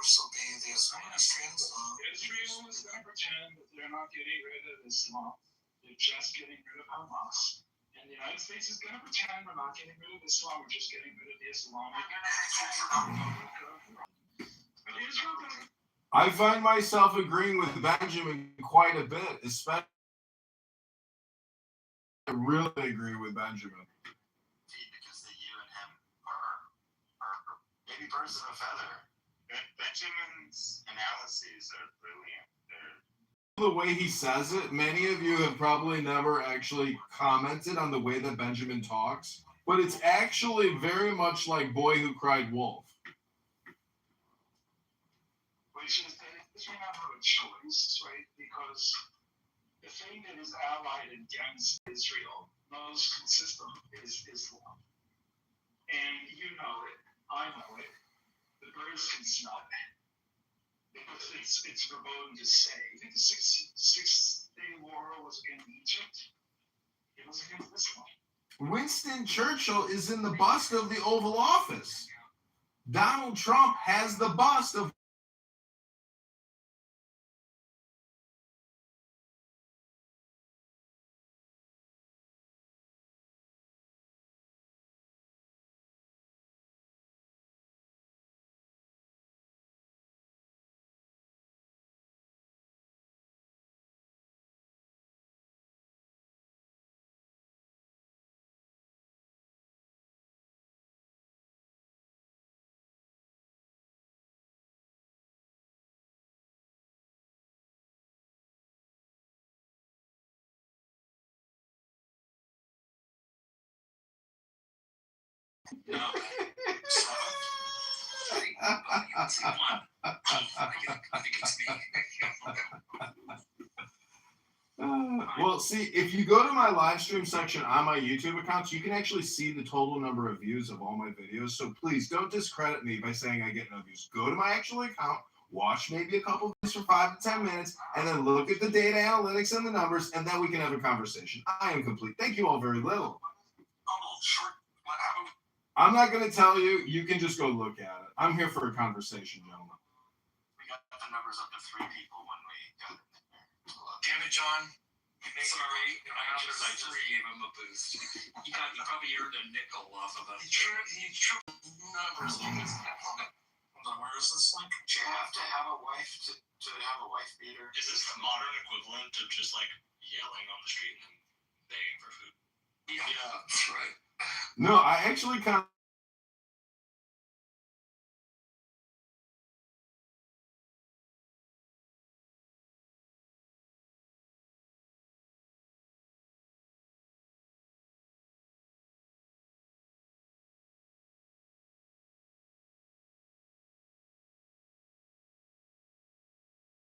still be the Islamists. Israel is going to pretend that they're not getting rid of Islam. They're just getting rid of Hamas. And the United States is going to pretend we're not getting rid of Islam. We're just getting rid of the Islamic. But Israel doesn't. I find myself agreeing with Benjamin quite a bit, especially. I really agree with Benjamin. Because the you and him are maybe birds of a feather. Benjamin's analyses are brilliant. The way he says it, many of you have probably never actually commented on the way that Benjamin talks, but it's actually very much like Boy Who Cried Wolf. Which is that Israel not have a choice, right? Because the thing that is allied against Israel, most consistent, is Islam. And you know it, I know it, the birds can smell it. It's verboten to say. You think the Six-Day War was against Egypt? It was against Islam. Winston Churchill is in the bust of the Oval Office. Donald Trump has the bust of No. I think it's me. Well, see, if you go to my live stream section on my YouTube accounts, you can actually see the total number of views of all my videos. So please don't discredit me by saying I get no views. Go to my actual account, watch maybe a couple videos for 5 to 10 minutes, and then look at the data analytics and the numbers, and then we can have a conversation. I am complete. Thank you all very little. I'm not going to tell you. You can just go look at it. I'm here for a conversation, gentlemen. We got the numbers up to 3 people when we got it. Damn it, John. Sorry, I just gave him a boost. He probably earned a nickel off of us. He tripled numbers because hold on, where is this link? Do you have to have a wife to have a wife beater? Is this the modern equivalent of just like yelling on the street and begging for food? Yeah, that's right. No, I actually kind of.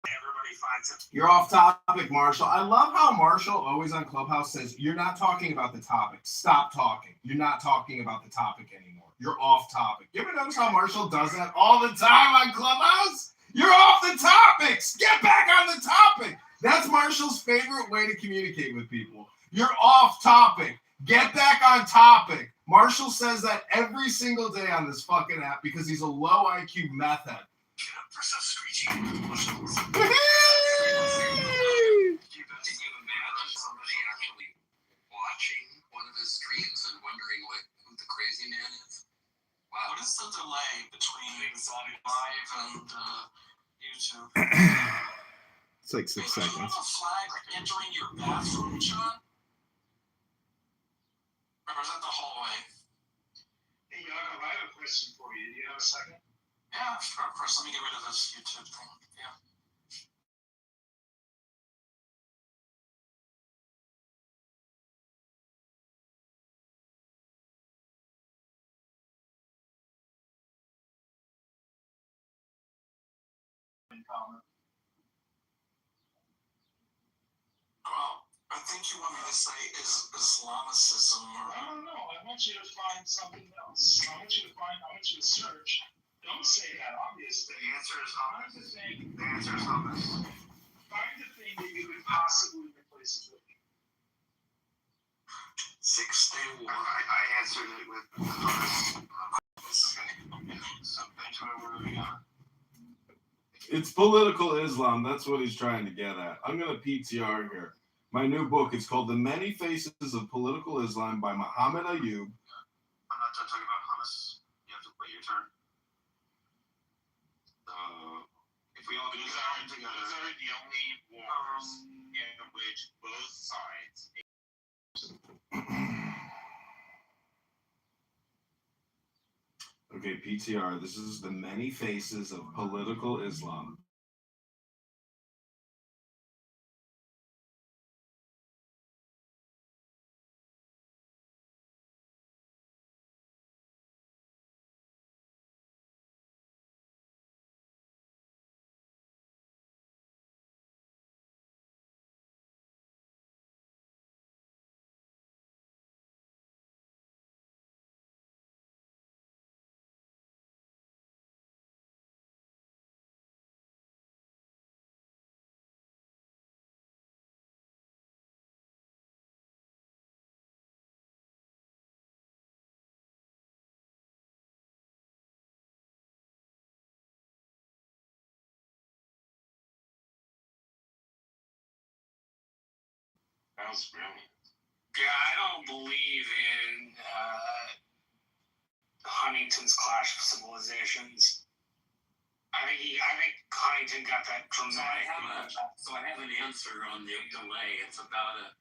Everybody finds it. You're off topic, Marshall. I love how Marshall always on Clubhouse says, you're not talking about the topic. Stop talking. You're not talking about the topic anymore. You're off topic. You ever notice how Marshall does that all the time on Clubhouse? You're off the topics. Get back on the topic. That's Marshall's favorite way to communicate with people. You're off topic. Get back on topic. Marshall says that every single day on this fucking app because he's a low IQ meth head. For some screeching emotions. Did you imagine somebody actually watching one of his streams and wondering like who the crazy man is? Wow. What is the delay between live and YouTube? It's like 6 seconds. Do you have a flag entering your bathroom, John? Or is that the hallway? Hey, Yaakov, I have a question for you. Do you have a second? Yeah, sure, of course. Let me get rid of this YouTube thing. Yeah. Well, I think you want me to say is Islamicism or... I don't know. I want you to find something else. I want you to search. Don't say that obvious thing. The answer is hummus. The answer is hummus. Find the thing that you could possibly replace it with. 6-Day War. I answered it with hummus. Okay. So, Benjamin, where are we at? It's political Islam. That's what he's trying to get at. I'm going to PTR here. My new book is called The Many Faces of Political Islam by Muhammad Ayub. I'm not done talking about hummus. You have to wait your turn. If we all those are the only wars in which both sides. Okay, PTR. This is The Many Faces of Political Islam. That was brilliant. Yeah, I don't believe in Huntington's Clash of Civilizations. I think Huntington got that dramatic. So I have an answer on the delay. It's about a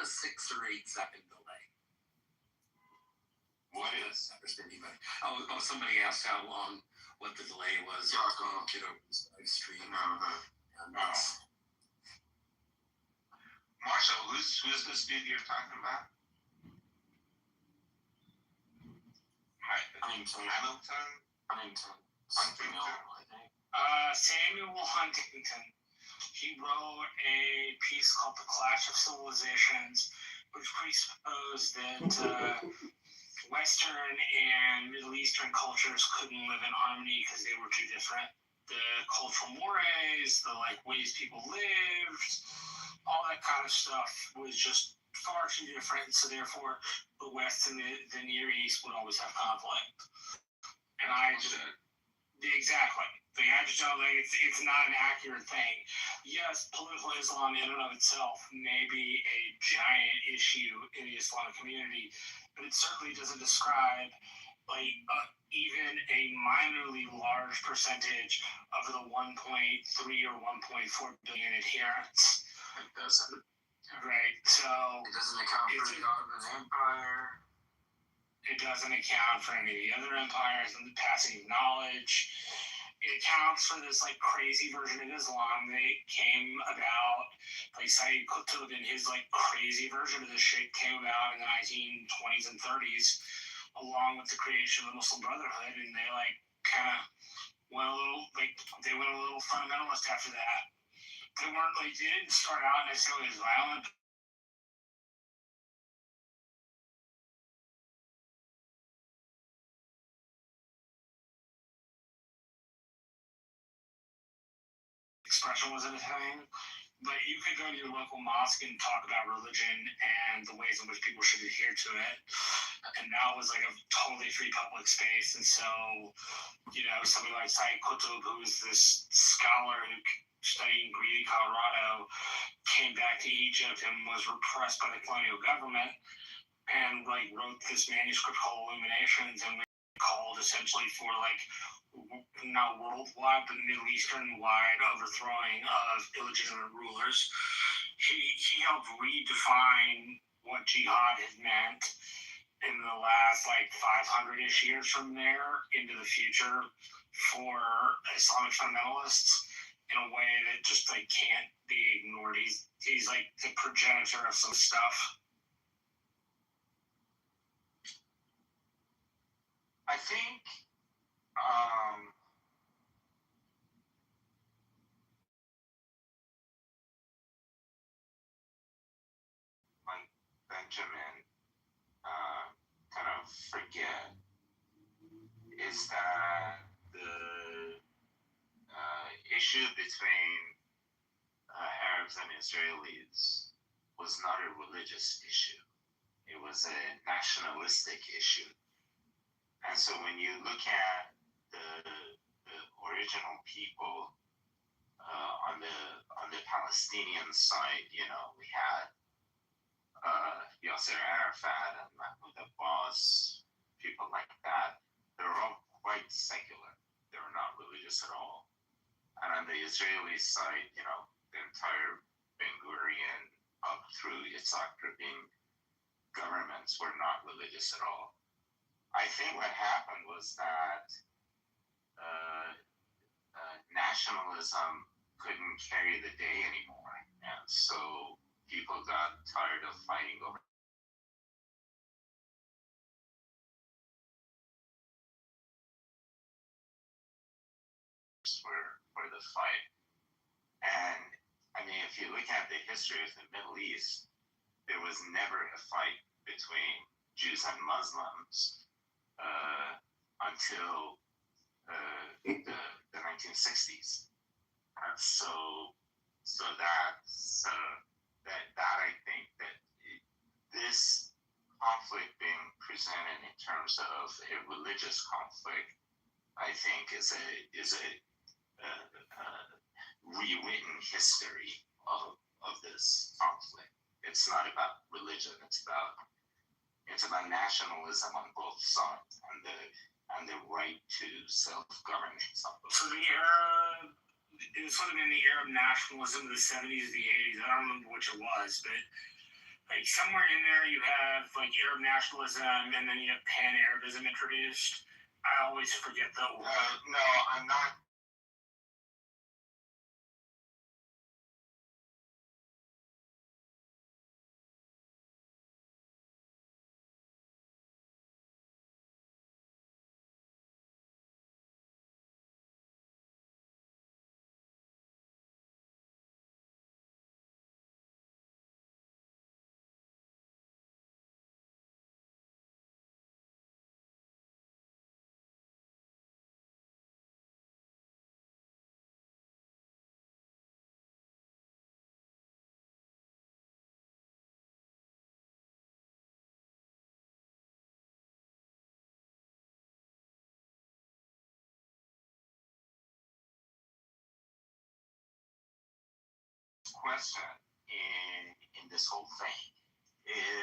6 or 8 second delay. What is? Understand anybody? Oh, somebody asked how long, what the delay was. Kitover's live stream. Marshall, who's this dude you're talking about? Huntington. Samuel Huntington. He wrote a piece called The Clash of Civilizations, which presupposed that Western and Middle Eastern cultures couldn't live in harmony because they were too different. The cultural mores, the ways people lived, all that kind of stuff was just far too different. So therefore, the West and the Near East would always have conflict. And exactly. I just don't think it's not an accurate thing. Yes, political Islam in and of itself may be a giant issue in the Islamic community, but it certainly doesn't describe even a minorly large percentage of the 1.3 or 1.4 billion adherents. It doesn't. Right. So it doesn't account for the Ottoman Empire. It doesn't account for any of the other empires and the passing of knowledge. It accounts for this crazy version of Islam that came about. Sayyid Qutb and his crazy version of this shit came about in the 1920s and 30s, along with the creation of the Muslim Brotherhood, and they kind of went a little fundamentalist after that. They weren't they didn't start out necessarily as violent. Expression wasn't a thing, but you could go to your local mosque and talk about religion and the ways in which people should adhere to it, and that was a totally free public space. And so, somebody like Sayyid Qutb, who was this scholar who studied in Greeley, Colorado, came back to Egypt and was repressed by the colonial government, and wrote this manuscript called Illuminations, and called essentially for not worldwide but Middle Eastern wide overthrowing of illegitimate rulers. He helped redefine what jihad has meant in the last 500-ish years from there into the future for Islamic fundamentalists in a way that just can't be ignored. He's the progenitor of some stuff. I think Benjamin kind of forget is that the issue between Arabs and Israelis was not a religious issue. It was a nationalistic issue. And so when you look at the original people on the Palestinian side. We had Yasser Arafat and Mahmoud Abbas, people like that. They're all quite secular. They're not religious at all. And on the Israeli side, the entire Ben Gurion up through Yitzhak Rabin governments were not religious at all. I think what happened was that nationalism couldn't carry the day anymore, and so people got tired of fighting over for the fight. And I mean, if you look at the history of the Middle East, there was never a fight between Jews and Muslims until the 1960s. And so that I think that this conflict being presented in terms of a religious conflict, I think is a rewritten history of this conflict. It's not about religion. It's about nationalism on both sides and the right to self-governance. So the era, it was sort of in the era of nationalism of the 70s, the 80s. I don't remember which it was, but like somewhere in there you have like Arab nationalism and then you have Pan-Arabism introduced. I always forget though. No, I'm not. Question in this whole thing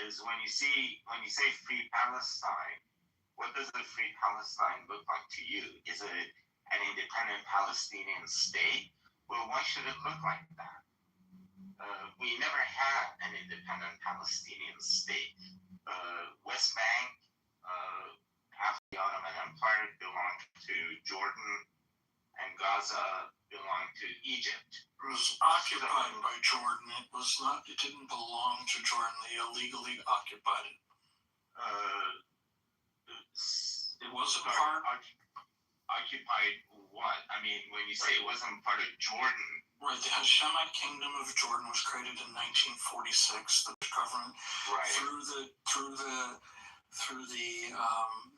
is when you say free Palestine, what does a free Palestine look like to you? Is it an independent Palestinian state? Well, why should it look like that? We never had an independent Palestinian state. West Bank, after the Ottoman Empire, belonged to Jordan, and Gaza belonged to Egypt. It was occupied by Jordan. It was not. It didn't belong to Jordan. They illegally occupied it. It wasn't part. Occupied what? I mean, when you say it wasn't part of Jordan. Right. The Hashemite Kingdom of Jordan was created in 1946. The government, right, through the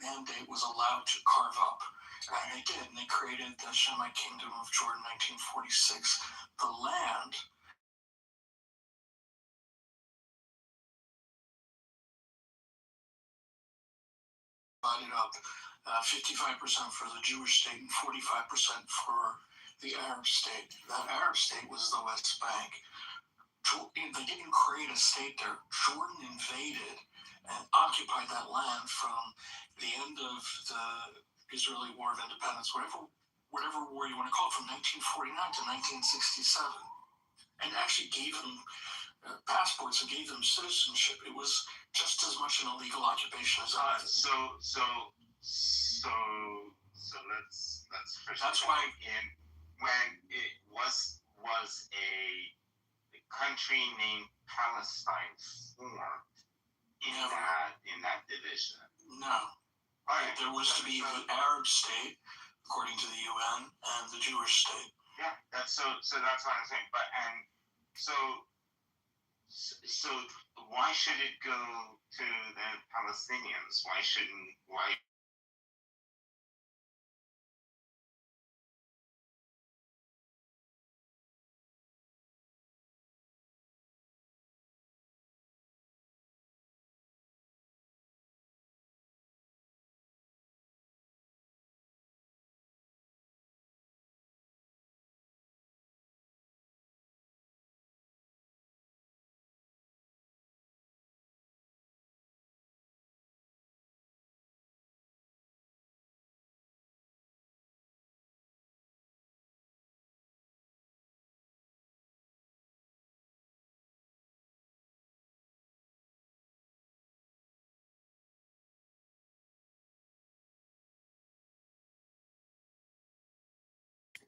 mandate, was allowed to carve up. And they did, and they created the Hashemite Kingdom of Jordan in 1946. The land divided up 55% for the Jewish state and 45% for the Arab state. That Arab state was the West Bank. They didn't create a state there. Jordan invaded and occupied that land from the end of the Israeli War of Independence, whatever war you want to call it, from 1949 to 1967, and actually gave them passports and gave them citizenship. It was just as much an illegal occupation as anything. So let's first. That's why when it was a country named Palestine formed in that division. No. Right. There was to be the Arab state, according to the UN, and the Jewish state. Yeah, that's so that's what I'm saying. But so why should it go to the Palestinians? Why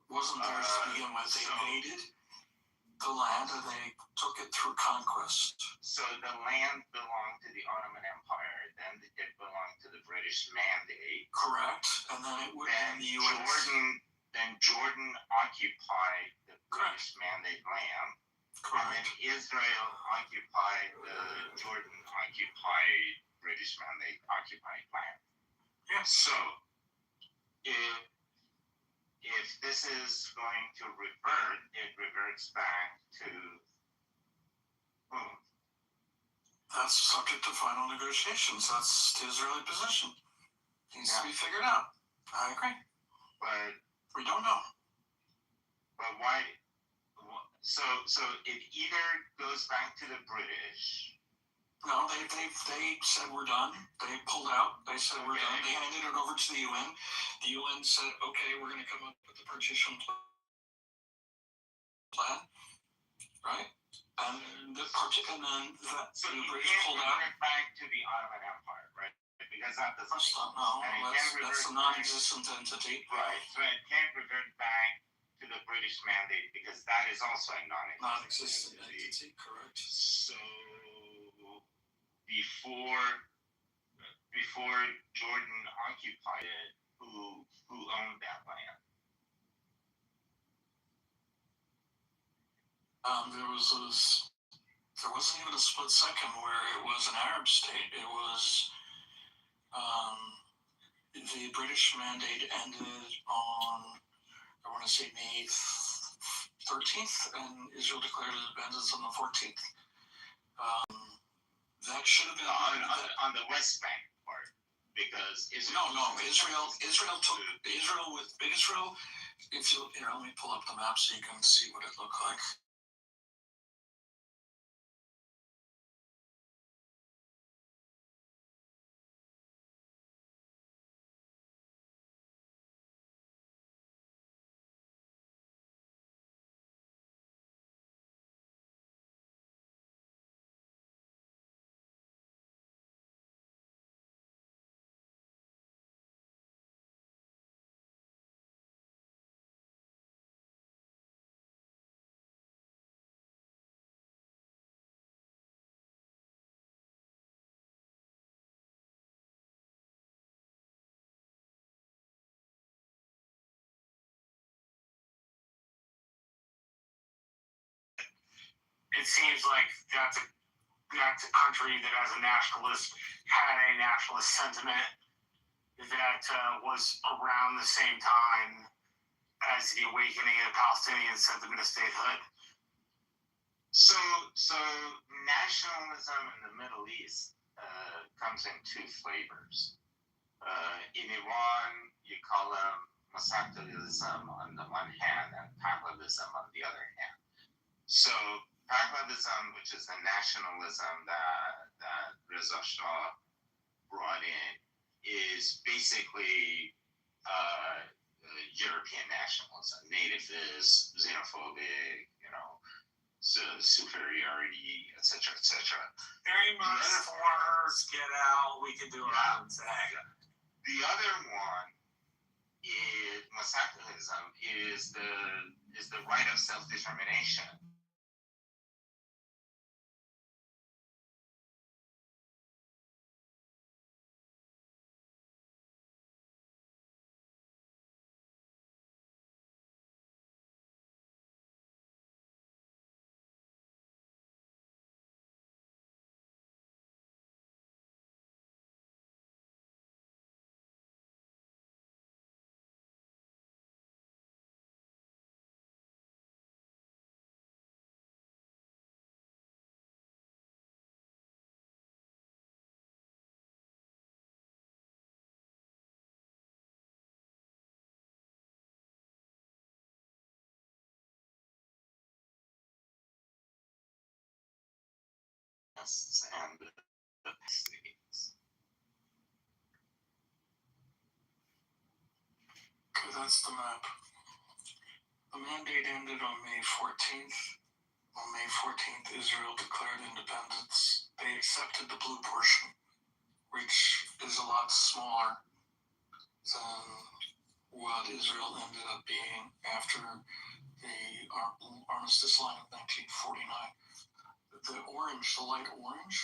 wasn't theirs to begin with. They invaded the land and they took it through conquest. So the land belonged to the Ottoman Empire, then it belonged to the British Mandate. Correct. And then it would Then be the U.S. Jordan occupied the British Mandate land. Correct. And then Israel occupied the Jordan occupied British Mandate occupied land. Yeah. So if this is going to revert, it reverts back to whom? That's subject to final negotiations. That's the Israeli position. Needs to be figured out. I agree. But we don't know. But why? So it either goes back to the British. No, they said we're done. They pulled out. They said we're done. They handed it over to the UN. The UN said, okay, we're going to come up with the partition plan, right? And the So the you British can't pulled out. revert back to the Ottoman Empire, right? Because that doesn't. First off, no, that's a non-existent entity. Right. So it can't revert back to the British Mandate because that is also a Non-existent entity, correct. So before Jordan occupied it, who owned that land? There wasn't even a split second where it was an Arab state. It was the British Mandate ended on, I want to say, May 13th, and Israel declared independence on the 14th. That should have been on the West Bank part, because Israel took Israel with Big Israel. If you here, let me pull up the map so you can see what it looked like. It seems like that's a country that, as a nationalist, had a nationalist sentiment that was around the same time as the awakening of the Palestinian sentiment of statehood. So nationalism in the Middle East comes in two flavors. In Iran, you call them Masakalism on the one hand and Pahlavism on the other hand. So Pahlavism, which is the nationalism that Reza Shah brought in, is basically European nationalism, nativist, xenophobic, superiority, etc., etc. Very much foreigners get out. We can do our own thing. The other one is Masakalism, is the right of self-determination. And the states. Okay, that's the map. The mandate ended on May 14th. On May 14th, Israel declared independence. They accepted the blue portion, which is a lot smaller than what Israel ended up being after armistice line of 1949. The orange, the light orange,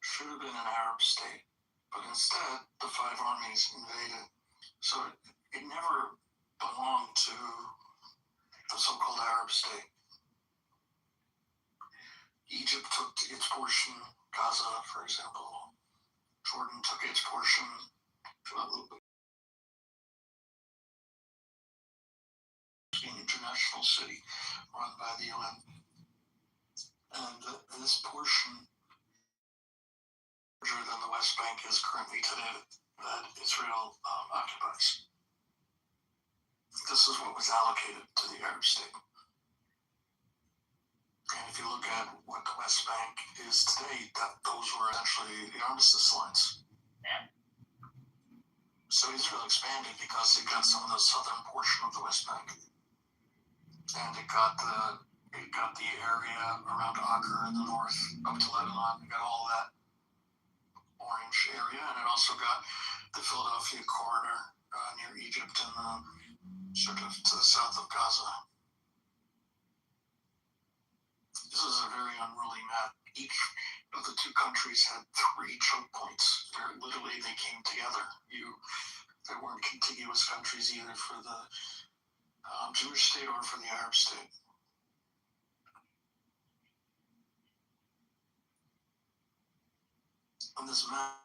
should have been an Arab state, but instead the five armies invaded. So it never belonged to the so-called Arab state. Egypt took its portion, Gaza, for example. Jordan took its portion. An international city run by the UN. And this portion, larger than the West Bank is currently today, that Israel occupies. This is what was allocated to the Arab state. And if you look at what the West Bank is today, those were essentially the armistice lines. So Israel expanded because it got some of the southern portion of the West Bank. And it got the area around Acre in the north up to Lebanon. It got all that orange area, and it also got the Philadelphia corridor near Egypt and sort of to the south of Gaza. This is a very unruly map. Each of the two countries had 3 choke points. They came together. They weren't contiguous countries either for the Jewish state or for the Arab state. On this map,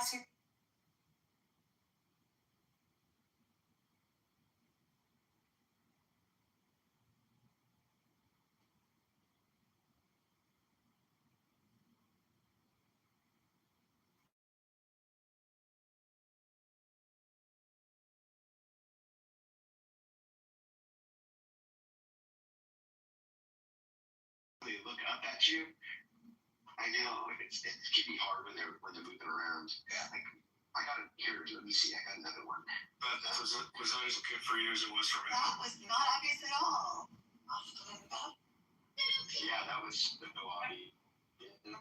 ask you. They look up at you. I know it can be hard when they're moving around. Yeah. Like I got a here. Let me see. I got another one. But that was that as good for you as it was for me? That was not obvious at all. Yeah, that was no obvious. Yeah,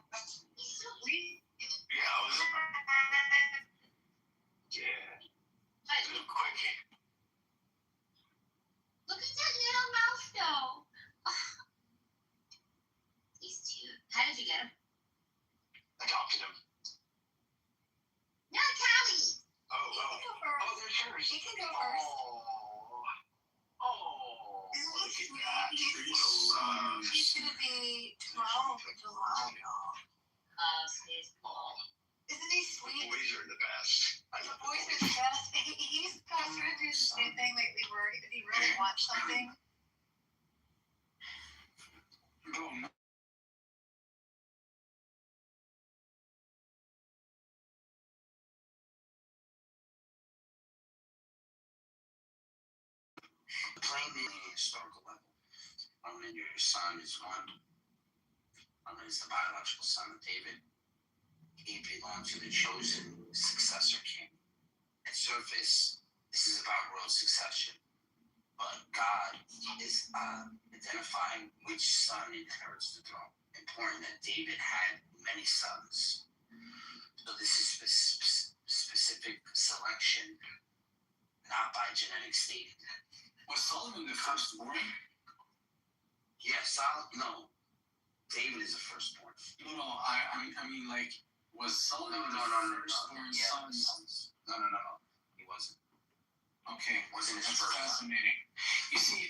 He's so weird. yeah, it was. Yeah. Little quickie. Look at that little mouse though. He's cute. How did you get him? Adopted him. No, Callie. Oh, He can go first. oh, there's yours. He can go first. Oh, Isn't look he at that. sweet? He's gonna be 12 in July, y'all. His ball. Isn't he The sweet? boys are the best. The boys are the best. He's kind of doing the same thing lately where if he really wants something, Plain meaning historical level. Your son is one. Is the biological son of David. He belongs to the chosen successor king. At surface, this is about royal succession. But God is identifying which son inherits the throne. Important that David had many sons. So this is specific selection, not by genetic stating. Was Solomon the firstborn? Yeah, no. David is the firstborn. No, I mean, like, was Solomon No. the firstborn son? No. He wasn't. Okay, Wasn't his that's first fascinating. You see,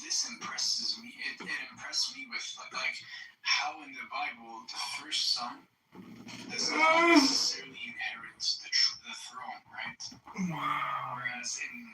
this impresses me. It impressed me with like how in the Bible the first son does not necessarily inherit the throne, right? Whereas in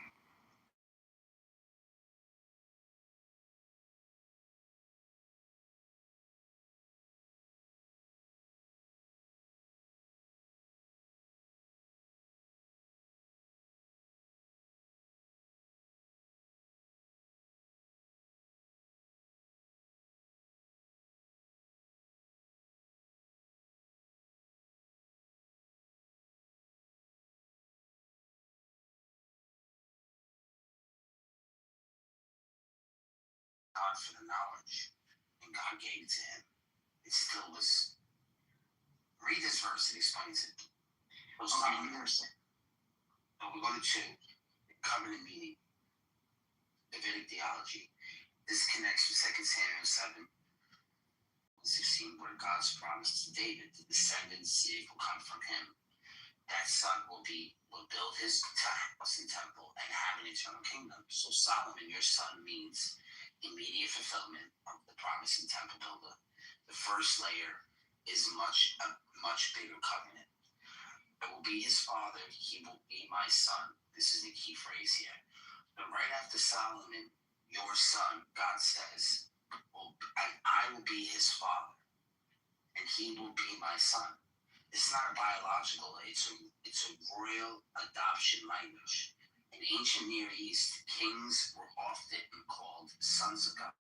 God for the knowledge, and God gave it to him. It still was. Read this verse, it explains it. We'll go to 2. Covenant meaning, Davidic theology. This connects with 2 Samuel 7:16, where God's promise to David, the descendants will come from him. That son will build his house and temple and have an eternal kingdom. So Solomon, your son, means immediate fulfillment of the promise and temple builder. The first layer is a much bigger covenant. I will be his father, he will be my son. This is the key phrase here. But right after Solomon, your son, God says, I will be his father, and he will be my son. It's not a biological, it's a royal adoption language. In ancient Near East, kings were often called sons of God.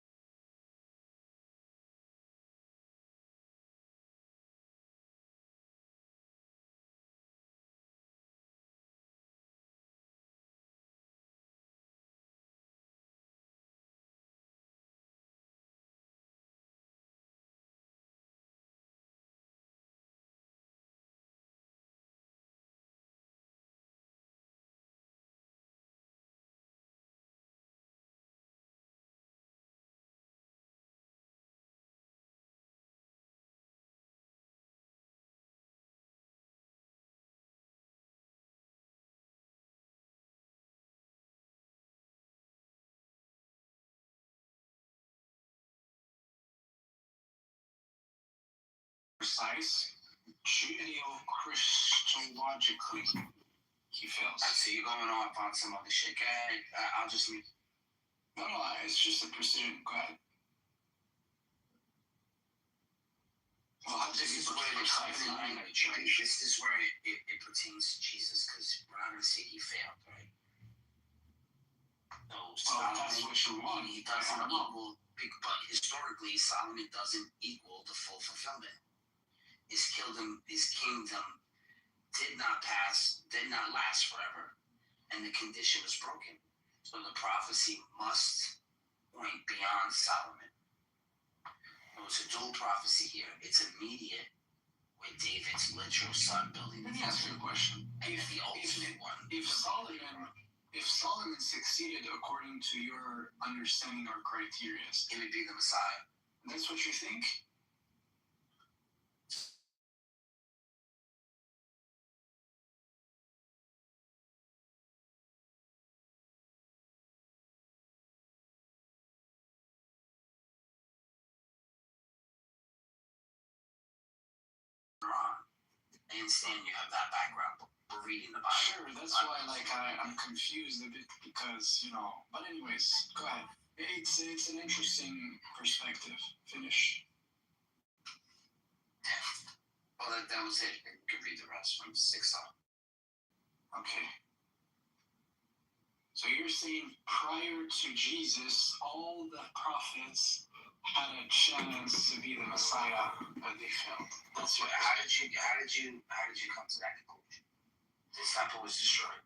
precise, Judeo-Christologically, he fails. So you're going off on some other shit. Go ahead. I'll just read. No, it's just a precision. Go ahead. Well, this is where it comes in language, right? This is where it pertains to Jesus, because we're not going to say he failed, right? No, Solomon, that's what you want. He doesn't equal, but historically, Solomon doesn't equal the full fulfillment. His kingdom did not last forever, and the condition was broken. So the prophecy must point beyond Solomon. It's a dual prophecy here. It's immediate, with David's literal son building the temple. Let me ask you a question. And the ultimate one. If Solomon succeeded according to your understanding or criteria, he would be the Messiah. That's what you think? I understand you have that background. We're reading the Bible. Sure, that's why I'm confused a bit because, but anyways, go ahead. It's an interesting perspective. Finish. Well, that was it. You could read the rest from 6 on. Okay. So you're saying prior to Jesus, all the prophets had a chance to be the Messiah, but they failed. That's what. How did you come to that conclusion? This temple was destroyed.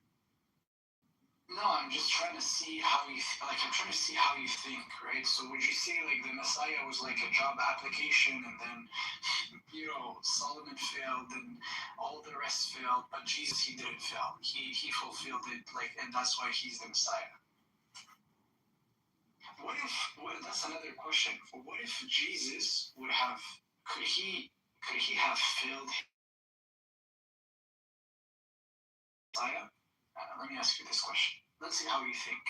No, I'm just trying to see how you think, right? So would you say the Messiah was like a job application, and then Solomon failed, and all the rest failed, but Jesus, he didn't fail. He fulfilled it, and that's why he's the Messiah. That's another question. What if Jesus could he have failed Messiah? Let me ask you this question. Let's see how you think.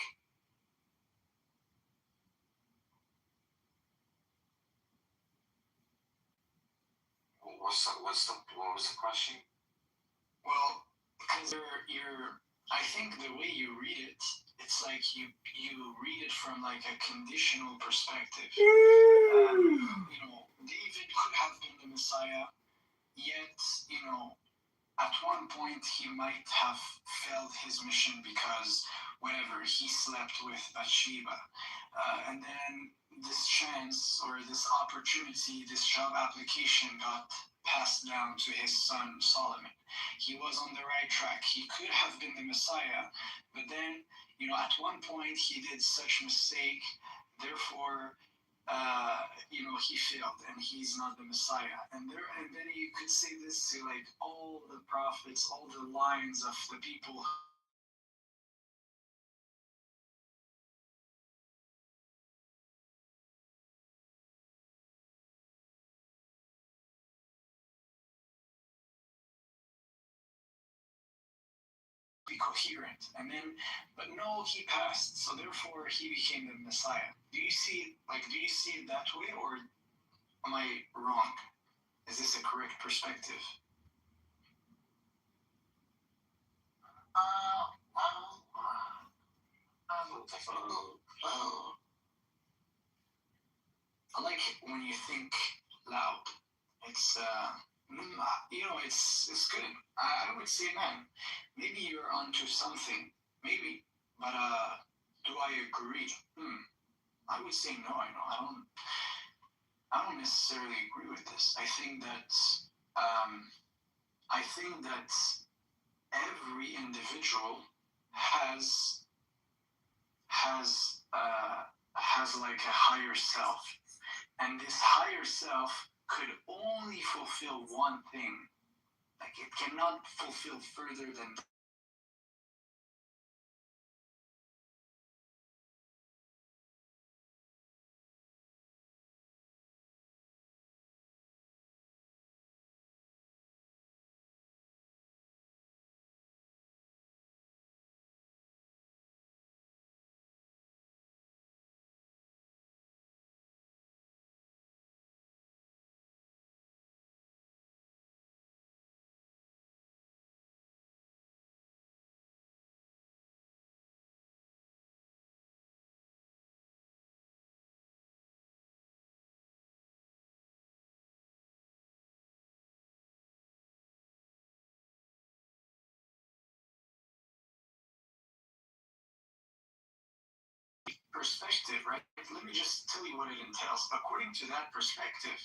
What was the question? Well, because I think the way you read it, it's like you read it from a conditional perspective. David could have been the Messiah, yet, at one point he might have failed his mission because whatever, he slept with Bathsheba. And then this chance or this opportunity, this job application got passed down to his son Solomon. He was on the right track. He could have been the Messiah, but then, at one point he did such mistake, therefore, he failed and he's not the Messiah. And then you could say this to all the prophets, all the lines of the people be coherent. But no, he passed, so therefore he became the Messiah. Do you see it that way, or am I wrong? Is this a correct perspective? I like it when you think loud. It's it's good. I would say, man, maybe you're onto something, maybe, but do I agree? I would say no. I don't necessarily agree with this. I think that every individual has a higher self, and this higher self could only fulfill one thing. It cannot fulfill further than perspective, right? Let me just tell you what it entails. According to that perspective,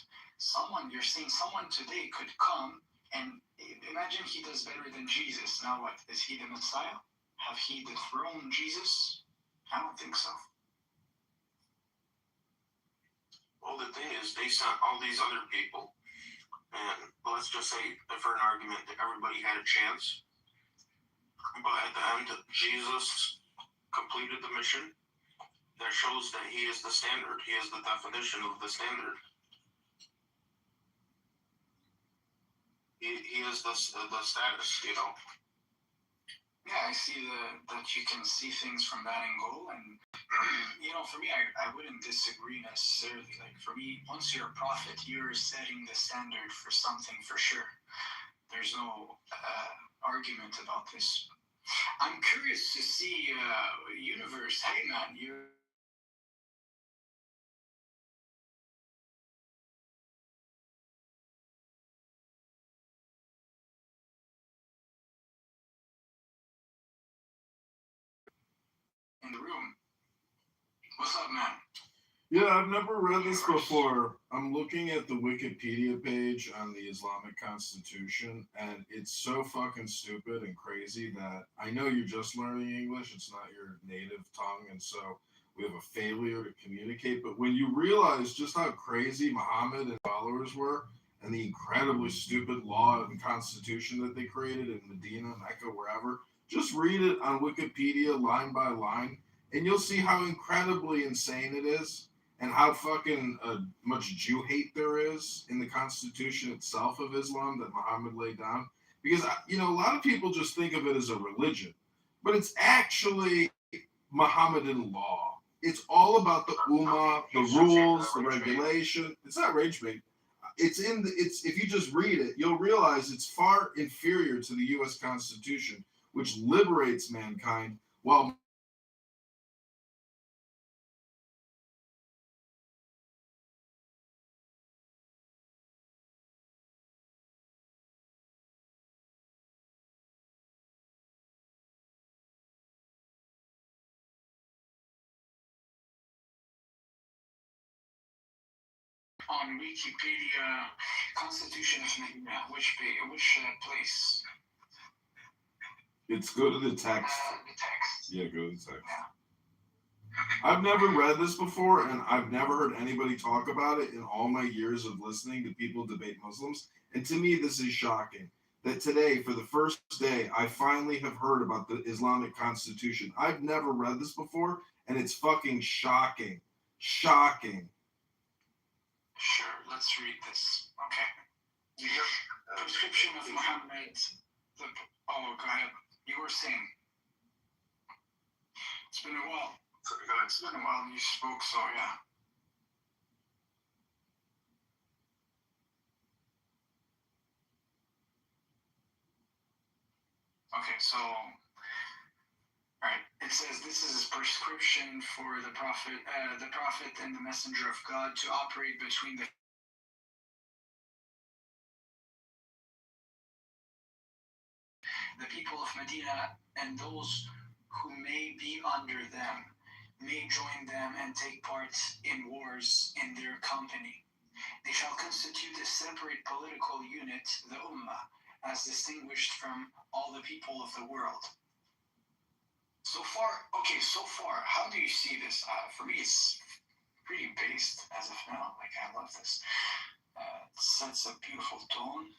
you're saying someone today could come and imagine he does better than Jesus. Now what? Is he the Messiah? Have he dethroned Jesus? I don't think so. Well, the thing is, based on all these other people, and let's just say, for an argument, that everybody had a chance, but at the end, Jesus completed the mission. That shows that he is the standard. He is the definition of the standard. He is the status, you know. Yeah, I see that you can see things from that angle, and for me, I wouldn't disagree necessarily. Like for me, once you're a prophet, you're setting the standard for something for sure. There's no argument about this. I'm curious to see Universe. Hey man, you. In the room. What's up, man? Yeah, I've never read this before. I'm looking at the Wikipedia page on the Islamic Constitution, and it's so fucking stupid and crazy that I know you're just learning English. It's not your native tongue, and so we have a failure to communicate. But when you realize just how crazy Muhammad and followers were, and the incredibly stupid law and constitution that they created in Medina, Mecca, wherever, just read it on Wikipedia line by line, and you'll see how incredibly insane it is and how fucking much Jew hate there is in the constitution itself of Islam that Muhammad laid down. Because, a lot of people just think of it as a religion, but it's actually Mohammedan law. It's all about the ummah, the rules, the regulation. It's not rage bait. If you just read it, you'll realize it's far inferior to the U.S. Constitution, which liberates mankind while On Wikipedia, Constitution of Medina, which place? it's go to the text. The text. Yeah, go to the text. Yeah. I've never read this before, and I've never heard anybody talk about it in all my years of listening to people debate Muslims. And to me, this is shocking that today, for the first day, I finally have heard about the Islamic Constitution. I've never read this before, and it's fucking shocking. Shocking. Sure, let's read this. Okay. Prescription of Muhammad. Go ahead. You were saying. It's been a while. It's been a while you spoke, so yeah. Okay, so, alright, it says this is a prescription for the prophet and the messenger of God to operate between the people of Medina and those who may be under them, may join them and take part in wars in their company. They shall constitute a separate political unit, the Ummah, as distinguished from all the people of the world. So far, how do you see this? For me, it's pretty based as of now. Like, I love this. It sets a beautiful tone.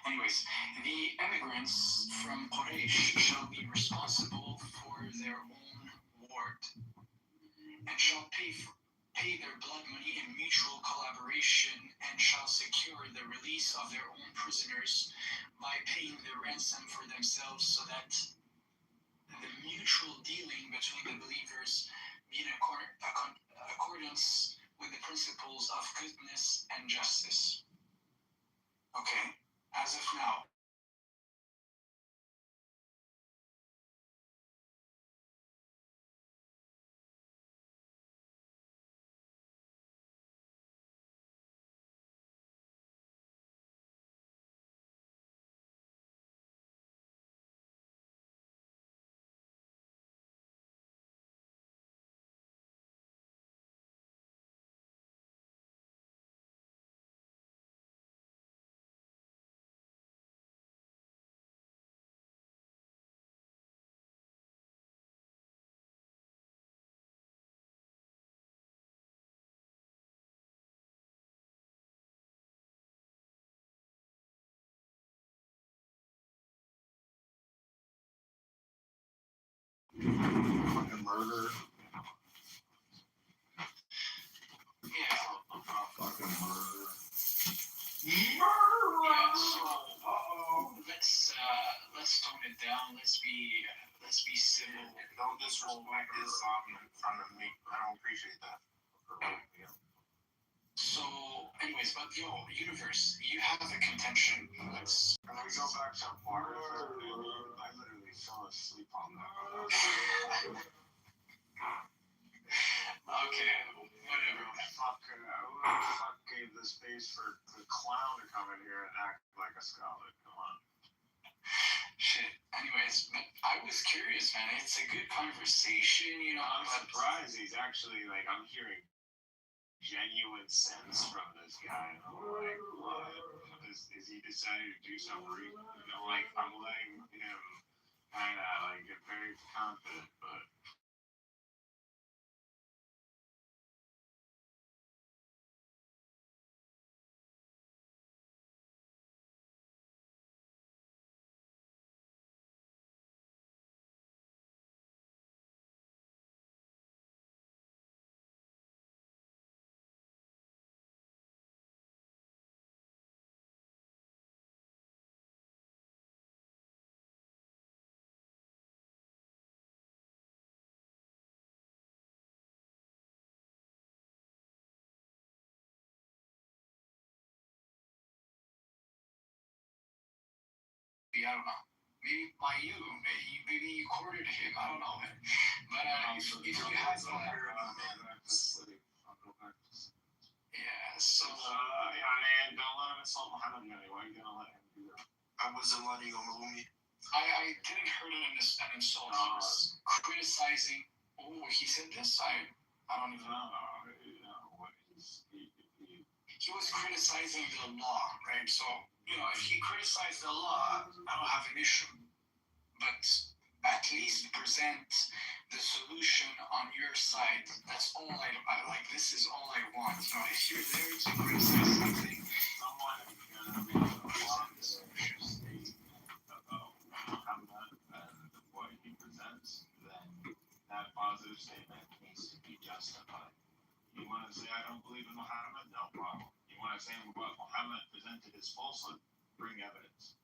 Anyways, the immigrants from Quraysh shall be responsible for their own ward and shall pay their blood money in mutual collaboration and shall secure the release of their own prisoners by paying the ransom for themselves, so that the mutual dealing between the believers be in accordance with the principles of goodness and justice. Okay, as of now, Fucking murder. Yeah. Fucking murder. Yeah, so let's tone it down. Let's be civil. No disrespect is in front of me. I don't appreciate that. So, anyways, but universe, you have a contention. Let's. Can we go back to water? I literally fell asleep on that. Okay, whatever. Who the fuck gave the space for the clown to come in here and act like a scholar? Come on. Shit. Anyways, but I was curious, man. It's a good conversation, I'm surprised he's actually like, I'm hearing genuine sense from this guy. I'm like, what? Is he decided to do something? Like, I'm letting him kind of like get very confident, but. I don't know. Maybe by you. Maybe you courted him. I don't know, man. But if you had yeah, so Yeah, man, don't let him insult Muhammad anyway. Why are you gonna let him do that? I wasn't letting him alone. I didn't heard an insult. He was criticizing. Oh, he said this. I don't even know. He was criticizing the law, right? So if he criticized the law, I don't have an issue. But at least present the solution on your side. That's all I like. This is all I want. If you're there to criticize something, Someone is gonna be on the state about Muhammad and what he presents, then that positive statement needs to be justified. You want to say I don't believe in Muhammad? No problem. You want to say what Muhammad presented as falsehood? Bring evidence.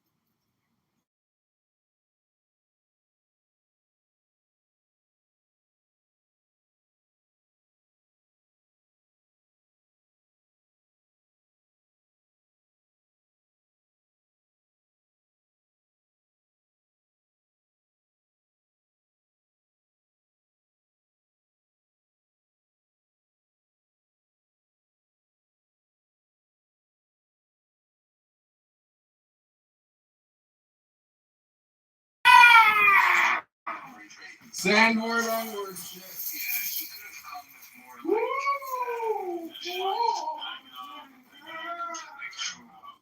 Sandward onward shit. yeah, he could have come with more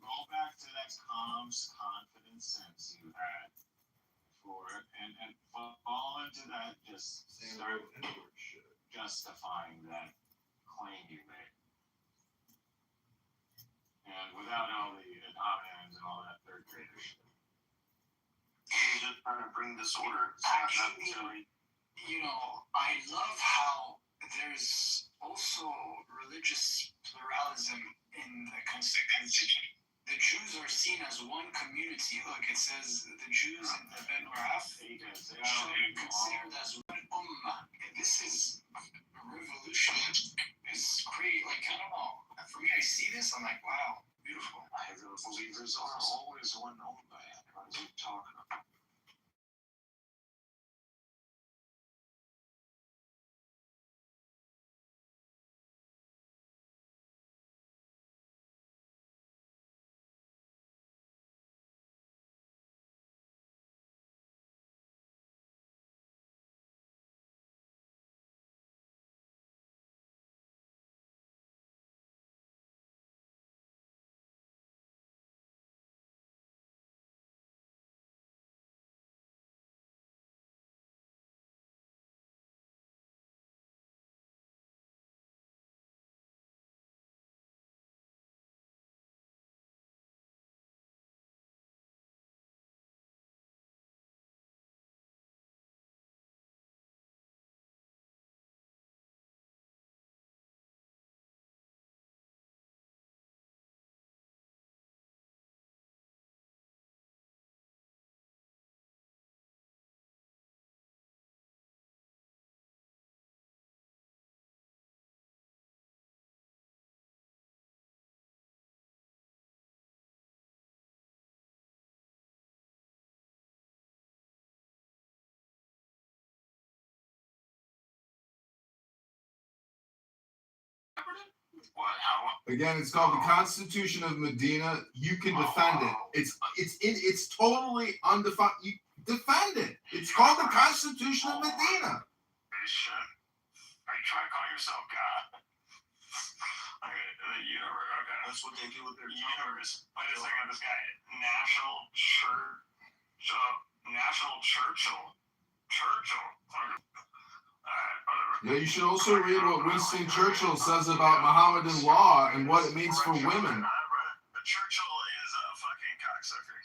Go back to that calm, confident sense you had for it, and fall into that. Just start justifying that claim you made, and without all the ad and all that third grader shit. You're just trying to bring disorder. Actually, I love how there's also religious pluralism in the Constitution. The Jews are seen as one community. Look, it says the Jews in the Ben Raf should be considered as one ummah. This is a revolution. It's great. Like, I don't know. For me, I see this, I'm like, wow, beautiful. Believers are always one ummah. What are you talking about? What? How? Again, it's called the Constitution of Medina. You can defend it. It's totally undefined. You defend it. It's called the Constitution of Medina. Are you trying to call yourself God? Okay, the universe. Okay, that's what they do with their universe. Wait a second, this guy, Churchill. Yeah, you should also read what Winston Churchill says about Mohammedan law and what it means for women. Churchill is a fucking cocksucker.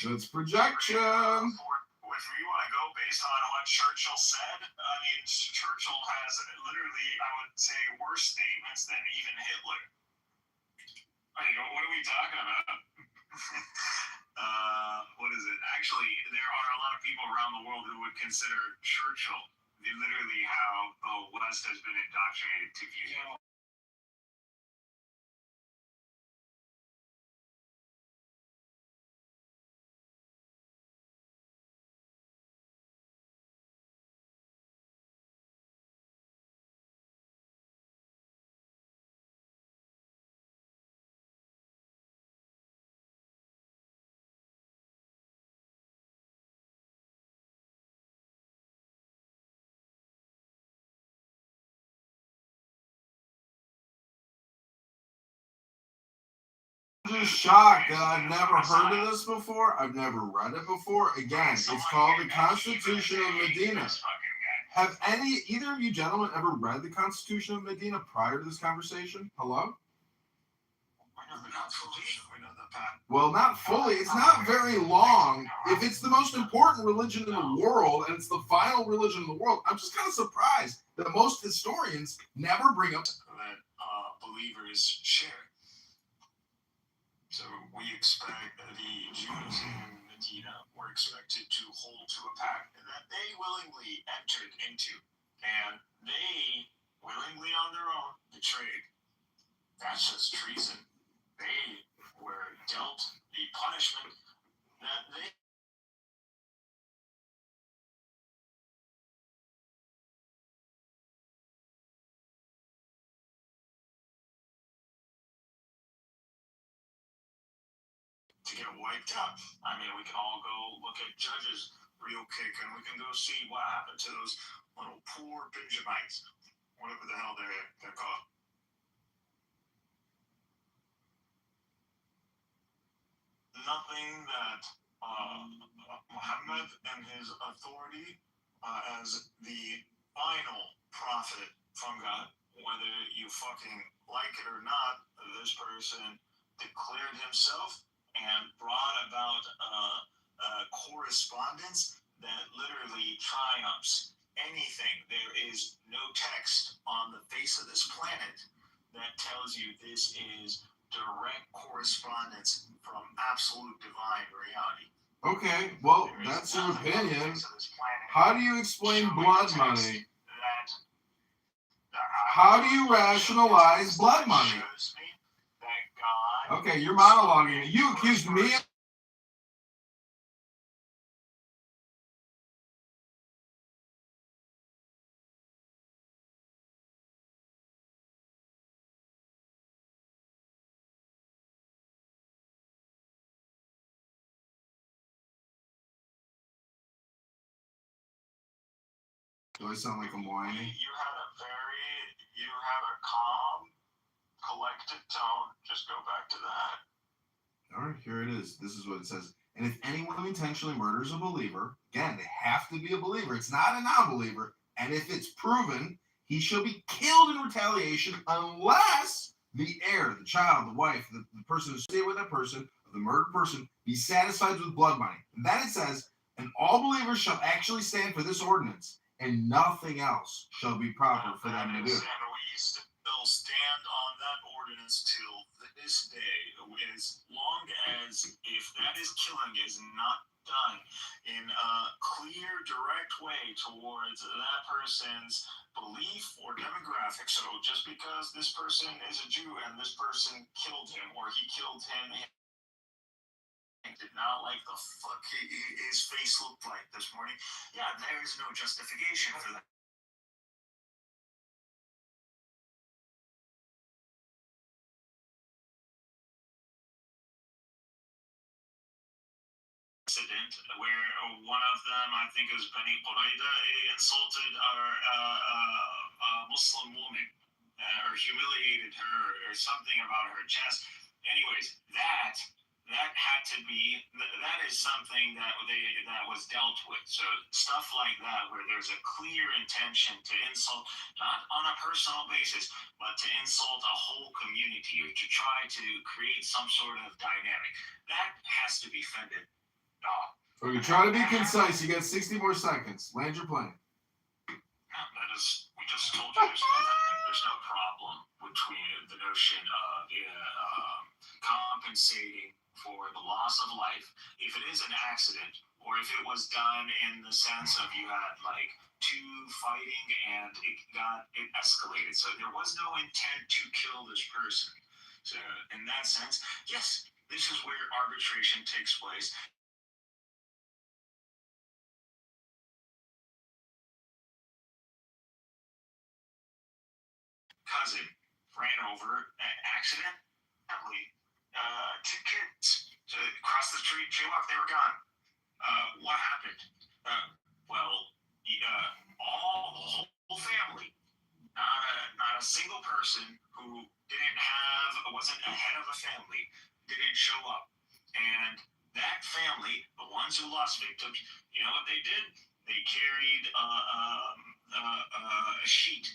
That's projection. If you want to go based on what Churchill said, I mean, Churchill has literally, I would say, worse statements than even Hitler. I mean, what are we talking about? What is it? Actually, there are a lot of people around the world who would consider Churchill literally how the West has been indoctrinated to view him. I'm just shocked that I've never heard of this before. I've never read it before. Again, it's called the Constitution of Medina. Have either of you gentlemen ever read the Constitution of Medina prior to this conversation? Hello? Well, not fully. It's not very long. If it's the most important religion in the world and it's the final religion in the world, I'm just kind of surprised that most historians never bring up that believers share. So we expect the Jews in Medina were expected to hold to a pact that they willingly entered into, and they willingly on their own betrayed. That's just treason. They were dealt the punishment that they to get wiped out. I mean, we can all go look at Judges real quick, and we can go see what happened to those little poor Benjamites, whatever the hell they're called. Nothing that Muhammad and his authority as the final prophet from God, whether you fucking like it or not, this person declared himself and brought about correspondence that literally triumphs anything. There is no text on the face of this planet that tells you this is direct correspondence from absolute divine reality. Okay, well, that's your opinion. How do you explain blood money? How do you rationalize blood money? Okay, you're monologuing. You accused me of... Do I sound like I'm whining? You have a calm, collected tone. Just go back to that. All right, here it is. This is what it says. And if anyone who intentionally murders a believer, again, they have to be a believer. It's not a non-believer. And if it's proven, he shall be killed in retaliation unless the heir, the child, the wife, the person who stayed with that person, the murdered person, be satisfied with blood money. And then it says, and all believers shall actually stand for this ordinance, and nothing else shall be proper for them to do. And we still stand on that ordinance till this day, as long as if that is killing is not done in a clear, direct way towards that person's belief or demographic. So just because this person is a Jew and this person killed him, or he killed him and did not like the fuck his face looked like this morning, yeah, there is no justification for that. incident where one of them, I think it was Bani Qurayda, insulted a Muslim woman or humiliated her or something about her chest. Anyways, that had to be, that is something that was dealt with. So stuff like that, where there's a clear intention to insult, not on a personal basis, but to insult a whole community or to try to create some sort of dynamic, that has to be fended off. Okay, try to be concise. You got 60 more seconds. Land your plane. That is, we just told you there's no problem between the notion of compensating for the loss of life if it is an accident, or if it was done in the sense of you had like two fighting and it escalated. So there was no intent to kill this person. So in that sense, yes, this is where arbitration takes place. Cousin ran over accidentally two kids to cross the street, jaywalk, they were gone. What happened? Whole family, not a single person who wasn't a head of a family, didn't show up. And that family, the ones who lost victims, you know what they did? They carried a sheet,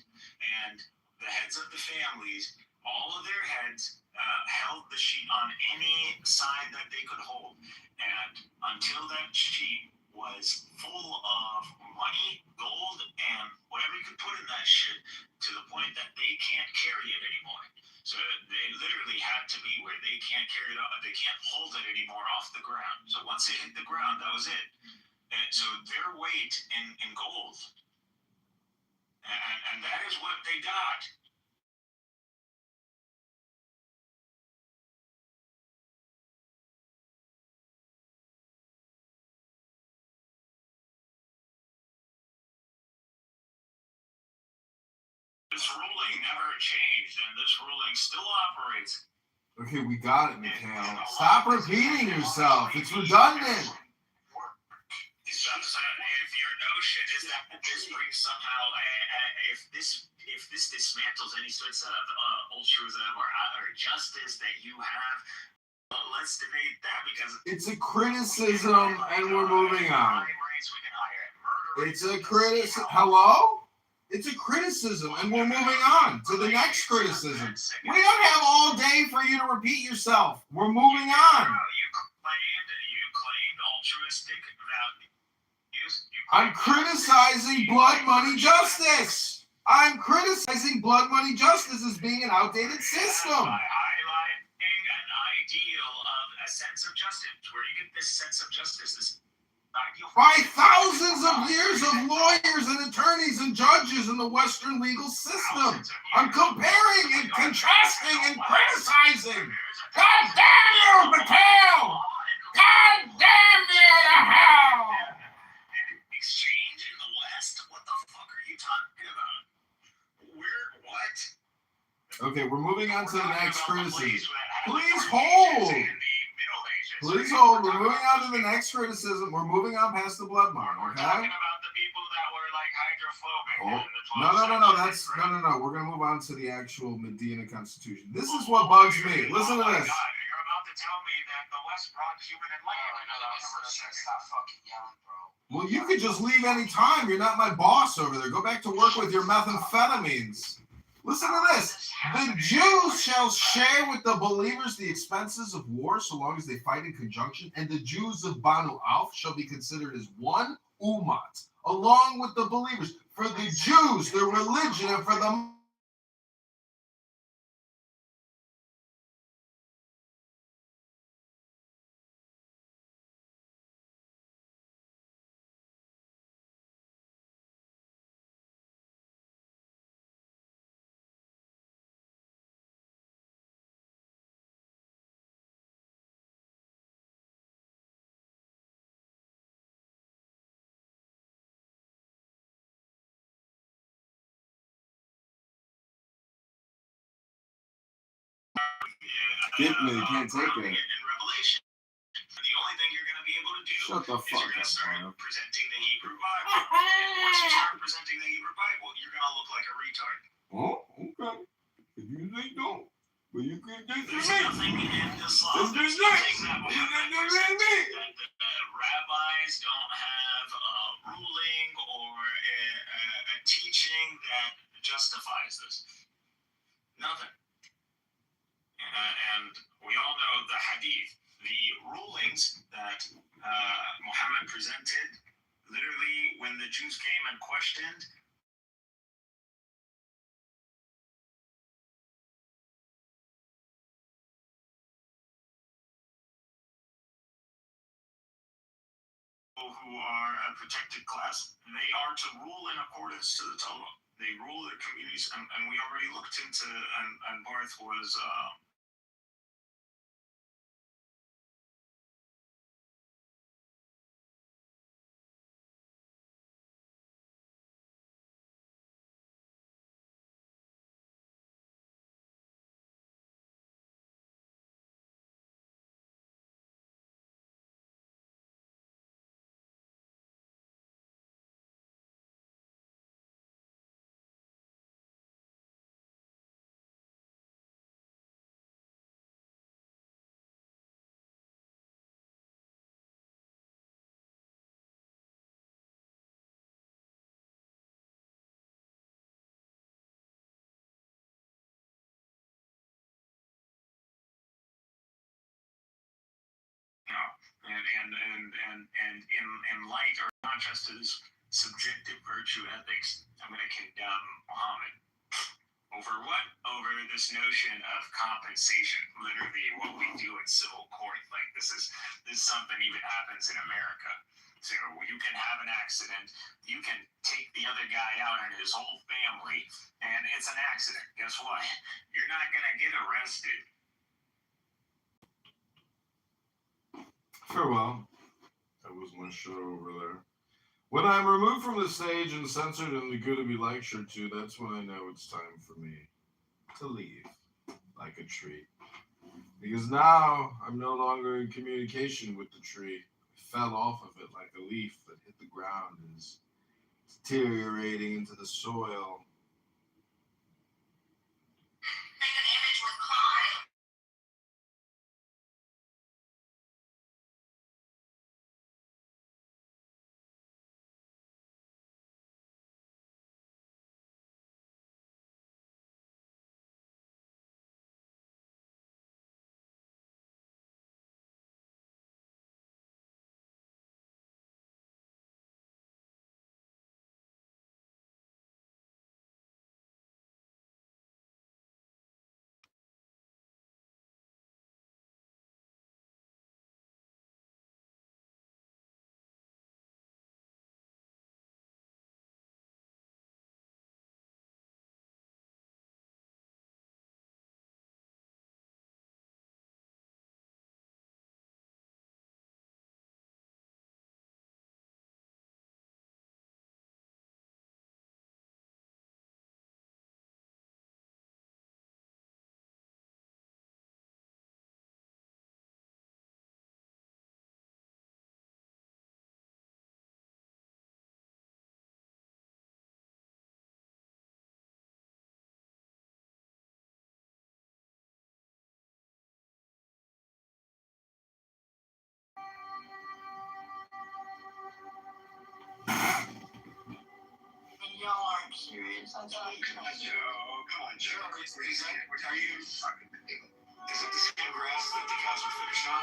and the heads of the families, all of their heads held the sheet on any side that they could hold. And until that sheet was full of money, gold, and whatever you could put in that shit, to the point that they can't carry it anymore. So they literally had to be where they can't carry it, they can't hold it anymore off the ground. So once it hit the ground, that was it. And so their weight in gold, and that is what they got. This ruling never changed, and this ruling still operates. Okay, we got it, Mikhail. Stop repeating yourself. It's redundant. If your notion is that this brings somehow, if this dismantles any sorts of altruism or justice that you have, let's debate that, because it's a criticism, and we're moving on. It's a criticism. Hello? It's a criticism, and we're moving on to the next criticism. We don't have all day for you to repeat yourself. We're moving on. You claimed altruistic values. I'm criticizing blood money justice. I'm criticizing blood money justice as being an outdated system. By highlighting an ideal of a sense of justice. Where do you get this sense of justice? This by thousands of years of lawyers and attorneys and judges in the Western legal system. I'm comparing and contrasting and criticizing. God damn you, Mikhail! God damn you to hell! Exchange in the West? What the fuck are you talking about? What? Okay, we're moving on to the next criticism. Please hold. Please hold. We're moving on to the next criticism. We're moving on past the blood money, okay? We're talking about the people that were like hydrophobic. No. We're going to move on to the actual Medina Constitution. This is what bugs me. Listen to this. God, you're about to tell me that the West brought human enlightenment. Stop fucking yelling, bro. Well, you could just leave any time. You're not my boss over there. Go back to work with your methamphetamines. Listen to this. The Jews shall share with the believers the expenses of war so long as they fight in conjunction, and the Jews of Banu Auf shall be considered as one umat, along with the believers. For the Jews, their religion, and for the Get me, can't take it. In Revelation, the only thing you're going to be able to do Shut the is fuck you're going to up, start Barb. presenting the Hebrew Bible. And once you start presenting the Hebrew Bible, you're going to look like a retard. Oh, okay. If you think don't, but you can There's nothing in Islam. There's nothing nothing. that Muhammad presented that rabbis don't have a ruling or a teaching that justifies this. Nothing. And we all know the hadith, the rulings that Muhammad presented, literally when the Jews came and questioned, who are a protected class, they are to rule in accordance to the Torah. They rule their communities, and we already looked into, and Barth was and in light or contrast to this subjective virtue ethics, I'm going to condemn Muhammad. Over what? Over this notion of compensation. Literally what we do in civil court. Like this is something even happens in America. So you can have an accident, you can take the other guy out and his whole family, and it's an accident. Guess what? You're not going to get arrested. Farewell. That was my show over there. When I'm removed from the stage and censored and the good to be lectured to, that's when I know it's time for me to leave like a tree. Because now I'm no longer in communication with the tree. I fell off of it like a leaf that hit the ground and is deteriorating into the soil. Y'all aren't serious. I thought you Come on, Joe. Are you? Is it the same grass that the cows are finished on?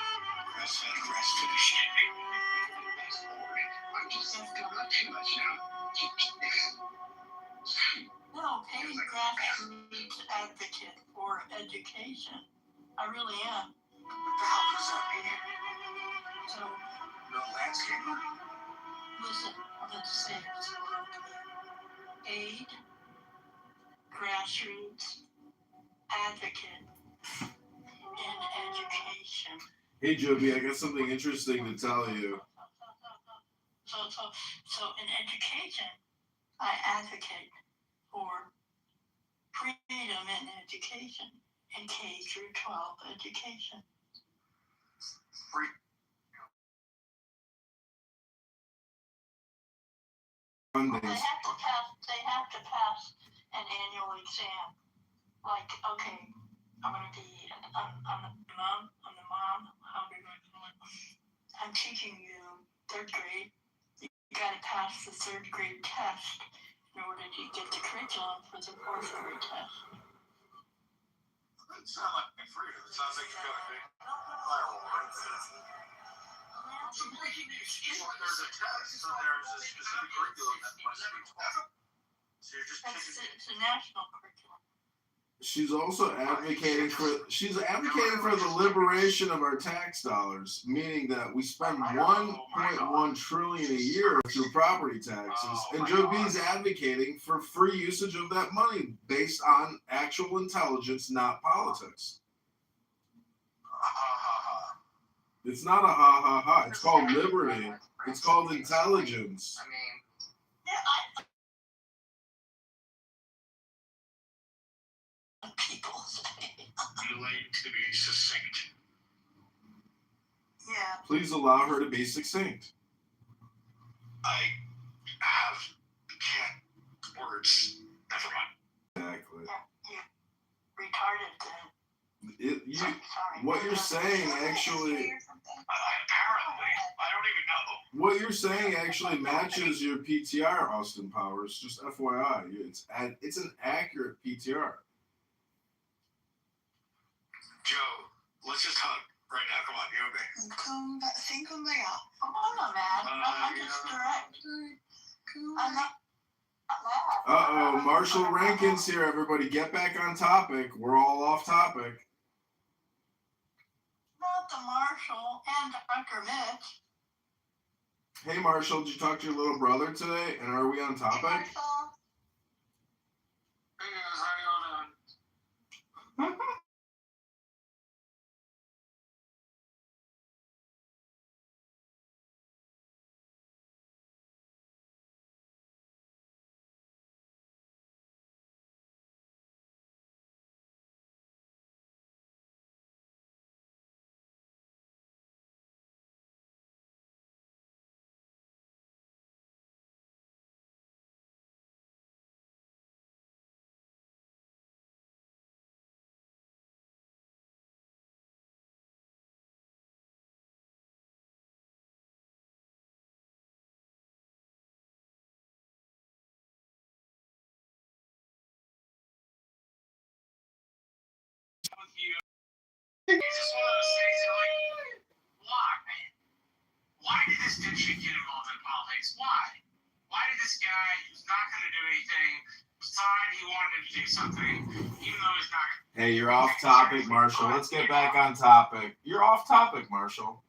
Grass-fed, grass-finished. I'm just not too much now. No, Penny grassroots advocate for education. I really am. What the hell does that mean? So No landscaper? listen, let's say it's aid, grassroots advocate in education. Hey, Joby, I got something interesting to tell you. So in education, I advocate for freedom in education, in K through 12 education. Free funding. They have to pass an annual exam. Like, okay, I'm gonna be I'm the mom. How are we going to do it? I'm teaching you third grade. You gotta pass the third grade test in order to get the curriculum for the fourth grade test. It sounds like freedom. It sounds like you've got a big firewall right there. So there's a test, so there's a specific curriculum that must be taught. So you're just It's a national curriculum. She's also advocating for the liberation of our tax dollars, meaning that we spend 1.1 trillion a year through property taxes, and Joe B's advocating for free usage of that money based on actual intelligence, not politics. It's not a ha ha ha. It's called liberty. It's called intelligence. I mean, People say. You like to be succinct. Yeah. Please allow her to be succinct. I have can't words. Never mind. Exactly. Retarded then. Sorry. What you're saying actually. Apparently, I don't even know. What you're saying actually matches your PTR, Austin Powers. Just FYI, it's an accurate PTR. Joe, let's just hug right now. Come on, you and me. Come back. I'm not mad. I'm just direct. I'm not mad. Marshall Rankin's here, everybody. Get back on topic. We're all off topic. Not the Marshall and Dr. Mitch. Hey, Marshall, did you talk to your little brother today? And are we on topic? Hey, Marshall. Hey guys, how you doing? With you. It's just one of those things you're like, why, man? Why did this dipshit get involved in politics? Why? Why did this guy who's not going to do anything decide he wanted to do something, even though he's not? Hey, you're off topic, Marshall. Let's get back on topic. You're off topic, Marshall.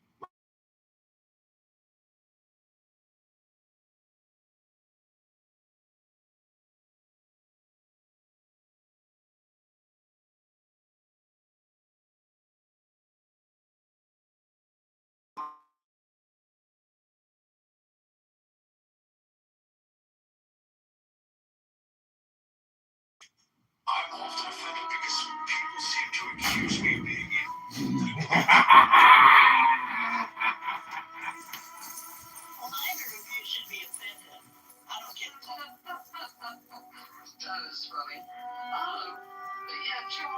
I'm often offended because people seem to accuse me of being evil. Well, neither of you should be offended. I don't get that. that is funny. Yeah, Joe,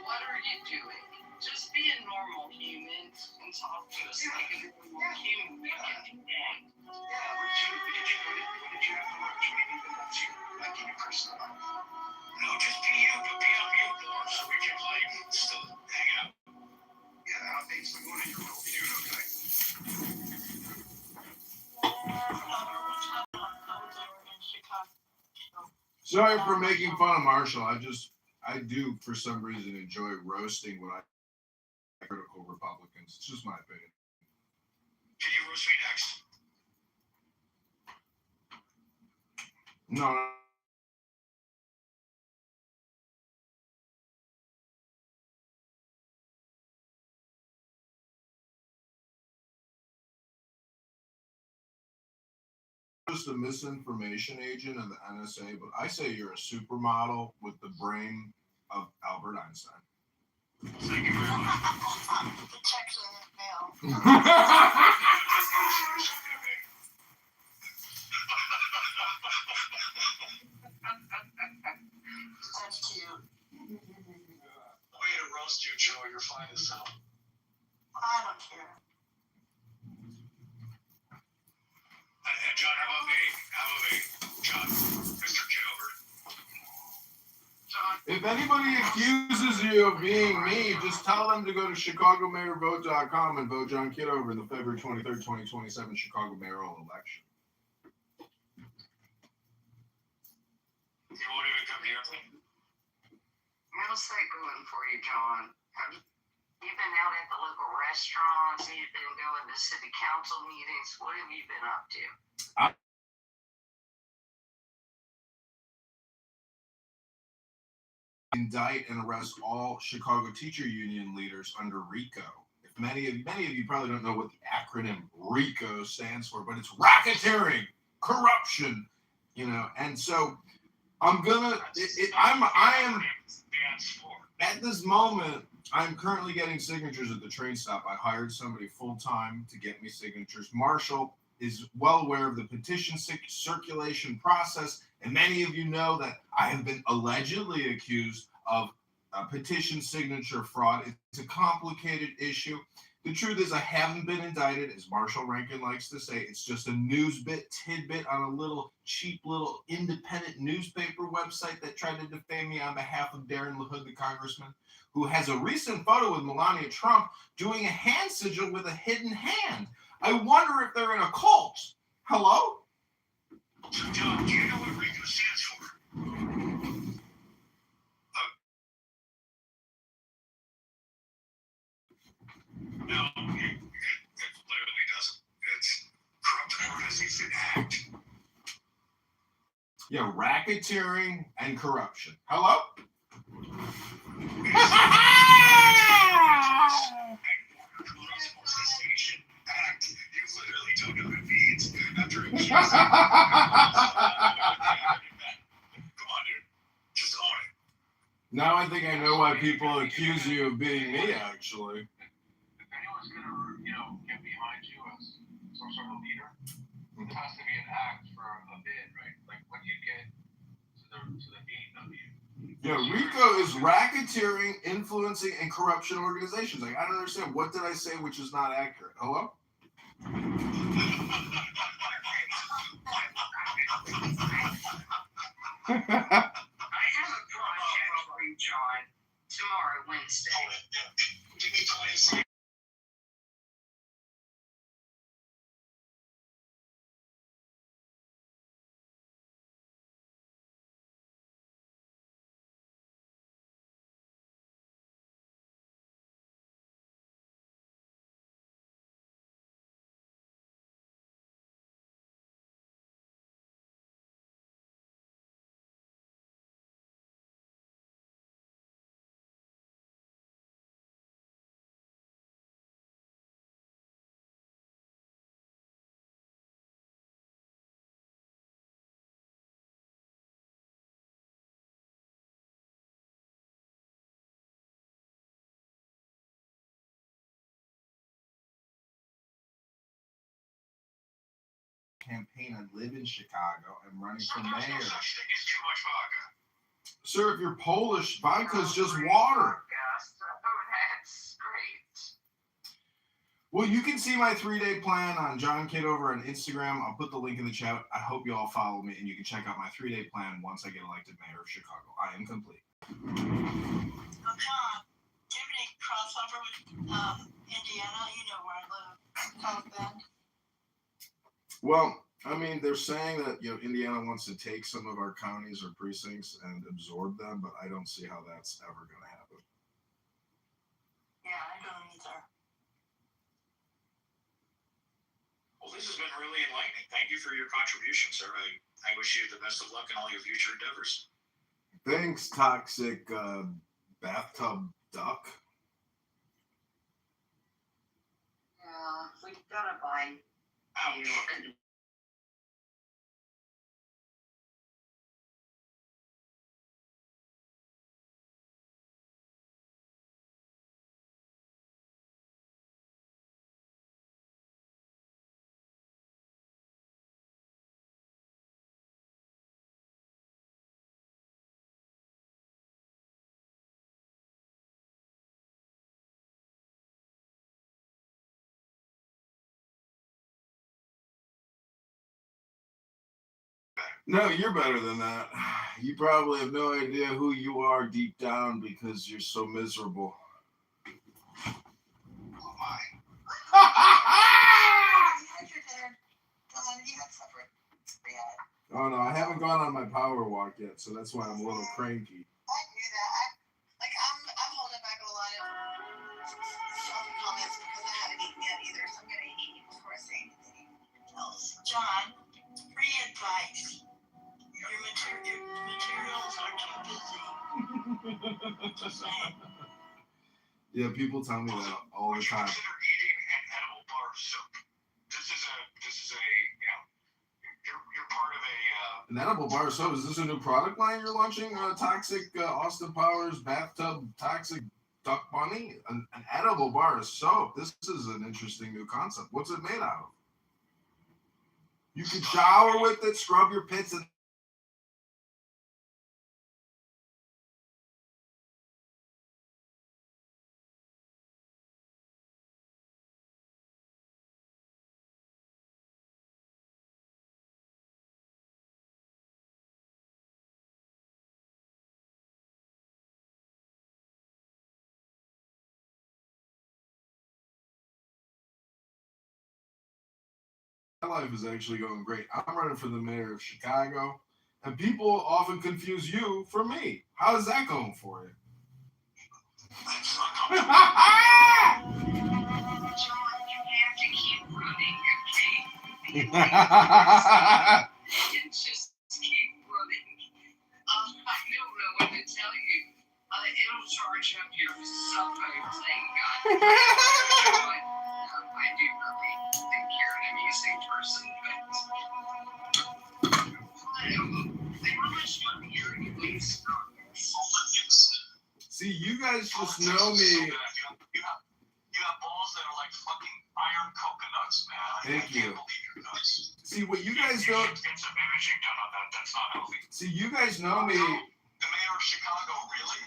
what are you doing? Just be a normal human and talk to us like a normal human. We understand. Yeah, what did you have to watch when you got to like in your personal life? No, just be you, but be on mute more so we can like still hang out. Yeah, I don't think so. What are you doing? Okay. Sorry for making fun of Marshall. I do, for some reason, enjoy roasting what I critical Republicans. It's just my opinion. Can you roast me next? No. Just a misinformation agent of the NSA, but I say you're a supermodel with the brain of Albert Einstein. Thank you very much. The check's in the mail. John, Mr. Kitover. John. If anybody accuses you of being me, just tell them to go to ChicagoMayorVote.com and vote John Kitover in the February 23rd, 2027 Chicago mayoral election. You won't even come here. How's that going for you, John? Have you been out at the local restaurants? You've been going to city council meetings? What have you been up to? Indict and arrest all Chicago teacher union leaders under RICO. If many of you probably don't know what the acronym RICO stands for, but it's racketeering, corruption, and so I'm gonna. I am at this moment. I'm currently getting signatures at the train stop. I hired somebody full time to get me signatures. Marshall is well aware of the petition circulation process, and many of you know that I have been allegedly accused of petition signature fraud. It's a complicated issue. The truth is I haven't been indicted, as Marshall Rankin likes to say. It's just a tidbit on a little cheap little independent newspaper website that tried to defame me on behalf of Darren LaHood, the congressman, who has a recent photo with Melania Trump doing a hand sigil with a hidden hand. I wonder if they're in a cult. Hello? John, do you know what RICO stands for? No, it literally doesn't. It's Corrupt Organization Act. Yeah, racketeering and corruption. Hello? Organization Act. You literally don't know what it means. After accusing Come on, dude. Just own it. Now I think I know why people accuse you of being me, actually. If anyone's gonna, get behind you as some sort of leader, it has to be an act for a bid, right? Like when you get to the meat of you. Yeah, RICO is racketeering, influencing, and corruption organizations. Like, I don't understand. What did I say which is not accurate? Hello? I have a project for you, John. Tomorrow, Wednesday. Give me time. Campaign. I live in Chicago. I'm running for mayor. There's no such thing as too much vodka. Sir, if you're Polish, vodka is just water. That's great. Well, you can see my 3-day plan on John Kitover on Instagram. I'll put the link in the chat. I hope you all follow me, and you can check out my 3-day plan once I get elected mayor of Chicago. I am complete. Oh, John, do you have any crossover with Indiana? You know where I live, South Bend. Well, I mean, they're saying that Indiana wants to take some of our counties or precincts and absorb them, but I don't see how that's ever going to happen. Yeah, I don't either. Well, this has been really enlightening. Thank you for your contribution, sir. I wish you the best of luck in all your future endeavors. Thanks, toxic bathtub duck. We gotta buy you No, you're better than that. You probably have no idea who you are deep down because you're so miserable. Oh my. Oh no, I haven't gone on my power walk yet, so that's why I'm a little cranky. I knew that. I'm holding back a lot of comments because I haven't eaten yet either, so I'm gonna eat before I say anything else. John, free advice. Your materials are too busy. Just saying. Yeah, people tell me that all the time. Consider eating an edible bar of soap. This is a you're part of a An edible bar of soap. Is this a new product line you're launching? Toxic Austin Powers bathtub toxic duck bunny? An edible bar of soap. This is an interesting new concept. What's it made out of? You can shower with it, scrub your pits, and my life is actually going great. I'm running for the mayor of Chicago, and people often confuse you for me. How's that going for you? John, you have to keep running your feet. You just keep running. I don't know what to tell you. It'll charge up your cell phone thing. I do really think you're an amusing person, but how much money are you wasting on this? See, you guys just know me. You got balls that are like fucking iron coconuts, man. Thank you. I can't believe you're nuts. See, what you guys You don't. should get some imaging done on that. That's not healthy. See, you guys know me. The mayor of Chicago, really?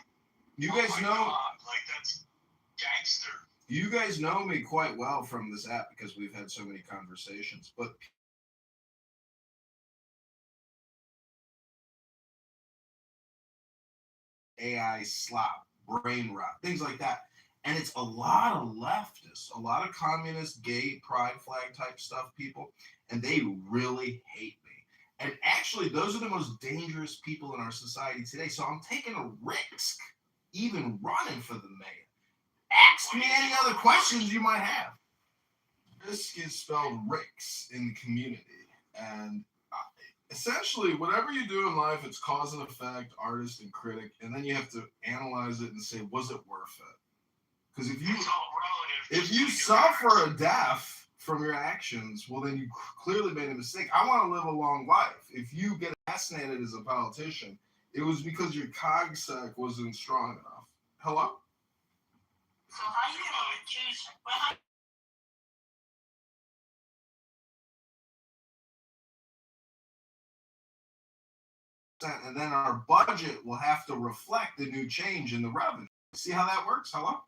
You Oh guys my know. God, like that's gangster. You guys know me quite well from this app because we've had so many conversations. But AI slop, brain rot, things like that. And it's a lot of leftists, a lot of communist, gay, pride flag type stuff people, and they really hate me. And actually, those are the most dangerous people in our society today. So I'm taking a risk, even running for the mayor. Ask me any other questions you might have. Risk is spelled Ricks in the community. And essentially, whatever you do in life, it's cause and effect, artist and critic, and then you have to analyze it and say, was it worth it? Because if you suffer a death from your actions, well, then you clearly made a mistake. I want to live a long life. If you get assassinated as a politician, it was because your cogsack wasn't strong enough. Hello? So how you gonna reduce? Well, And then our budget will have to reflect the new change in the revenue. See how that works? Hello?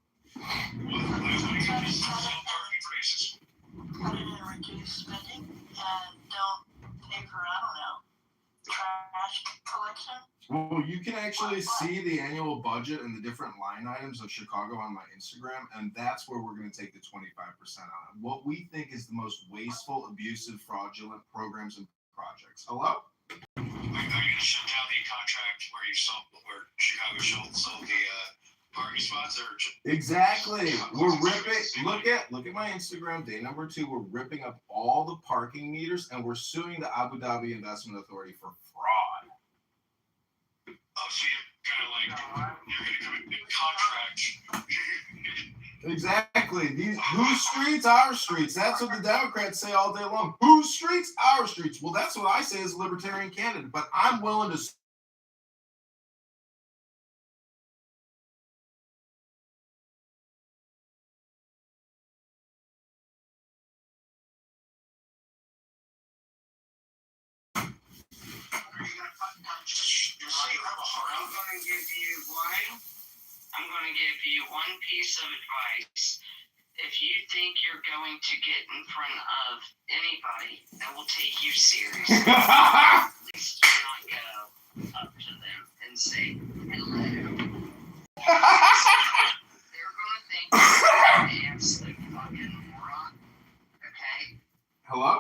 cut it and reduce spending and don't pay for, I don't know, trash collection. Well, you can actually see the annual budget and the different line items of Chicago on my Instagram, and that's where we're going to take the 25% on. What we think is the most wasteful, abusive, fraudulent programs and projects. Hello? Are you going to shut down the contract where Chicago sold the parking spots? Exactly. We're ripping. Look at my Instagram. Day number 2. We're ripping up all the parking meters, and we're suing the Abu Dhabi Investment Authority for fraud. Oh, so you're kind of like you're going to come in contract. Exactly. Whose streets? Our streets. That's what the Democrats say all day long. Whose streets? Our streets. Well, that's what I say as a libertarian candidate, but I'm willing to. I'm going to give you one piece of advice. If you think you're going to get in front of anybody that will take you seriously, please go up to them and say hello. They're gonna think you're an absolute fucking moron. Okay? Hello?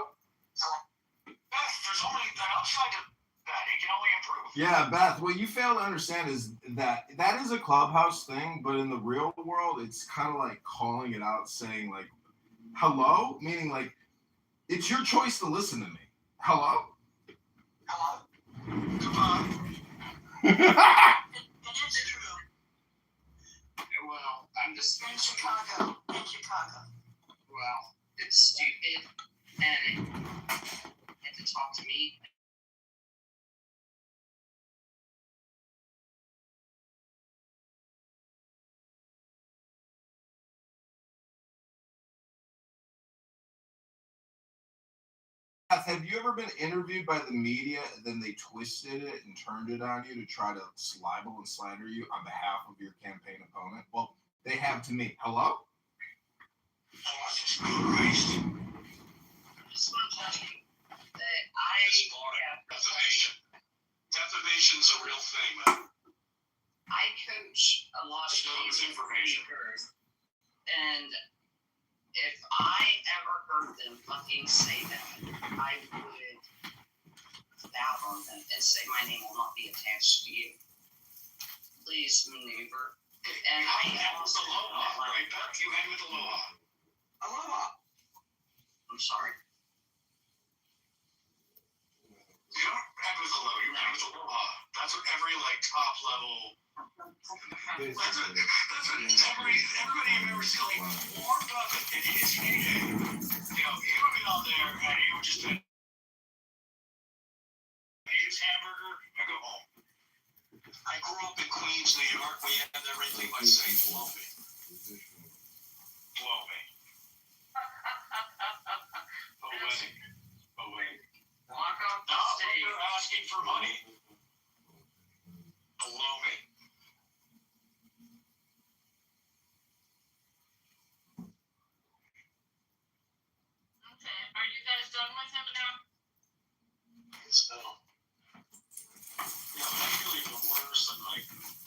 There's only the upside to that. It can only improve. Yeah, Beth, what you fail to understand is that is a clubhouse thing, but in the real world, it's kind of like calling it out, saying like, hello? Meaning like, it's your choice to listen to me. Hello? Hello? Come on. It is true. Well, I'm just In Chicago. well, it's stupid and to talk to me. Beth, have you ever been interviewed by the media and then they twisted it and turned it on you to try to libel and slander you on behalf of your campaign opponent? Well, they have to me. Hello? Oh, Jesus Christ. I just want to tell you that I have Defamation's a real thing, man. I coach a lot of Disclose these information. speakers, and if I ever heard them fucking say that, I would bow on them and say my name will not be attached to you. Please maneuver. And I That was also aloha, right, Beth? You end with aloha. Aloha. I'm sorry. You don't end with aloha. You end with aloha. That's what every top level. That's what everybody I've ever seen warmed up and it's heyday. You would be out there and you would just eat his hamburger and go home. I grew up in Queens, New York. We had everything by saying blow me. Blow me. Away. Walk off the No, stage. you're asking for money. Blow me. Okay. Are you guys done with him now? It's yeah, but I feel even worse than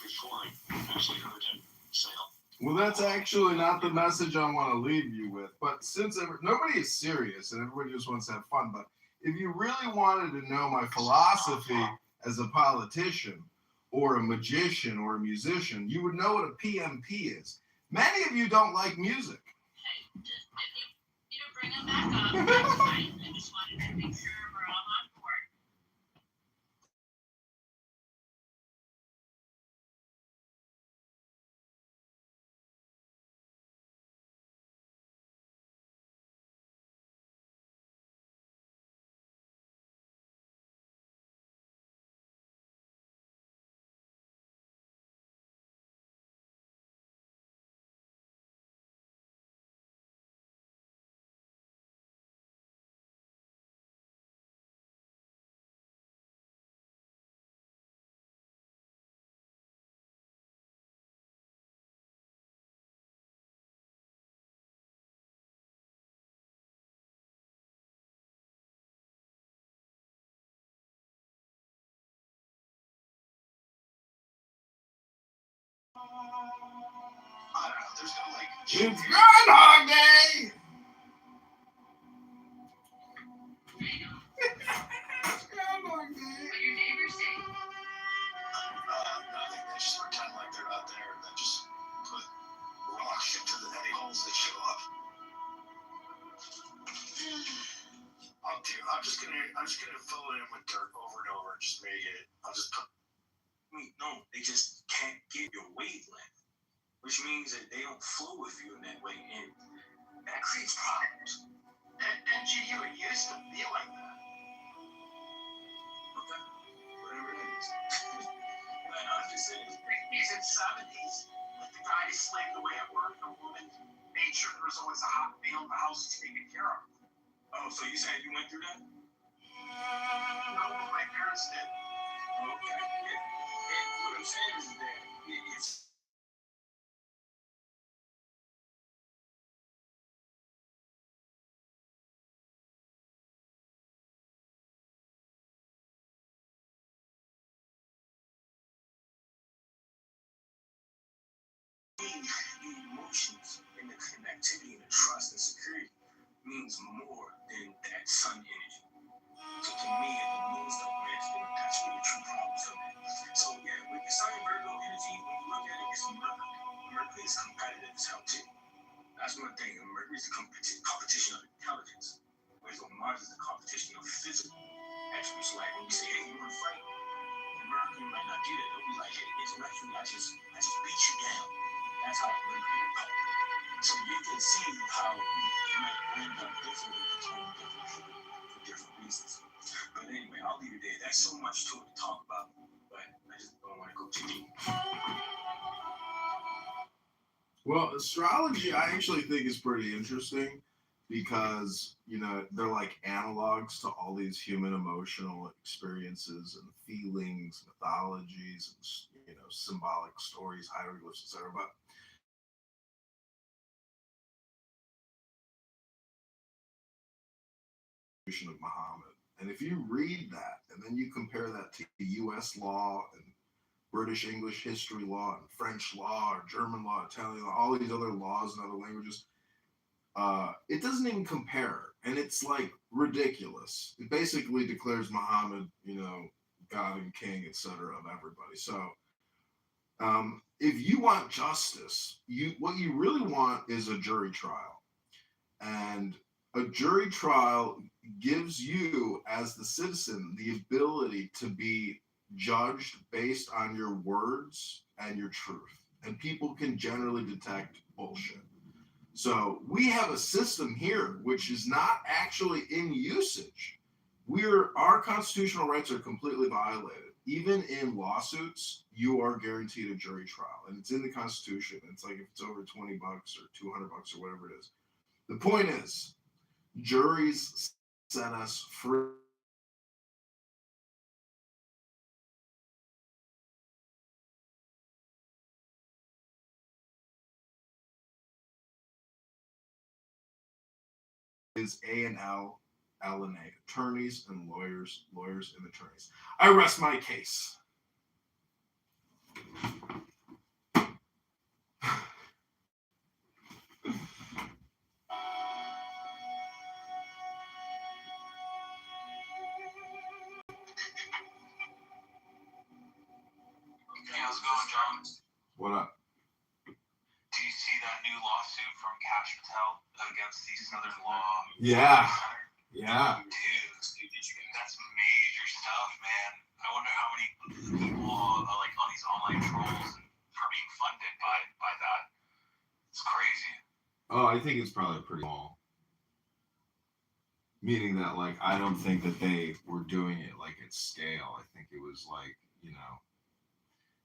before I actually heard him say it. Well, that's actually not the message I want to leave you with. But since nobody is serious and everybody just wants to have fun, but if you really wanted to know my philosophy as a politician or a magician or a musician, you would know what a PMP is. Many of you don't like music. Okay. Just if you bring him back up, that's fine. I just wanted to make sure we're all on board. I don't know. There's no It's Groundhog Day! Groundhog Day! What your neighbors say? nothing. They just pretend like they're not there and then just put rocks into any holes that show up. I'm just gonna fill it in with dirt over and over and just make it. No, they just can't get your wavelength, which means that they don't flow with you in that way, and that creates problems. NGU used to be like that. Okay, whatever it is. Man, I'm just saying. He's in 70s. Like the guy slaved away at work, the woman made sure there was always a hot meal in the house he's taken care of. Oh, so you saying you went through that? No, my parents did. Okay. Yeah. And what I'm saying is that it's the emotions and the connectivity and the trust and security means more than that sun energy. So to me, if the moon's don't match, then that's where the true problems come in. So yeah, with the sun and Virgo energy, when you look at it, it's Mercury. Mercury is competitive as hell too. That's one thing. Mercury is the competition of intelligence, whereas Mars is the competition of physical attributes. Like when you say, hey, you want to fight? Mercury might not do that. They'll be like, hey, intellectually, I just beat you down. That's how Mercury will talk. So you can see how it might end up differently between different people for different reasons. But anyway, I'll leave it there. There's so much to it to talk about, but I just don't want to go too deep. Well, astrology, I actually think is pretty interesting because, you know, they're like analogs to all these human emotional experiences and feelings, mythologies, and, you know, symbolic stories, hieroglyphs, etc. But of Muhammad. And if you read that and then you compare that to US law and British English history law and French law or German law, Italian law, all these other laws in other languages, it doesn't even compare. And it's like ridiculous. It basically declares Muhammad, you know, God and king, etc. of everybody. So if you want justice, what you really want is a jury trial. And a jury trial gives you, as the citizen, the ability to be judged based on your words and your truth. And people can generally detect bullshit. So we have a system here which is not actually in usage. Our constitutional rights are completely violated. Even in lawsuits, you are guaranteed a jury trial, and it's in the Constitution. It's like if it's over $20 or $200 or whatever it is. The point is, juries set us free. Is A&L, L&A, attorneys and lawyers, lawyers and attorneys. I rest my case. Hey, how's it going, John? What up? Do you see that new lawsuit from Cash Patel against the Southern Law? Yeah. Center? Yeah. Dude, that's major stuff, man. I wonder how many people like on these online trolls are being funded by that. It's crazy. Oh, I think it's probably pretty small. Meaning that, like, I don't think that they were doing it like at scale. I think it was like, you know,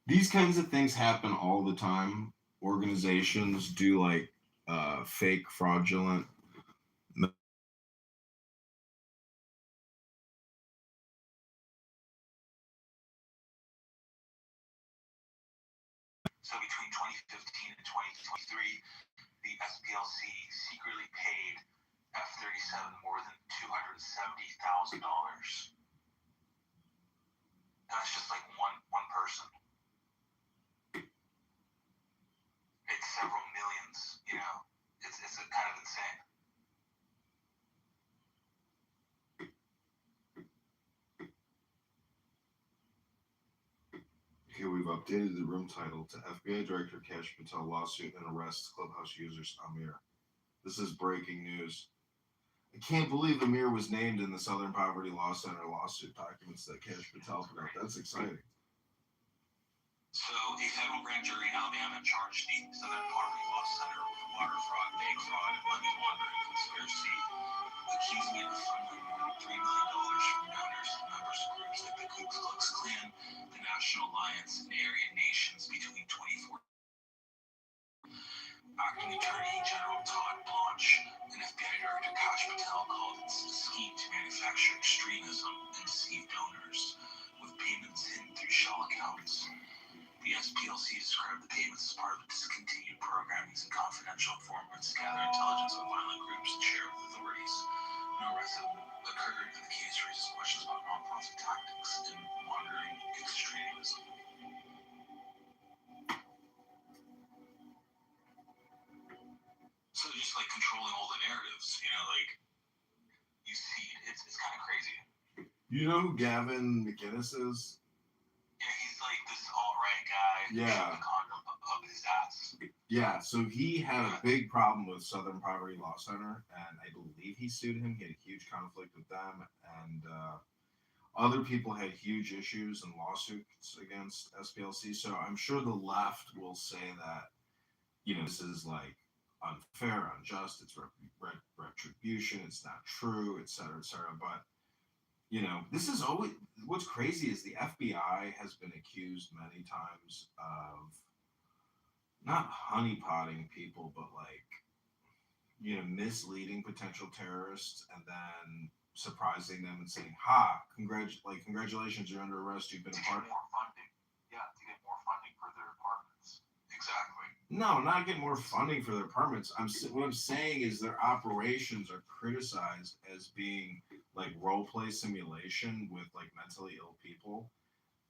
these kinds of things happen all the time. Organizations do like fake, fraudulent. So between 2015 and 2023, the SPLC secretly paid F-37 more than $270,000. That's just like one person. It's several millions, you know. It's a kind of insane. Here we've updated the room title to FBI Director Cash Patel lawsuit and arrests Clubhouse users Amir. This is breaking news. I can't believe Amir was named in the Southern Poverty Law Center lawsuit documents that Cash Patel put out. That's exciting. So, a federal grand jury in Alabama charged the Southern Poverty Law Center with water fraud, bank fraud, and money laundering conspiracy, accusing it of funding more than $3 million from donors and members of groups like the Ku Klux Klan, the National Alliance, and Aryan Nations between 2014. Acting Attorney General Todd Blanche and FBI Director Kash Patel called it a scheme to manufacture extremism and deceive donors, with payments hidden through shell accounts. The SPLC described the payments as part of the discontinued program using confidential informants to gather intelligence on violent groups and share with authorities. No arrests have occurred, and the case raises questions about nonprofit tactics and monitoring extremism. just like controlling all the narratives. You know, like you see, it's kind of crazy. You know who Gavin McInnes is? Yeah, he's like this alt-right guy. Yeah. The condom up his ass. Yeah, so he had a big problem with Southern Poverty Law Center, and I believe he sued him. He had a huge conflict with them, and other people had huge issues and lawsuits against SPLC. So I'm sure the left will say that, you know, this is like unfair, unjust, it's retribution, it's not true, et cetera, et cetera. But, you know, this is always what's crazy is the FBI has been accused many times of not honeypotting people, but like, you know, misleading potential terrorists and then surprising them and saying, "Ha, congratulations, you're under arrest. You've been a part." More funding. Yeah, to get more funding for their departments. Exactly. No, not get more funding for their permits. What I'm saying is their operations are criticized as being like role play simulation with like mentally ill people,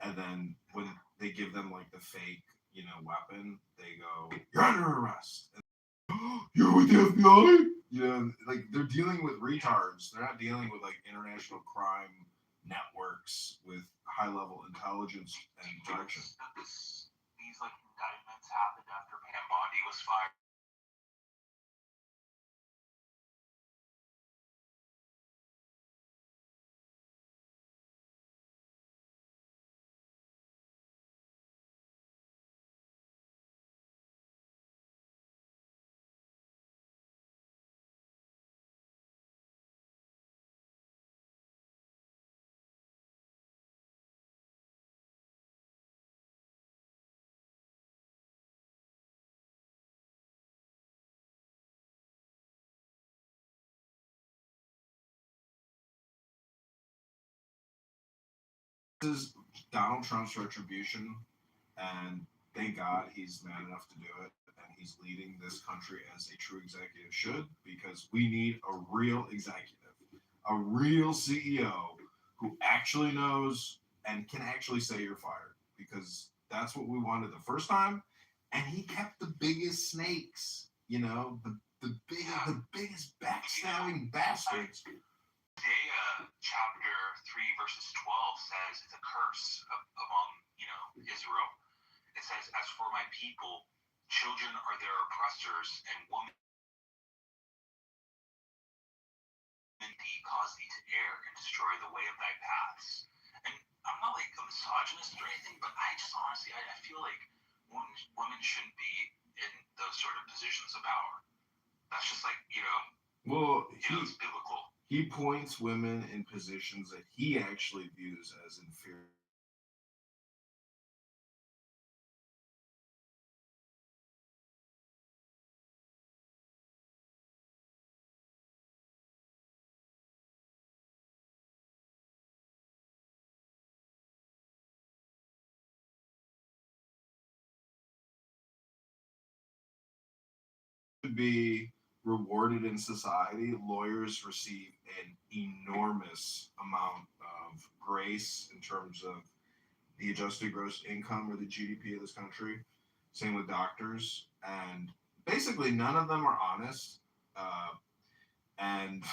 and then when they give them like the fake, you know, weapon, they go, "You're under arrest." And, "You're with the FBI." You know, like they're dealing with retards. They're not dealing with like international crime networks with high level intelligence and direction. These like indictments happened after Pam Bondi was fired. This is Donald Trump's retribution, and thank God he's man enough to do it, and he's leading this country as a true executive should, because we need a real executive, a real CEO who actually knows and can actually say you're fired, because that's what we wanted the first time, and he kept the biggest snakes, you know, the biggest backstabbing bastards. Isaiah chapter 3 verses 12 says it's a curse among, you know, Israel. It says, "As for my people, children are their oppressors, and women cause thee to err and destroy the way of thy paths." And I'm not like a misogynist or anything, but I just honestly, I feel like women shouldn't be in those sort of positions of power. That's just like, you know, Well, it's biblical. He points women in positions that he actually views as inferior. To be rewarded in society, lawyers receive an enormous amount of grace in terms of the adjusted gross income or the GDP of this country. Same with doctors, and basically none of them are honest. And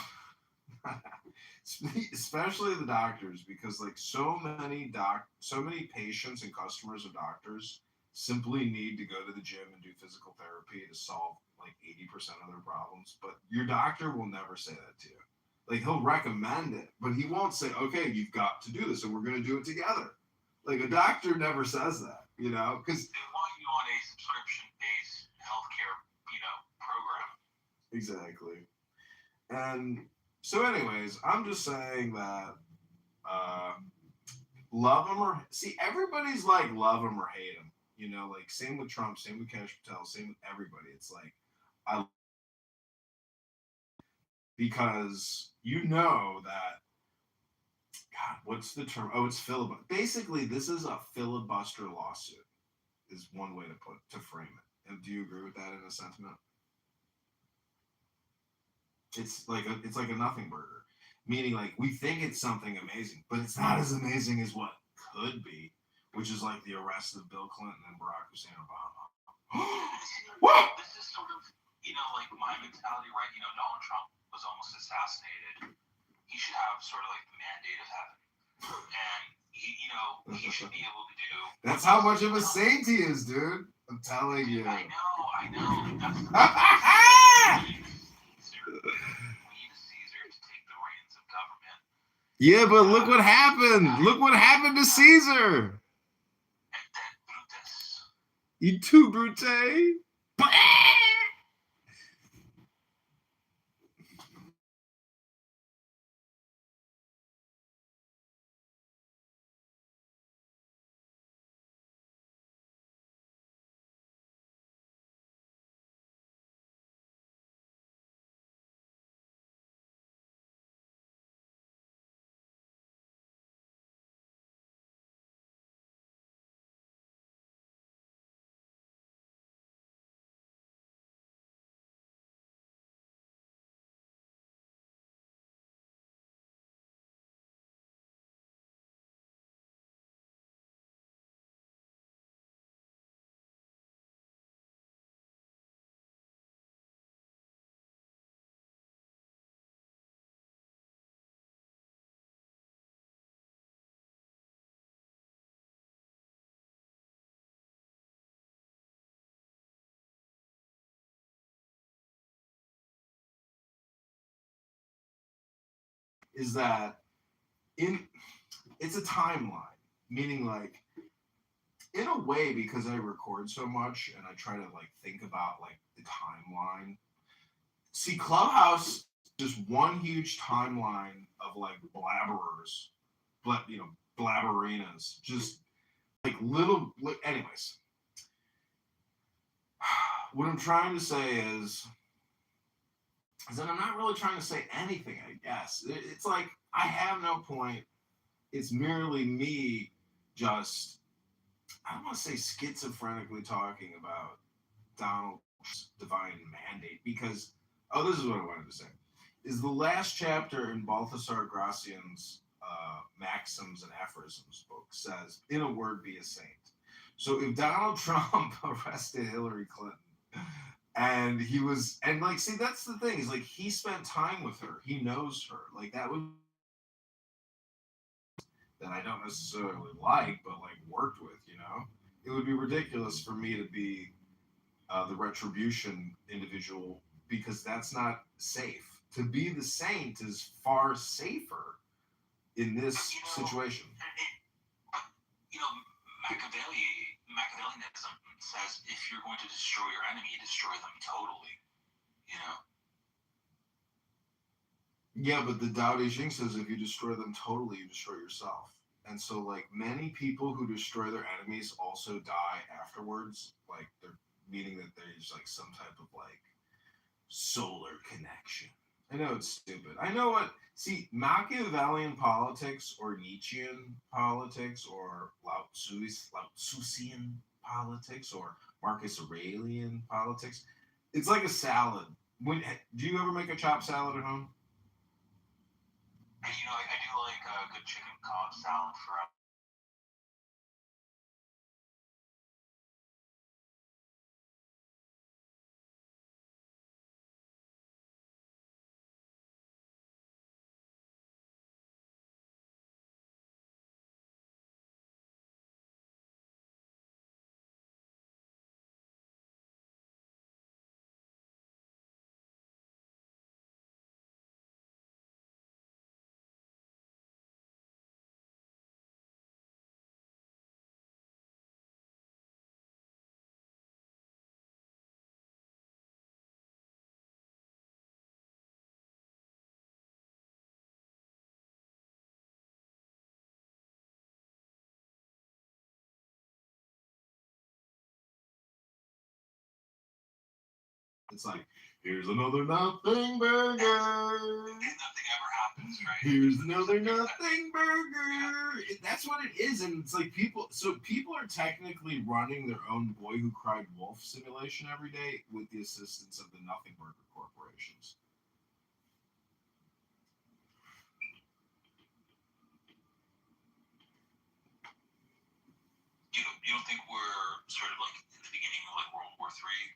especially the doctors, because like so many patients and customers of doctors simply need to go to the gym and do physical therapy to solve like 80% of their problems. But your doctor will never say that to you. Like he'll recommend it, but he won't say, "Okay, you've got to do this and we're going to do it together." Like a doctor never says that, you know, because they want you on a subscription-based healthcare, you know, program. Exactly. And so anyways, I'm just saying that love him or see, everybody's like love him or hate him, you know, like same with Trump, same with Kash Patel, same with everybody. It's like because you know that, God, what's the term? Oh, it's filibuster. Basically, this is a filibuster lawsuit is one way to frame it. And do you agree with that in a sentiment? It's like a nothing burger, meaning like we think it's something amazing, but it's not as amazing as what could be, which is like the arrest of Bill Clinton and Barack Hussein Obama. What? This is sort of, like my mentality, right? Donald Trump was almost assassinated. He should have sort of like the mandate of heaven, and he should be able to do. That's how much of a saint he is, dude. I'm telling you. I know. That's the we need a Caesar to take the reins of government. Yeah, but look what happened. Look what happened to Caesar. And then Brutus. You too, Brute. Is that it's a timeline, meaning like in a way, because I record so much and I try to like think about like the timeline. See, Clubhouse just one huge timeline of like blabberers, blabberinas, just like little. Anyways, what I'm trying to say is that I'm not really trying to say anything. I guess it's like I have no point. It's merely me just, I don't want to say schizophrenically talking about Donald's divine mandate because, this is what I wanted to say, is the last chapter in Balthasar Gracian's Maxims and Aphorisms book says, in a word, be a saint. So if Donald Trump arrested Hillary Clinton and see, that's the thing, is like he spent time with her. He knows her. Like that would that I don't necessarily like, but like worked with, it would be ridiculous for me to be the retribution individual because that's not safe. To be the saint is far safer in this situation. Machiavellianism says if you're going to destroy your enemy, destroy them totally. Yeah, but the Tao Te Ching says if you destroy them totally, you destroy yourself. And so, like, many people who destroy their enemies also die afterwards. Like, they're meaning that there's, like, some type of, like, solar connection. I know it's stupid. I know what... See, Machiavellian politics or Nietzschean politics or Lao Tzuian politics or Marcus Aurelian politics, it's like a salad. Do you ever make a chopped salad at home? I do like a good chicken Cobb salad for It's like, here's another nothing burger. nothing ever happens, right? Here's another nothing burger. That's what it is. And it's like people are technically running their own Boy Who Cried Wolf simulation every day with the assistance of the Nothing Burger corporations. You don't think we're sort of like in the beginning of like World War III,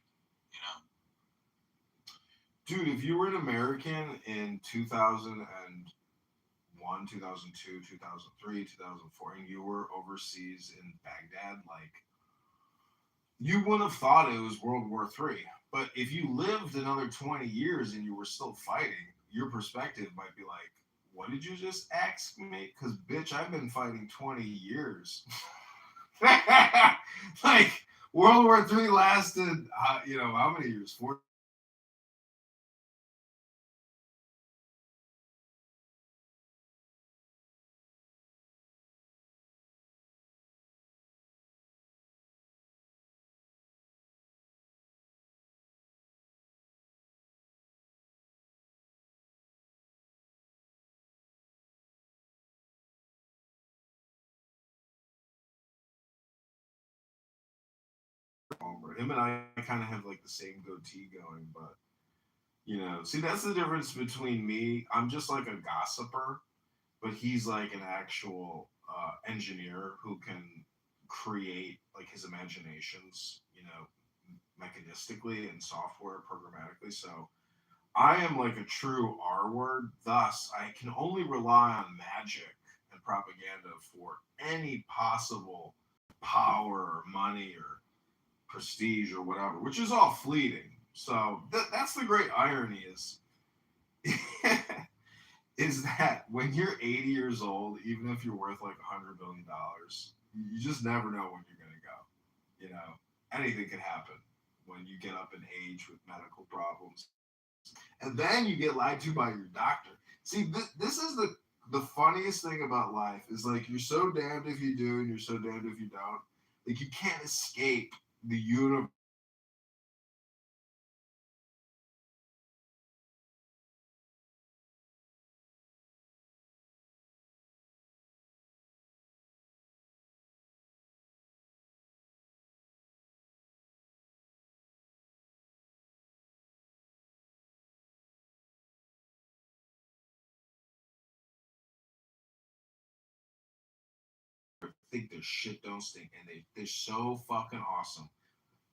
Dude, if you were an American in 2001, 2002, 2003, 2004, and you were overseas in Baghdad, like, you wouldn't have thought it was World War III. But if you lived another 20 years and you were still fighting, your perspective might be like, what did you just ask me? Because, bitch, I've been fighting 20 years. Like, World War III lasted, how many years? 40. Him and I kind of have like the same goatee going, but see, that's the difference between me. I'm just like a gossiper, but he's like an actual engineer who can create like his imaginations, mechanistically and software programmatically. So I am like a true R word. Thus, I can only rely on magic and propaganda for any possible power or money or prestige or whatever, which is all fleeting. So that's the great irony is that when you're 80 years old, even if you're worth like $100 billion, you just never know when you're gonna go. Anything can happen when you get up in age with medical problems, and then you get lied to by your doctor. See, this is the funniest thing about life is like you're so damned if you do and you're so damned if you don't. Like you can't escape the universe. Think their shit don't stink, and they're so fucking awesome,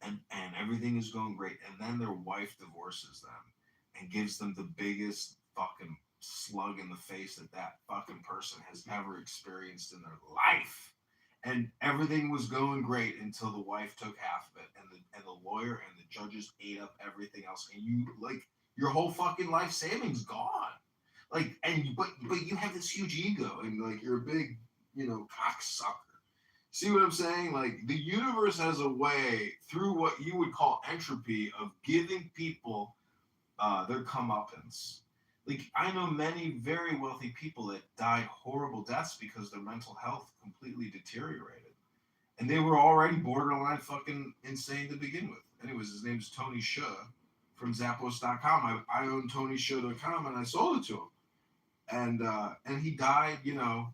and everything is going great, and then their wife divorces them and gives them the biggest fucking slug in the face that fucking person has ever experienced in their life. And everything was going great until the wife took half of it, and the lawyer and the judges ate up everything else, and you like your whole fucking life savings gone. Like, and but you have this huge ego, and like you're a big cocksucker. See what I'm saying? Like the universe has a way through what you would call entropy of giving people their comeuppance. Like I know many very wealthy people that died horrible deaths because their mental health completely deteriorated, and they were already borderline fucking insane to begin with. Anyways, his name's Tony Shuh from Zappos.com. I own TonyShuh.com, and I sold it to him, and he died, in a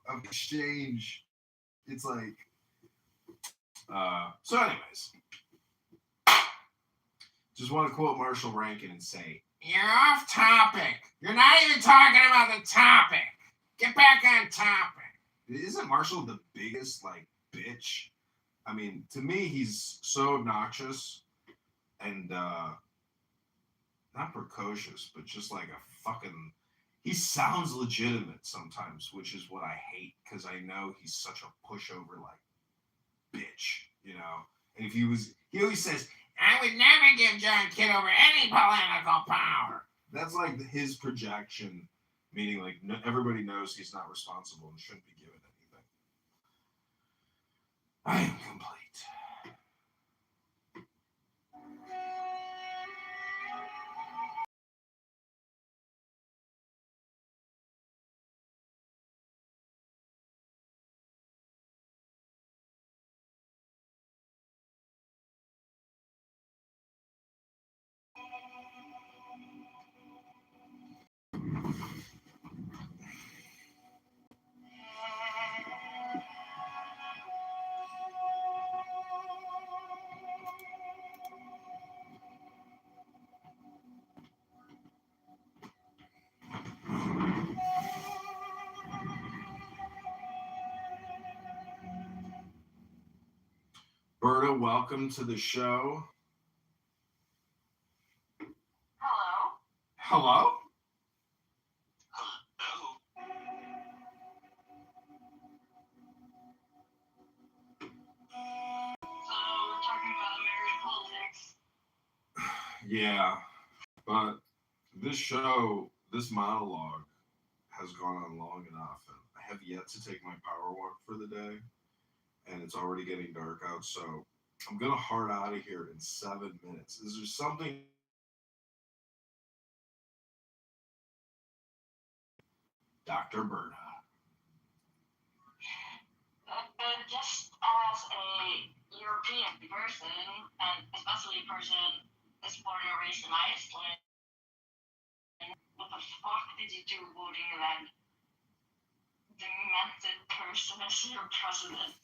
of exchange. It's like so. Anyways, just want to quote Marshall Rankin and say, "You're off topic. You're not even talking about the topic. Get back on topic." Isn't Marshall the biggest like bitch? I mean, to me, he's so obnoxious and not precocious, but just like a fucking. He sounds legitimate sometimes, which is what I hate because I know he's such a pushover, like bitch. And if he always says, "I would never give John Kitover any political power." That's like his projection, meaning like everybody knows he's not responsible and shouldn't be given anything. I am complete. Berta, welcome to the show. Hello. Hello? Hello. So we're talking about American politics. Yeah, but this monologue has gone on long enough, and I have yet to take my power walk for the day, and it's already getting dark out, so I'm gonna heart out of here in 7 minutes. Is there something, Dr. Berta? Just as a European person, and especially a person that's born and raised in Iceland, what the fuck did you do voting that demented person as your president?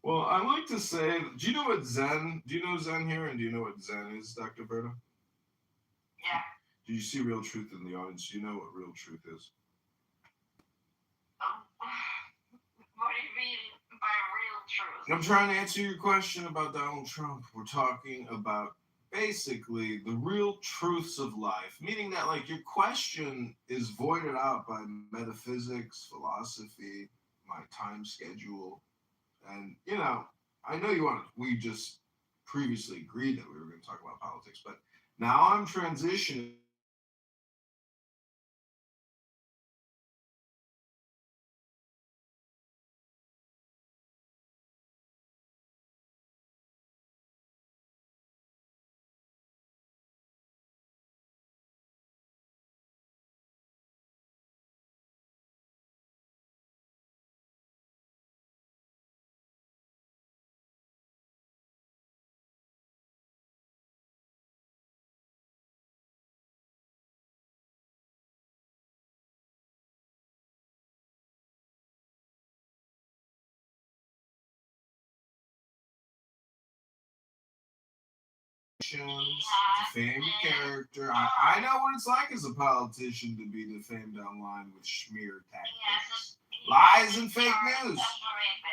Well, I like to say, do you know Zen here, and do you know what Zen is, Dr. Berta? Yeah. Do you see real truth in the audience? Do you know what real truth is? What do you mean by real truth? I'm trying to answer your question about Donald Trump. We're talking about basically the real truths of life, meaning that like your question is voided out by metaphysics, philosophy, my time schedule, and I know we just previously agreed that we were going to talk about politics, but now I'm transitioning. Defame your character. I know what it's like as a politician to be defamed online with smear tactics, lies and fake news,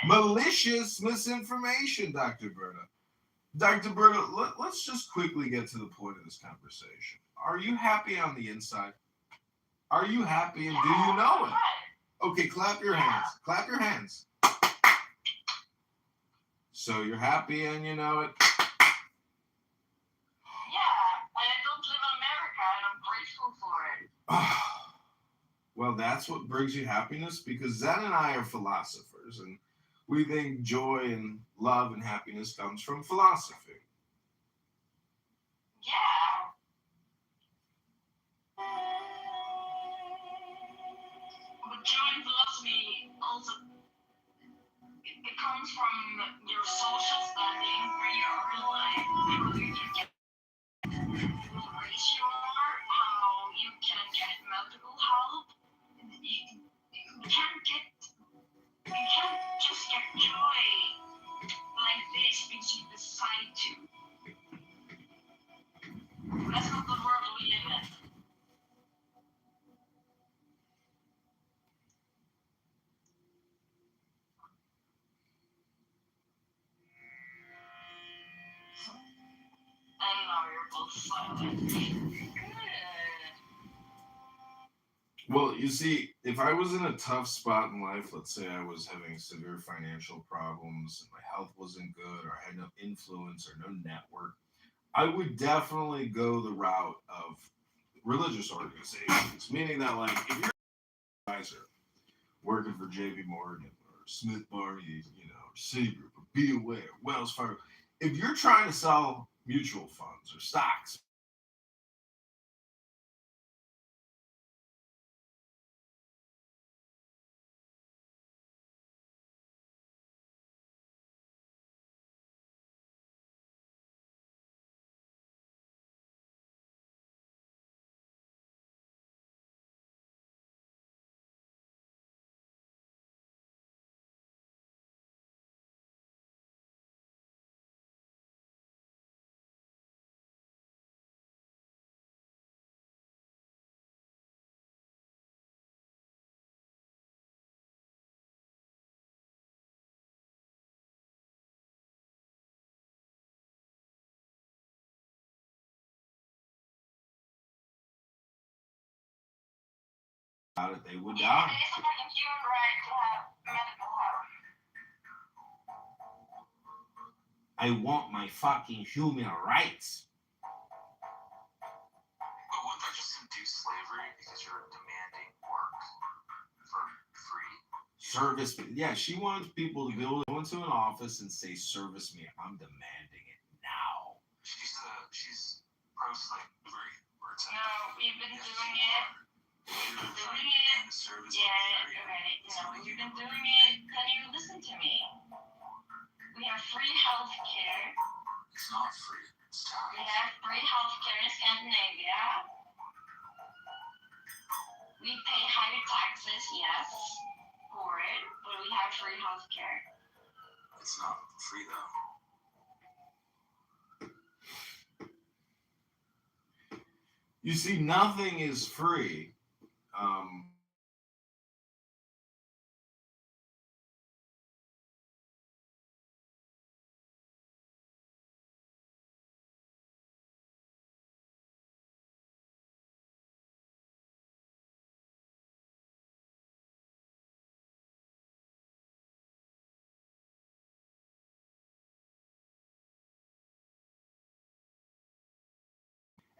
malicious misinformation, Dr. Berta. Dr. Berta, let's just quickly get to the point of this conversation. Are you happy on the inside? Are you happy, and do you know it? Okay, clap your hands. Clap your hands. So you're happy and you know it? I don't live in America, and I'm grateful for it. Well, that's what brings you happiness, because Zen and I are philosophers, and we think joy and love and happiness comes from philosophy. Yeah. But joy and philosophy also, it comes from your social standing, where you are in life, whether you can get what race you are, how you can get medical help. You can't just get joy like this because you decide to. That's not the world we live in. And now you're both silent. Well, you see, if I was in a tough spot in life, let's say I was having severe financial problems and my health wasn't good, or I had no influence or no network, I would definitely go the route of religious organizations, meaning that, like, if you're an advisor working for J.P. Morgan or Smith Barney, Citigroup or BOA or Wells Fargo, if you're trying to sell mutual funds or stocks, about it, they would Yeah, die. it is a fucking human right to have medical help. I want my fucking human rights. But wouldn't that just induce slavery because you're demanding work for free? Service me. Yeah, she wants people to go into an office and say, service me. I'm demanding it now. She's pro-slavery. No, we've been doing it. Yeah, okay, we've been doing it. Can you listen to me? We have free health care. It's not free. It's tax. We have free health care in Scandinavia. We pay higher taxes, yes, for it, but we have free health care. It's not free though. You see, nothing is free.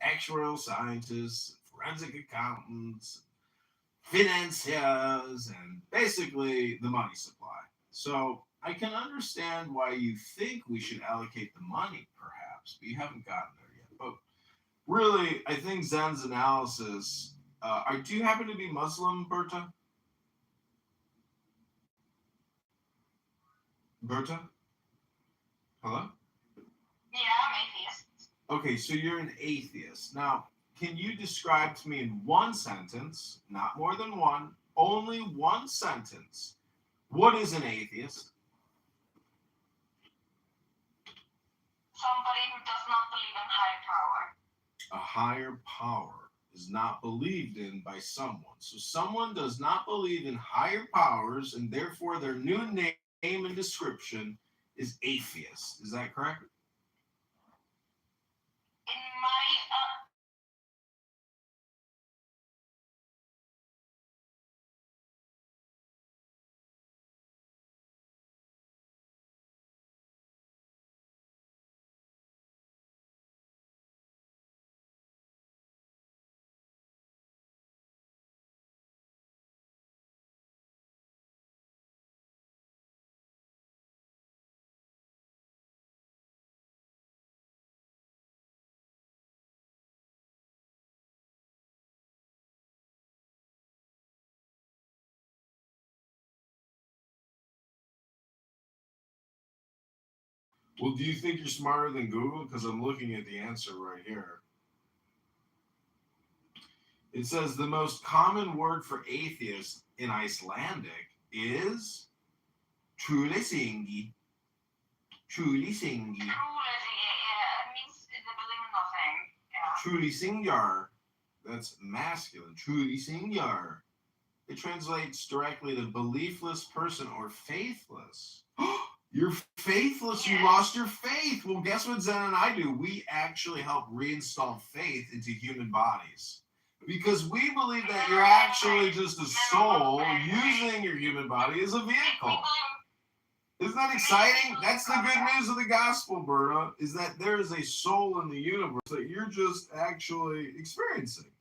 Actuarial scientists, forensic accountants, financiers, and basically the money supply. So I can understand why you think we should allocate the money, perhaps, but you haven't gotten there yet. But really, I think Zen's analysis. Do you happen to be Muslim, Berta? Berta? Hello? Yeah, I'm atheist. Okay, so you're an atheist. Now, can you describe to me in one sentence, not more than one, only one sentence, what is an atheist? Somebody who does not believe in higher power. A higher power is not believed in by someone. So someone does not believe in higher powers, and therefore their new name and description is atheist. Is that correct? In my Well, do you think you're smarter than Google? Because I'm looking at the answer right here. It says the most common word for atheist in Icelandic is trulesingi. Trulesingi. it means they believe in nothing. Yeah. Trulisingjar. That's masculine. Trulisingjar. It translates directly to beliefless person or faithless. You're faithless. You lost your faith. Well, guess what Zen and I do? We actually help reinstall faith into human bodies. Because we believe that you're actually just a soul using your human body as a vehicle. Isn't that exciting? That's the good news of the gospel, Berta, is that there is a soul in the universe that you're just actually experiencing,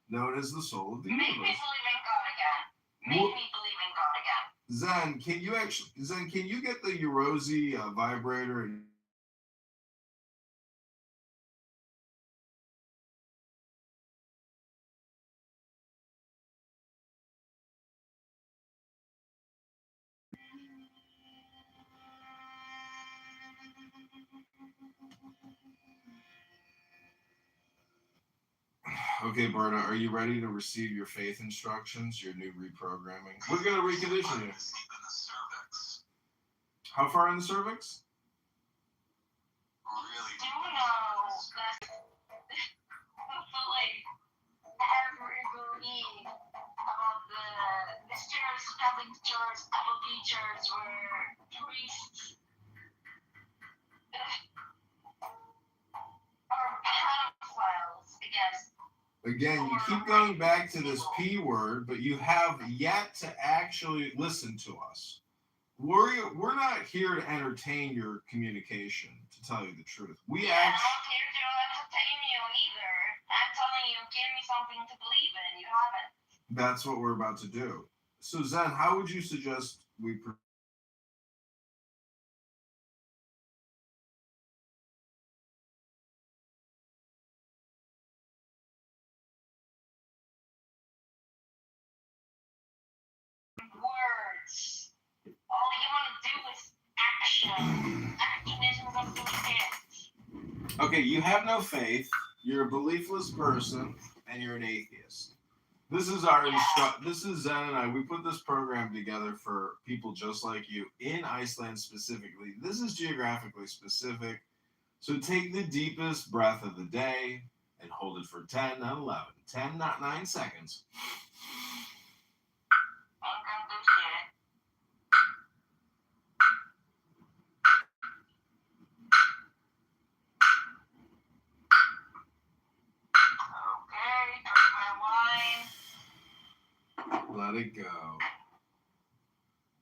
known as the soul of the universe. Make me believe in God again. Make me believe in God again. Zen, can you get the Eurosi vibrator and Okay, Berta, are you ready to receive your faith instructions, your new reprogramming? We're going to recondition you. How far in the cervix? Really? Do you know that for like every belief about the mysterious Catholic Church, Apple Church, where priests are pedophiles against Again, you keep going back to this P word, but you have yet to actually listen to us. We're not here to entertain your communication, to tell you the truth. I'm not here to entertain you either. I'm telling you, give me something to believe in. You haven't. That's what we're about to do. So, Zen, how would you suggest we Words. All you want to do is action. Action isn't going to do it. Okay, you have no faith, you're a beliefless person, and you're an atheist. This is this is Zen and I. We put this program together for people just like you in Iceland specifically. This is geographically specific. So take the deepest breath of the day and hold it for 10, not 11. 10, not 9 seconds. Ain't gonna do shit. Okay, drink my wine. Let it go.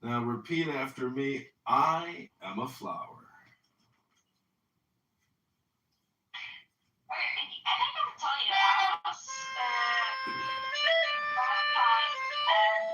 Now repeat after me. I am a flower. I think I'm telling you, I was baptized and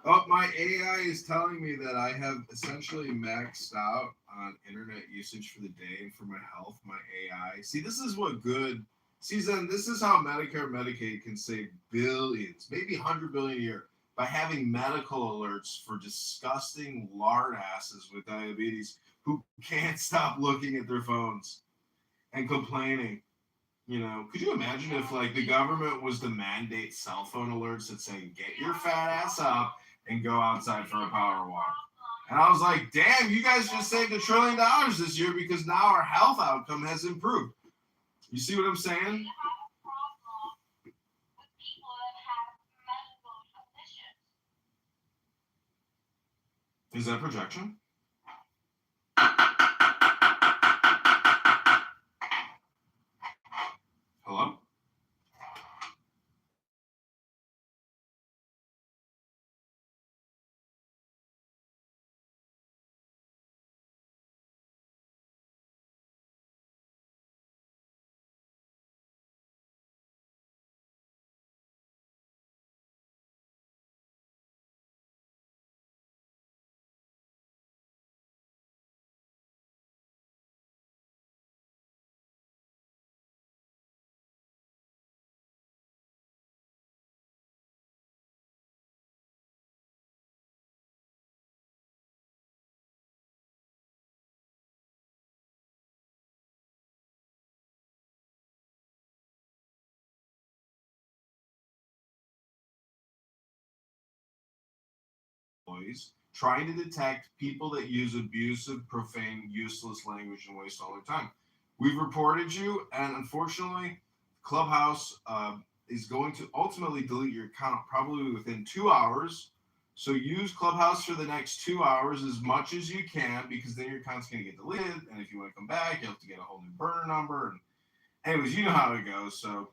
Oh, my AI is telling me that I have essentially maxed out on internet usage for the day and for my health, my AI. See, this is what good season. This is how Medicare and Medicaid can save billions, maybe 100 billion a year by having medical alerts for disgusting lard asses with diabetes who can't stop looking at their phones and complaining. You know, could you imagine if like the government was to mandate cell phone alerts that say, get your fat ass up and go outside for a power walk? And I was like, damn, you guys just saved $1 trillion this year because now our health outcome has improved. You see what I'm saying? you have a problem with people that have medical conditions. Is that projection? Hello? Trying to detect people that use abusive, profane, useless language and waste all their time. We've reported you, and unfortunately, Clubhouse is going to ultimately delete your account probably within 2 hours. So use Clubhouse for the next 2 hours as much as you can, because then your account's going to get deleted. And if you want to come back, you have to get a whole new burner number. And anyways, you know how it goes. So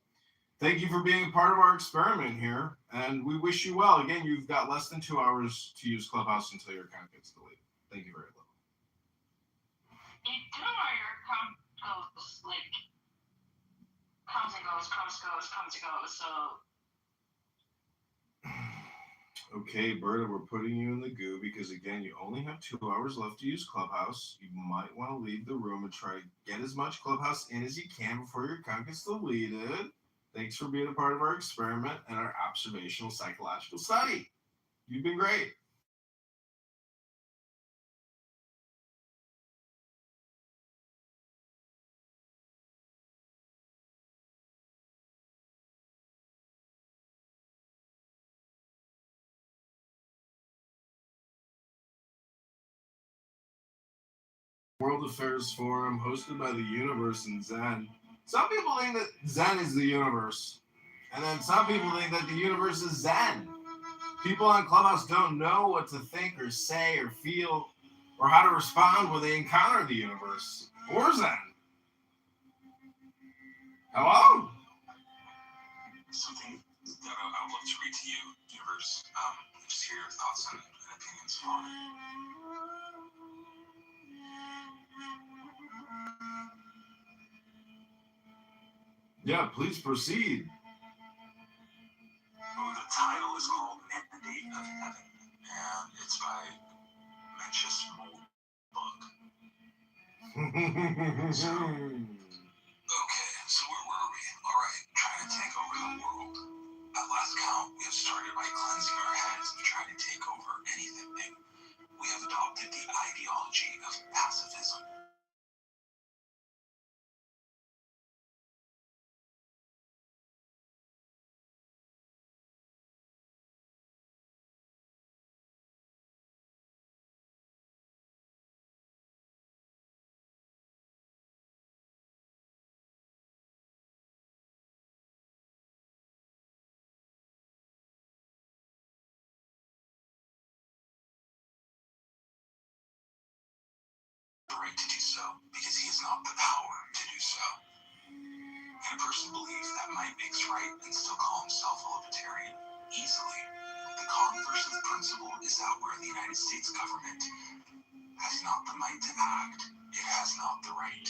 thank you for being a part of our experiment here, and we wish you well. Again, you've got less than 2 hours to use Clubhouse until your account gets deleted. Thank you very much. You do know your account goes, like, comes and goes, so Okay, Berta, we're putting you in the goo because again, you only have 2 hours left to use Clubhouse. You might want to leave the room and try to get as much Clubhouse in as you can before your account gets deleted. Thanks for being a part of our experiment and our observational psychological study. You've been great. World Affairs Forum hosted by the Universe and Zen. Some people think that Zen is the universe, and then some people think that the universe is Zen. People on Clubhouse don't know what to think or say or feel or how to respond when they encounter the universe or Zen. Hello? Something that I would love to read to you, universe. Just hear your thoughts and opinions on it. Yeah, please proceed. The title is called Mandate of Heaven, and it's by Mencius Moldbug. Okay, so where were we? Alright, trying to take over the world. At last count, we have started by cleansing our heads of trying to take over anything. We have adopted the ideology of pacifism. The right to do so, because he has not the power to do so. Can a person believe that might makes right and still call himself a libertarian? Easily. The converse of the principle is that where the United States government has not the might to act, it has not the right.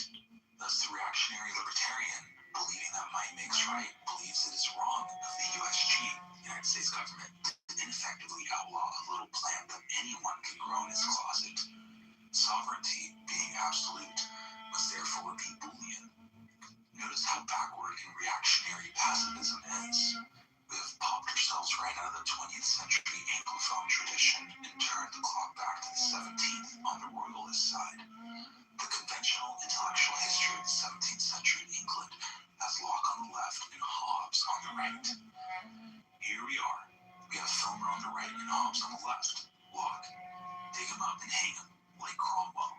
Thus, the reactionary libertarian, believing that might makes right, believes it is wrong of the USG, United States government, to ineffectively outlaw a little plant that anyone can grow in his closet. Sovereignty, being absolute, must therefore be Boolean. Notice how backward and reactionary pacifism ends. We have popped ourselves right out of the 20th century Anglophone tradition and turned the clock back to the 17th on the royalist side. The conventional intellectual history of the 17th century England has Locke on the left and Hobbes on the right. Here we are. We have Filmer on the right and Hobbes on the left. Locke, dig him up and hang him like Cromwell.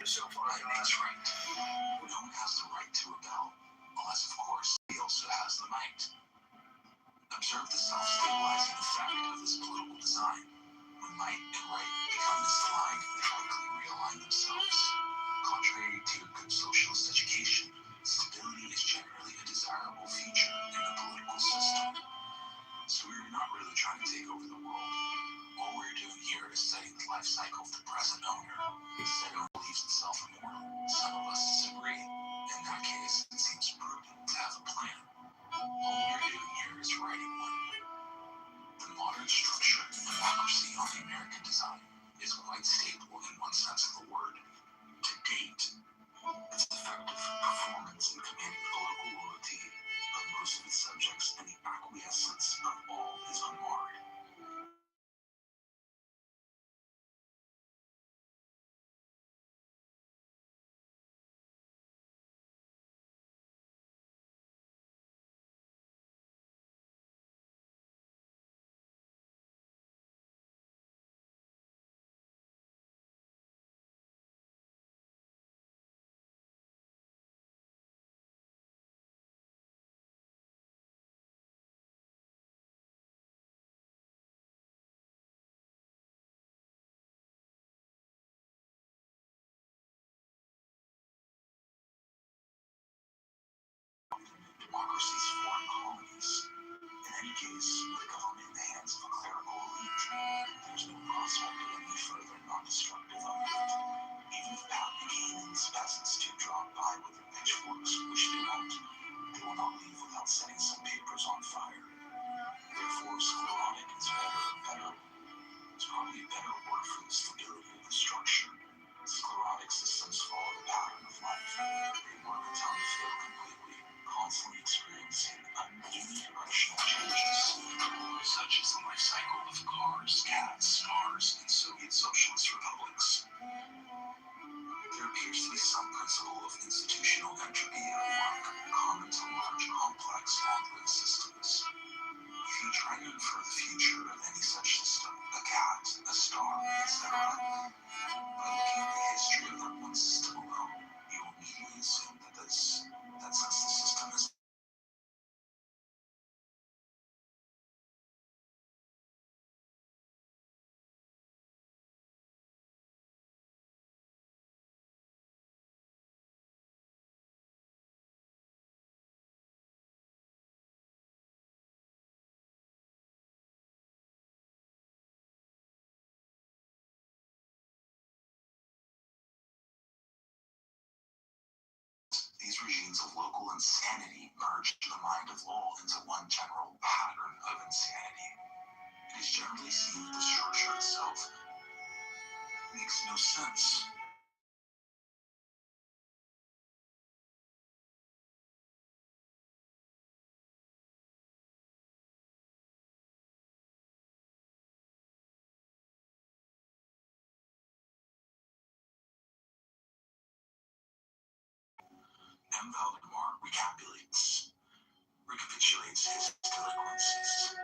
So far, that's right. No one has the right to rebel, unless, of course, he also has the might. Observe the self-stabilizing effect of this political design. When might and right become misaligned, they likely realign themselves. Contrary to good socialist education, stability is generally a desirable feature in the political system. So we're not really trying to take over the world. All we're doing here is studying the life cycle of the present owner. Said owner believes itself immortal. Some of us disagree. In that case, it seems prudent to have a plan. All we're doing here is writing one. The modern structure of democracy on the American design is quite stable in one sense of the word. To date, its effective performance in commanding political loyalty of most of its subjects and the acquiescence of all is unmarred. Democracy's foreign colonies. In any case, with government in the hands of a clerical elite, there's no prospect of any further non-destructive uplift. Even if Pat McCann's peasants do drop by with their pitchforks, which they won't, they will not leave without setting some papers on fire. Therefore, sclerotic is better. It's probably a better word for the stability of the structure. Sclerotic systems follow the pattern of life. They work until they fail completely, constantly experiencing unidirectional changes, such as the life cycle of cars, cats, stars, and Soviet socialist republics. There appears to be some principle of institutional entropy at work, common to large, complex, long-lived systems. If you try to infer the future of any such system, a cat, a star, etc., by looking at the history of that one system alone, you will immediately assume that since the system is these regimes of local insanity merge the mind of all into one general pattern of insanity. It is generally seen that the structure itself makes no sense. M. Valdemar recapitulates his delinquencies.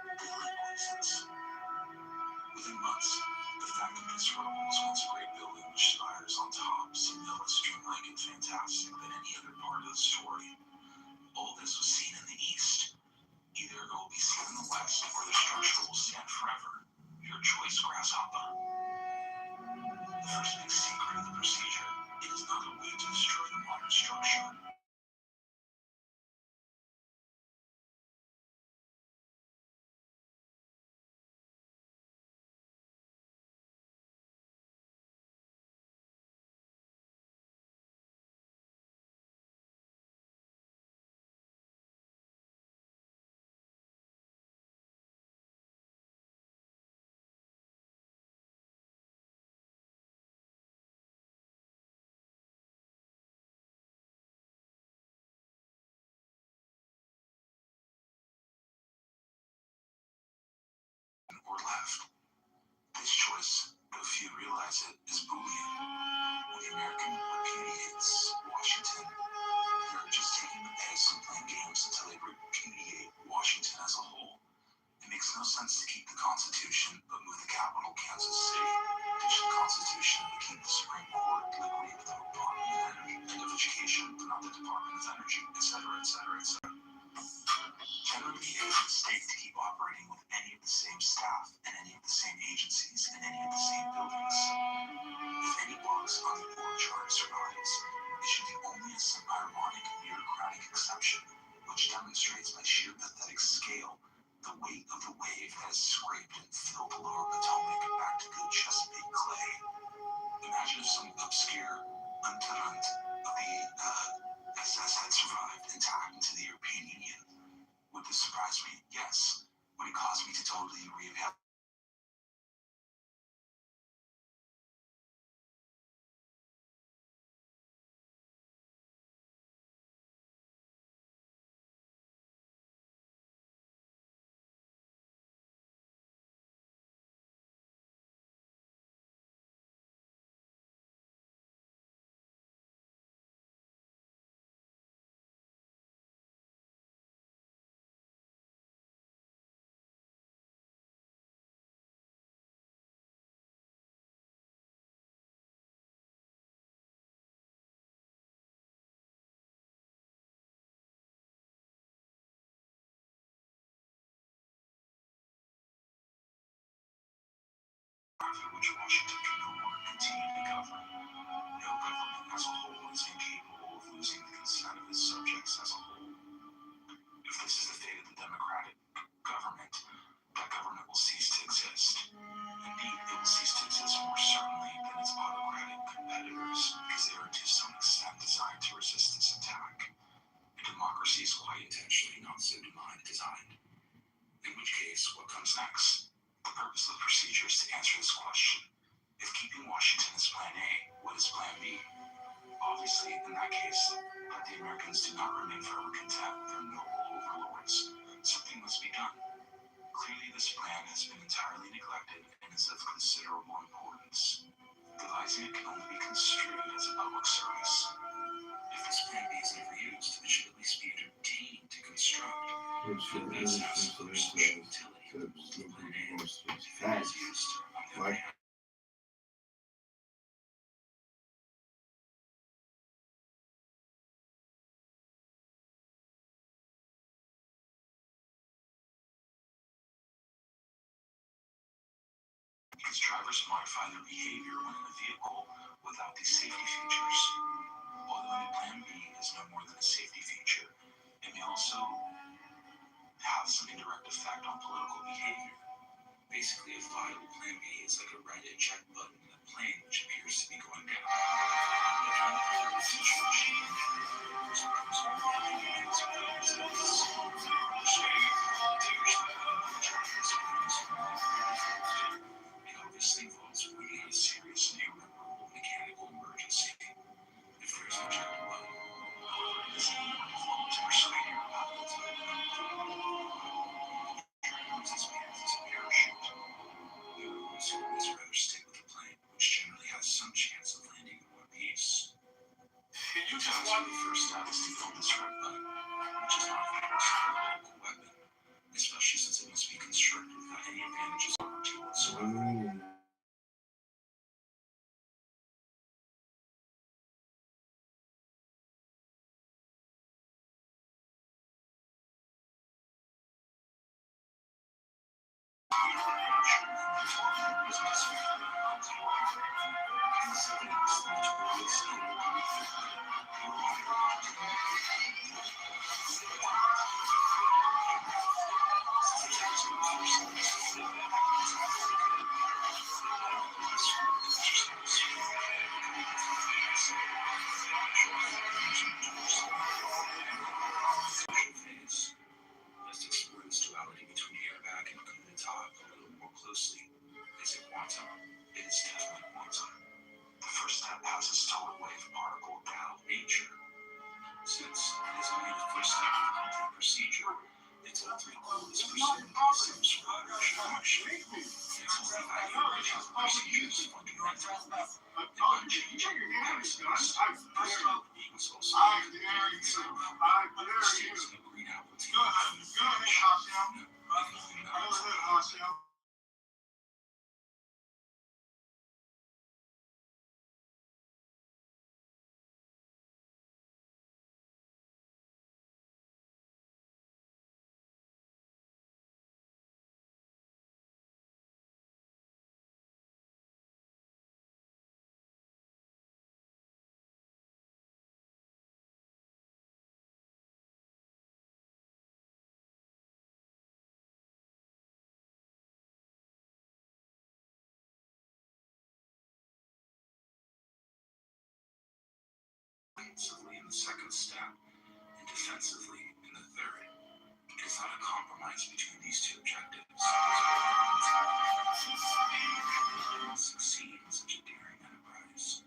Within months, the fact that this room was once a great building which spires on top seemed no less dreamlike and fantastic than any other part of the story. All this was seen in the East. Either it will be seen in the West, or the structure will stand forever. Your choice, Grasshopper. The first big secret of the procedure, it is not a way to destroy the modern structure. Or left. This choice, though few realize it, is Boolean. When the American repudiates Washington, they're just taking the piss and playing games until they repudiate Washington as a whole. It makes no sense to keep the Constitution but move the capital, Kansas City, ditch the Constitution but keep the Supreme Court, liquidate the Department of Education but not the Department of Energy, etc., etc., etc. Generally, it is a mistake to keep operating with any of the same staff and any of the same agencies and any of the same buildings. If any box on the org chart survives, it should be only as some ironic, bureaucratic exception, which demonstrates by sheer pathetic scale the weight of the wave that has scraped and filled the lower Potomac back to good Chesapeake clay. Imagine if some obscure unterant of the SS had survived intact into the European Union. Would this surprise me? Yes. Would it cause me to totally reevaluate? After which Washington can no longer continue to govern. No government as a whole is incapable of losing the consent of its subjects as a whole. If this is the fate of the democratic government, procedures to answer this question. If keeping Washington is plan A, what is plan B? Obviously, in that case, that the Americans do not remain forever content with their noble overlords. Something must be done. Clearly, this plan has been entirely neglected and is of considerable importance. Devising it can only be construed as a public service. If this plan B is never used, it should at least be entertaining to construct. But this has some social utility. Plan A, if it is used, on the other hand, because drivers modify their behavior when in a vehicle without these safety features. Although any plan B is no more than a safety feature, it may also have some indirect effect on political behavior. Basically, a viable plan B is like a red eject button in a plane which appears to be going down. But in a political situation, there's becomes more inconvenience with the results. So, takers of the drivers it obviously involves really a serious and irreparable mechanical emergency. If there's an eject button, however, it isn't more difficult to persuade your pilot to use his hands as a parachute. There are those who would rather stick with the plane, which generally has some chance of landing in one piece. Can you just The watch? first step is to fill this red button, which is not of course a political weapon, especially since it must be constructed without any advantages over to whatsoever. Let's explore this duality between airbag and open top a little more closely. Is it quantum? It is definitely quantum. The first step has its total wave particle dial nature. Since it is only the first step of the complete procedure, its ultimate goal is presumably some sort of inertial action. And since the ideology of the procedure is fundamental, and unchanging, absolute, presumably must also be the itself. The steers in the green application from the branch, ignoring metal. Offensively in the second step, and defensively in the third. It is not a compromise between these two objectives. Succeed in such a daring enterprise.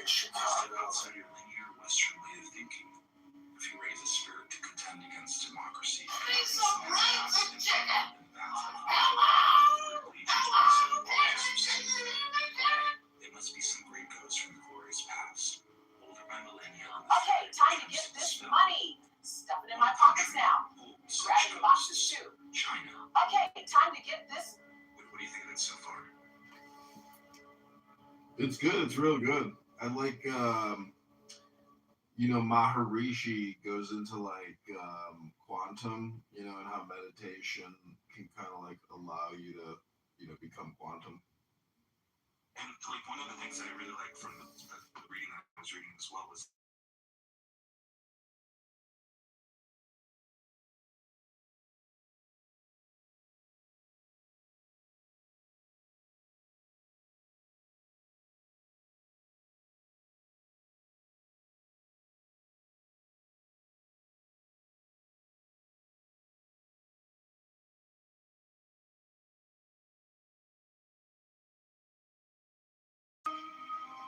Step outside your linear Western way of thinking. If you raise a spirit to contend against democracy, it must be some great ghost from the glorious past. Older by millennia. Okay, time to get this money. Stuff it in my pockets now. Grab the box to shoot. China. Okay, time to get this. What do you think of it so far? It's good. It's real good. I like, Maharishi goes into like quantum, and how meditation can kind of like allow you to, become quantum. And like one of the things that I really like from the reading that I was reading as well was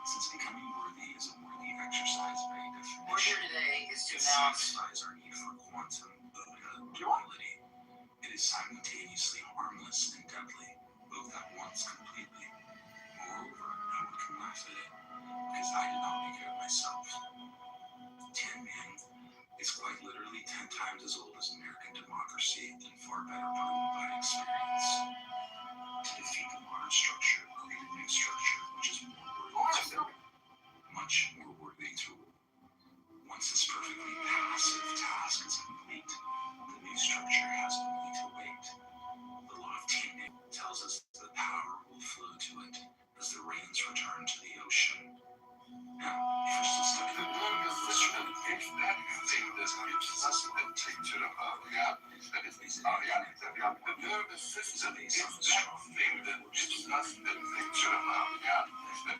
since becoming worthy is a worthy exercise by We're here definition. today is to It announce satisfies our need for quantum duality. It is simultaneously harmless and deadly, both at once completely. Moreover, no one can laugh at it, because I did not make it up myself. Tiananmen is quite literally 10 times as old as American democracy and far better proven by experience. To defeat the modern structure, create a new structure which is more worthy to rule. Much more worthy to rule. Once this perfectly passive task is complete, the new structure has only to wait. The law of Tiananmen tells us that power will flow to it as the rains return to the ocean. Now, if you're still stuck in the middle of this really big thing that's not possessive and take to the that is these the nervous system is a strong thing that is nothing that takes to the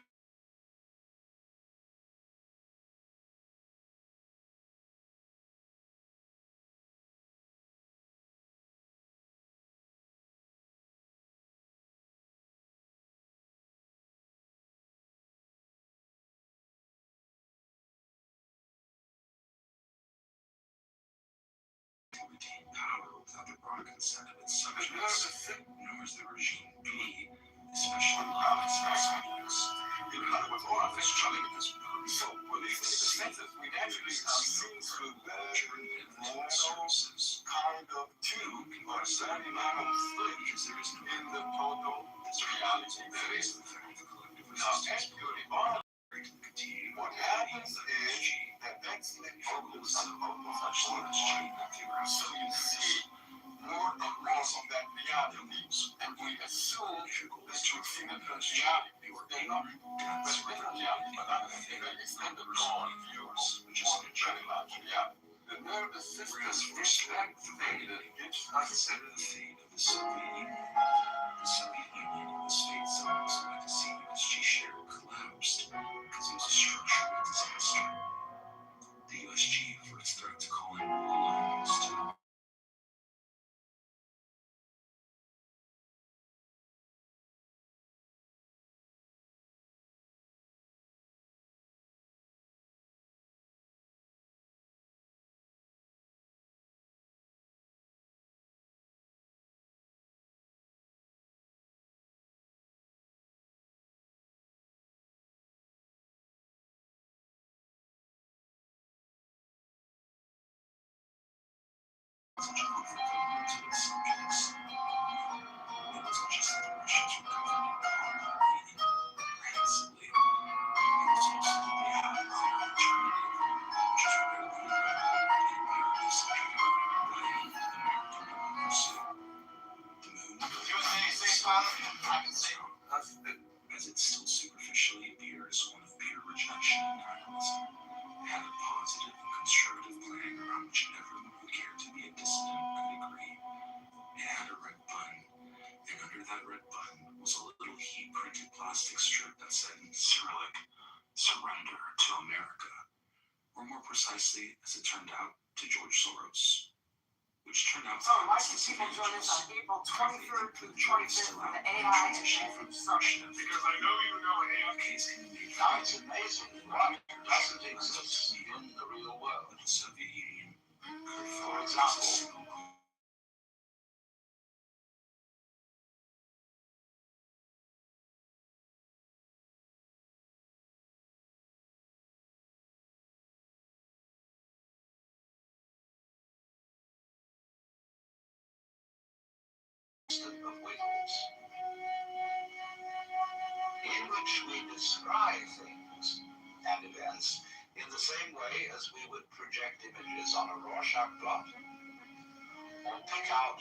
to retain power without the broad consent of its subjects, nor is the regime B, especially lawless schools. In other words, all of this trouble is so belief in the census, we naturally have seen through the services. Kind of two, or certain amount of because there is no in the total reality there is the fact of collective resistance. What happens is that that's the focus on such things change. So you see more and more of that reality, and we assume the truth in the reality. They not represent reality, but I think that it's not the law of yours, which is very much reality. The nervous system respect the way that it gives us the fate of the Soviet Union. The Soviet Union and the state zones legacy USG share collapsed because it was a structural disaster. The USG, for its threat to call in war lines to such a comfort government to its subjects. It wasn't just that the Russians were governing calmly and handsomely. It was also that they had a clear alternative, which was readily available and immediately superior to American democracy. The moon, as it still superficially appears one of pure rejection and nihilism, had a positive and constructive plan around which everyone who cared to be a dissident could agree. It had a red button, and under that red button was a little heat-printed plastic strip that said in Cyrillic, "Surrender to America," or more precisely, as it turned out, to George Soros, which turned out to be People join us on April 23rd through 25th for the AI and Summit. Because I know you know AI. The case can be made Now it's amazing what doesn't exist in the real world. that the Soviet Union could For afford example, a single of wiggles, in which we describe things and events in the same way as we would project images on a Rorschach plot, or pick out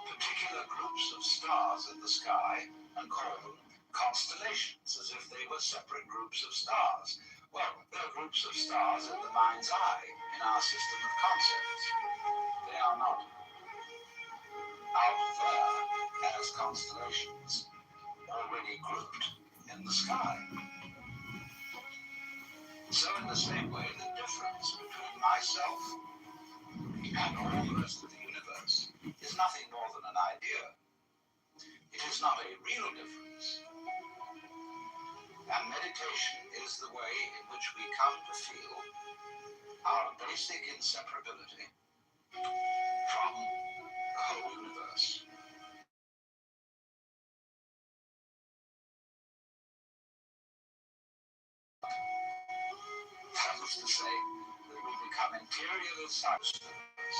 particular groups of stars in the sky and call them constellations, as if they were separate groups of stars. Well, they're groups of stars in the mind's eye in our system of concepts. They are not out there as constellations already grouped in the sky. So in the same way, the difference between myself and all the rest of the universe is nothing more than an idea. It is not a real difference. And meditation is the way in which we come to feel our basic inseparability from the whole universe. That is to say, that we become interiorly substance,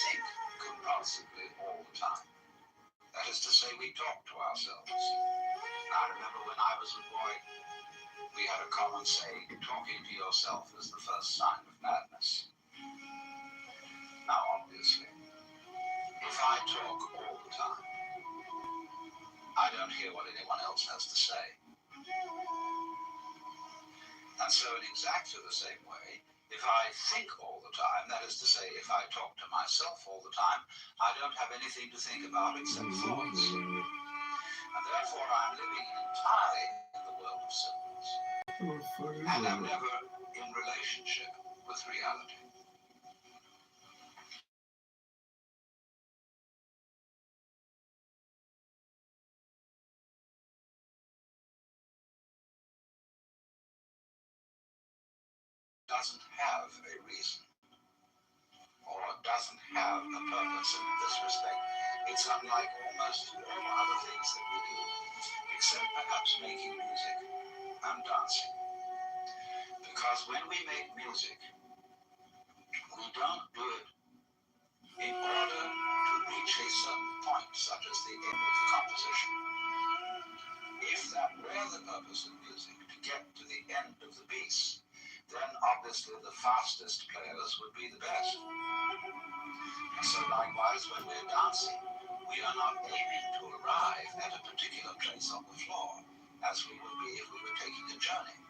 think compulsively all the time. That is to say, we talk to ourselves. I remember when I was a boy, we had a common saying, talking to yourself is the first sign of madness. Now, obviously, if I talk all the time, I don't hear what anyone else has to say. And so in exactly the same way, if I think all the time, that is to say, if I talk to myself all the time, I don't have anything to think about except thoughts. And therefore I'm living entirely in the world of symbols. And I'm never in relationship with reality. Doesn't have a reason or doesn't have a purpose in this respect. It's unlike almost all other things that we do, except perhaps making music and dancing. Because when we make music, we don't do it in order to reach a certain point, such as the end of the composition. If that were the purpose of music, to get to the end of the piece, then obviously the fastest players would be the best. And so likewise, when we're dancing, we are not aiming to arrive at a particular place on the floor, as we would be if we were taking a journey.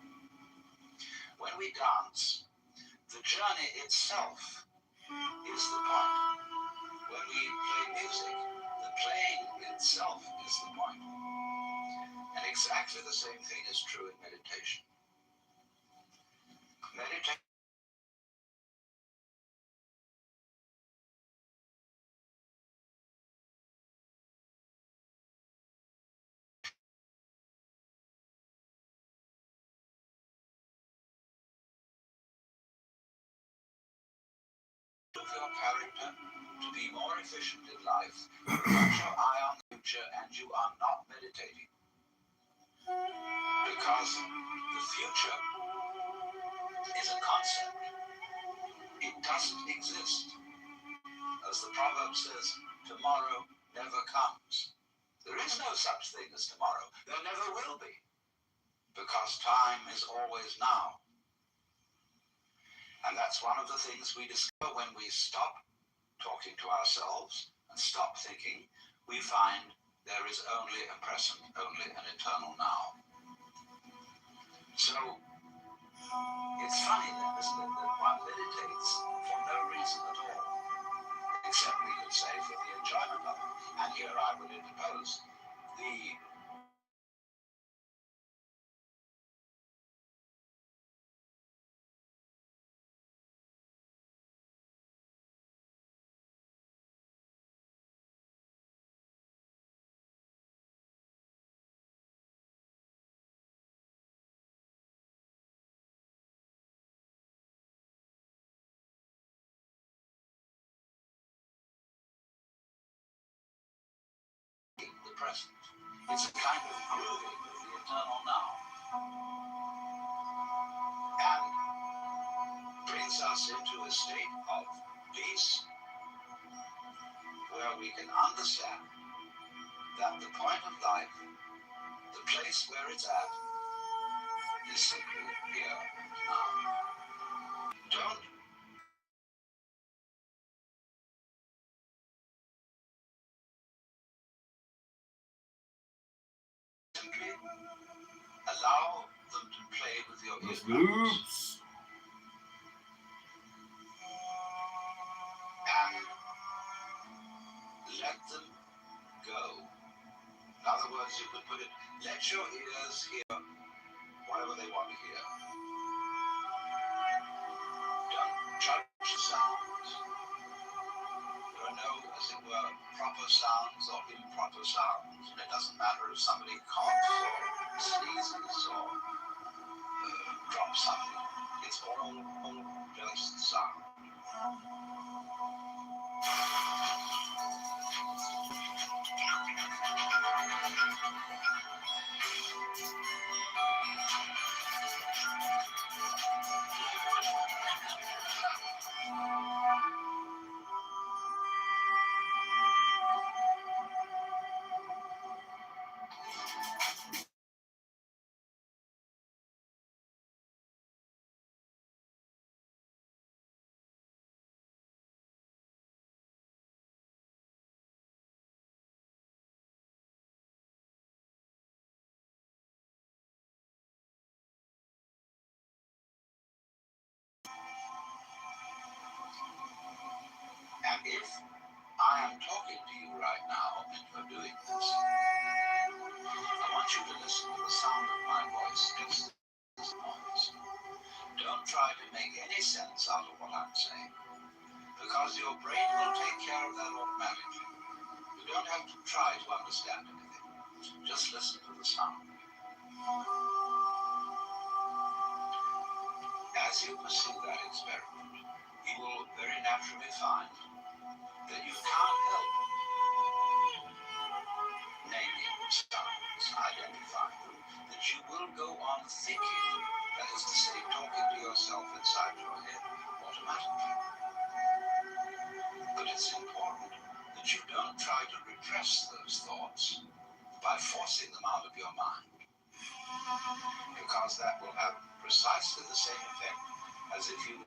When we dance, the journey itself is the point. When we play music, the playing itself is the point. And exactly the same thing is true in meditation. Meditation of your character to be more efficient in life. You put your eye on the future and you are not meditating. Because the future is a concept. It doesn't exist. As the proverb says, tomorrow never comes. There is no such thing as tomorrow. There never will be. Because time is always now. And that's one of the things we discover when we stop talking to ourselves and stop thinking. We find there is only a present, only an eternal now. So, it's funny then, isn't it, that one meditates for no reason at all, except we could say for the enjoyment of it. And here I would interpose the present. It's a kind of grooving of the eternal now. And brings us into a state of peace where we can understand that the point of life, the place where it's at, is simply here now. Don't simply allow them to play with your eardrums and let them go. In other words, you could put it, let your ears hear whatever they want to hear. Don't judge the sounds. There are no, as it were, proper sounds or improper sounds. And it doesn't matter if somebody coughs or sneezes or drop something. It's all just sound. And if I am talking to you right now and you're doing this, I want you to listen to the sound of my voice just as noise. Don't try to make any sense out of what I'm saying, because your brain will take care of that automatically. You don't have to try to understand anything. Just listen to the sound. As you pursue that experiment, you will very naturally find that you can't help naming sounds, identifying them, that you will go on thinking, that is to say, talking to yourself inside your head automatically. But it's important that you don't try to repress those thoughts by forcing them out of your mind, because that will have precisely the same effect as if you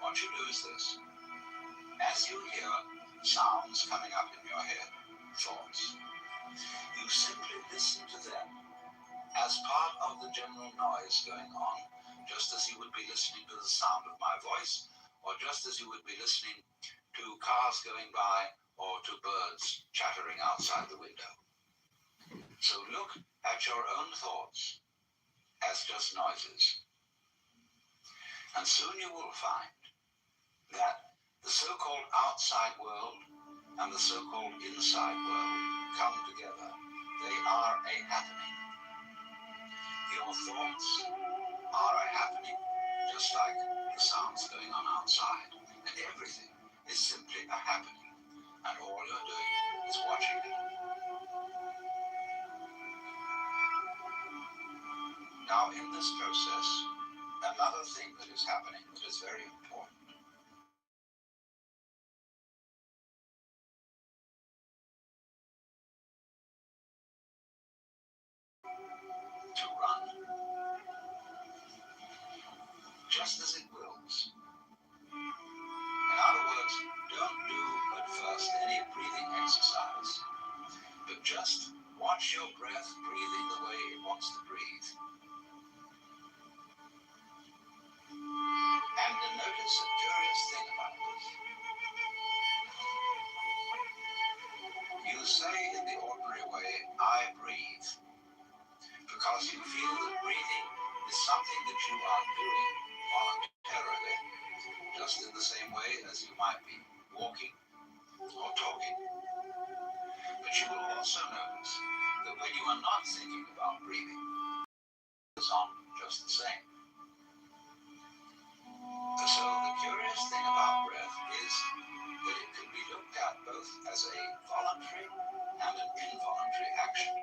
what you do is this. As you hear sounds coming up in your head, thoughts, you simply listen to them as part of the general noise going on, just as you would be listening to the sound of my voice, or just as you would be listening to cars going by or to birds chattering outside the window. So look at your own thoughts as just noises. And soon you will find that the so-called outside world and the so-called inside world come together. They are a happening. Your thoughts are a happening, just like the sounds going on outside. And everything is simply a happening. And all you're doing is watching it. Now, in this process, another thing that is happening that is very important. To run, just as it wills. In other words, don't do at first any breathing exercise, but just watch your breath breathing the way it wants to breathe. And notice a curious thing about this. You say in the ordinary way, I breathe, because you feel that breathing is something that you are doing voluntarily, just in the same way as you might be walking or talking. But you will also notice that when you are not thinking about breathing, it's on just the same. So the curious thing about breath is that it can be looked at both as a voluntary and an involuntary action.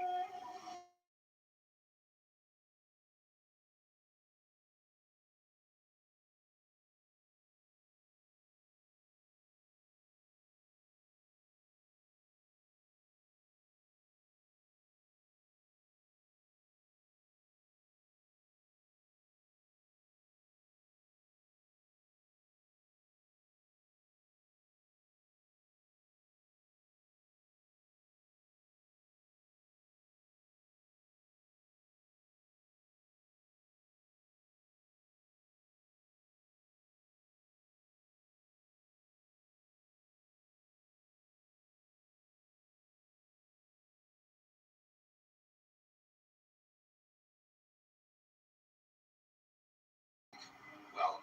Well,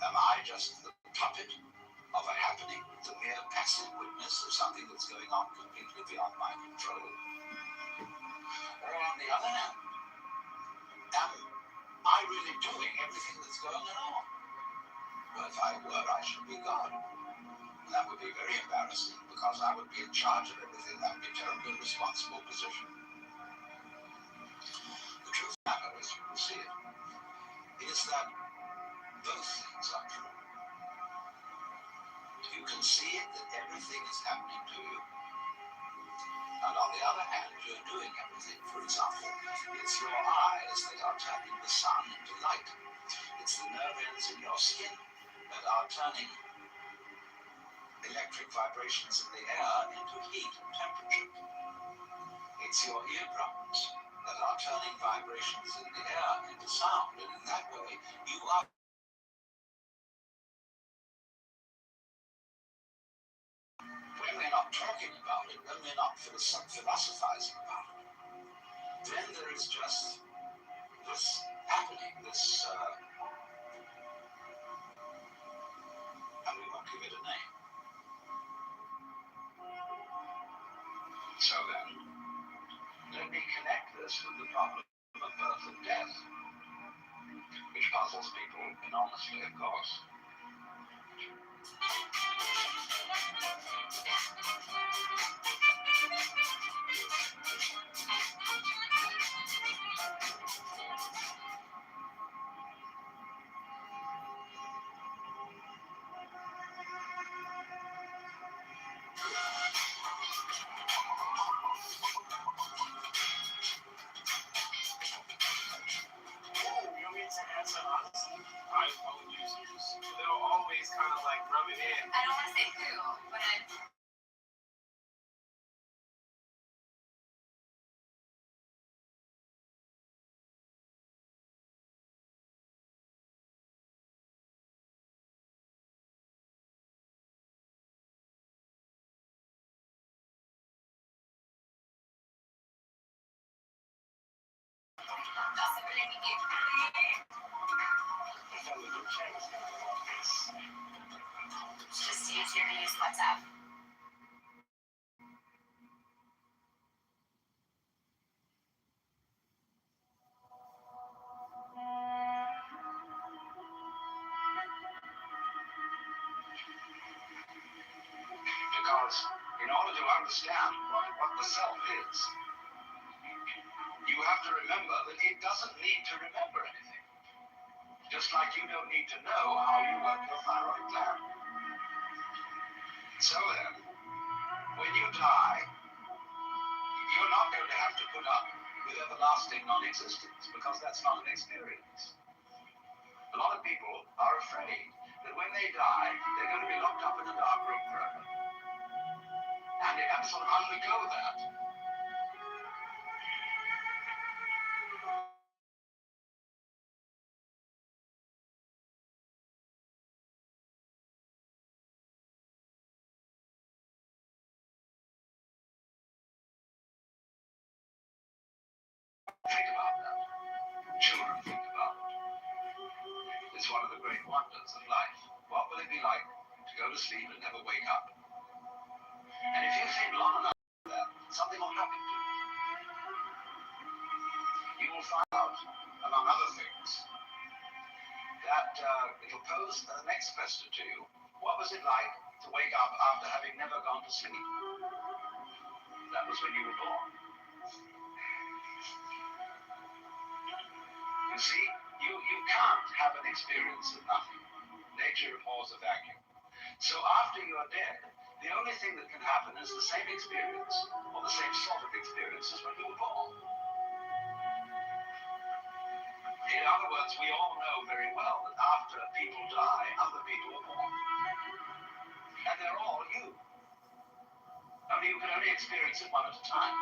am I just the puppet of a happening, the mere passive witness of something that's going on completely beyond my control. Or on the other hand, am I really doing everything that's going on? Well, if I were, I should be God. That would be very embarrassing because I would be in charge of everything. That would be a terribly responsible position. The truth of the matter, as you will see it, is that both things are true. You can see it that everything is happening to you, and on the other hand, you're doing everything. For example, it's your eyes that are turning the sun into light. It's the nerve ends in your skin that are turning electric vibrations in the air into heat and temperature. It's your eardrums that are turning vibrations in the air into sound, and in that way, you are. When we're not talking about it, when we're not philosophizing about it, then there is just this happening, and we won't give it a name. So then, let me connect this with the problem of birth and death, which puzzles people enormously, of course. You want me to answer honestly? I won't use yours. They'll always kind of like rub it in. I don't want to say who, but I. That's everything we do. Just easier to use WhatsApp. Because in order to understand what the self is, you have to remember that it doesn't need to remember anything. Just like you don't need to know how you work your thyroid gland. So then, when you die, you're not going to have to put up with everlasting non-existence, because that's not an experience. A lot of people are afraid that when they die, they're going to be locked up in a dark room forever. And they have to sort of undergo that. Think about that. Children think about it. It's one of the great wonders of life. What will it be like to go to sleep and never wake up? And if you think long enough about that, something will happen to you. You will find out, among other things, that it'll pose the next question to you. What was it like to wake up after having never gone to sleep? That was when you were born. You see, you can't have an experience of nothing. Nature abhors a vacuum. So after you're dead, the only thing that can happen is the same experience, or the same sort of experience as when you were born. In other words, we all know very well that after people die, other people are born. And they're all you. Only you can only experience it one at a time.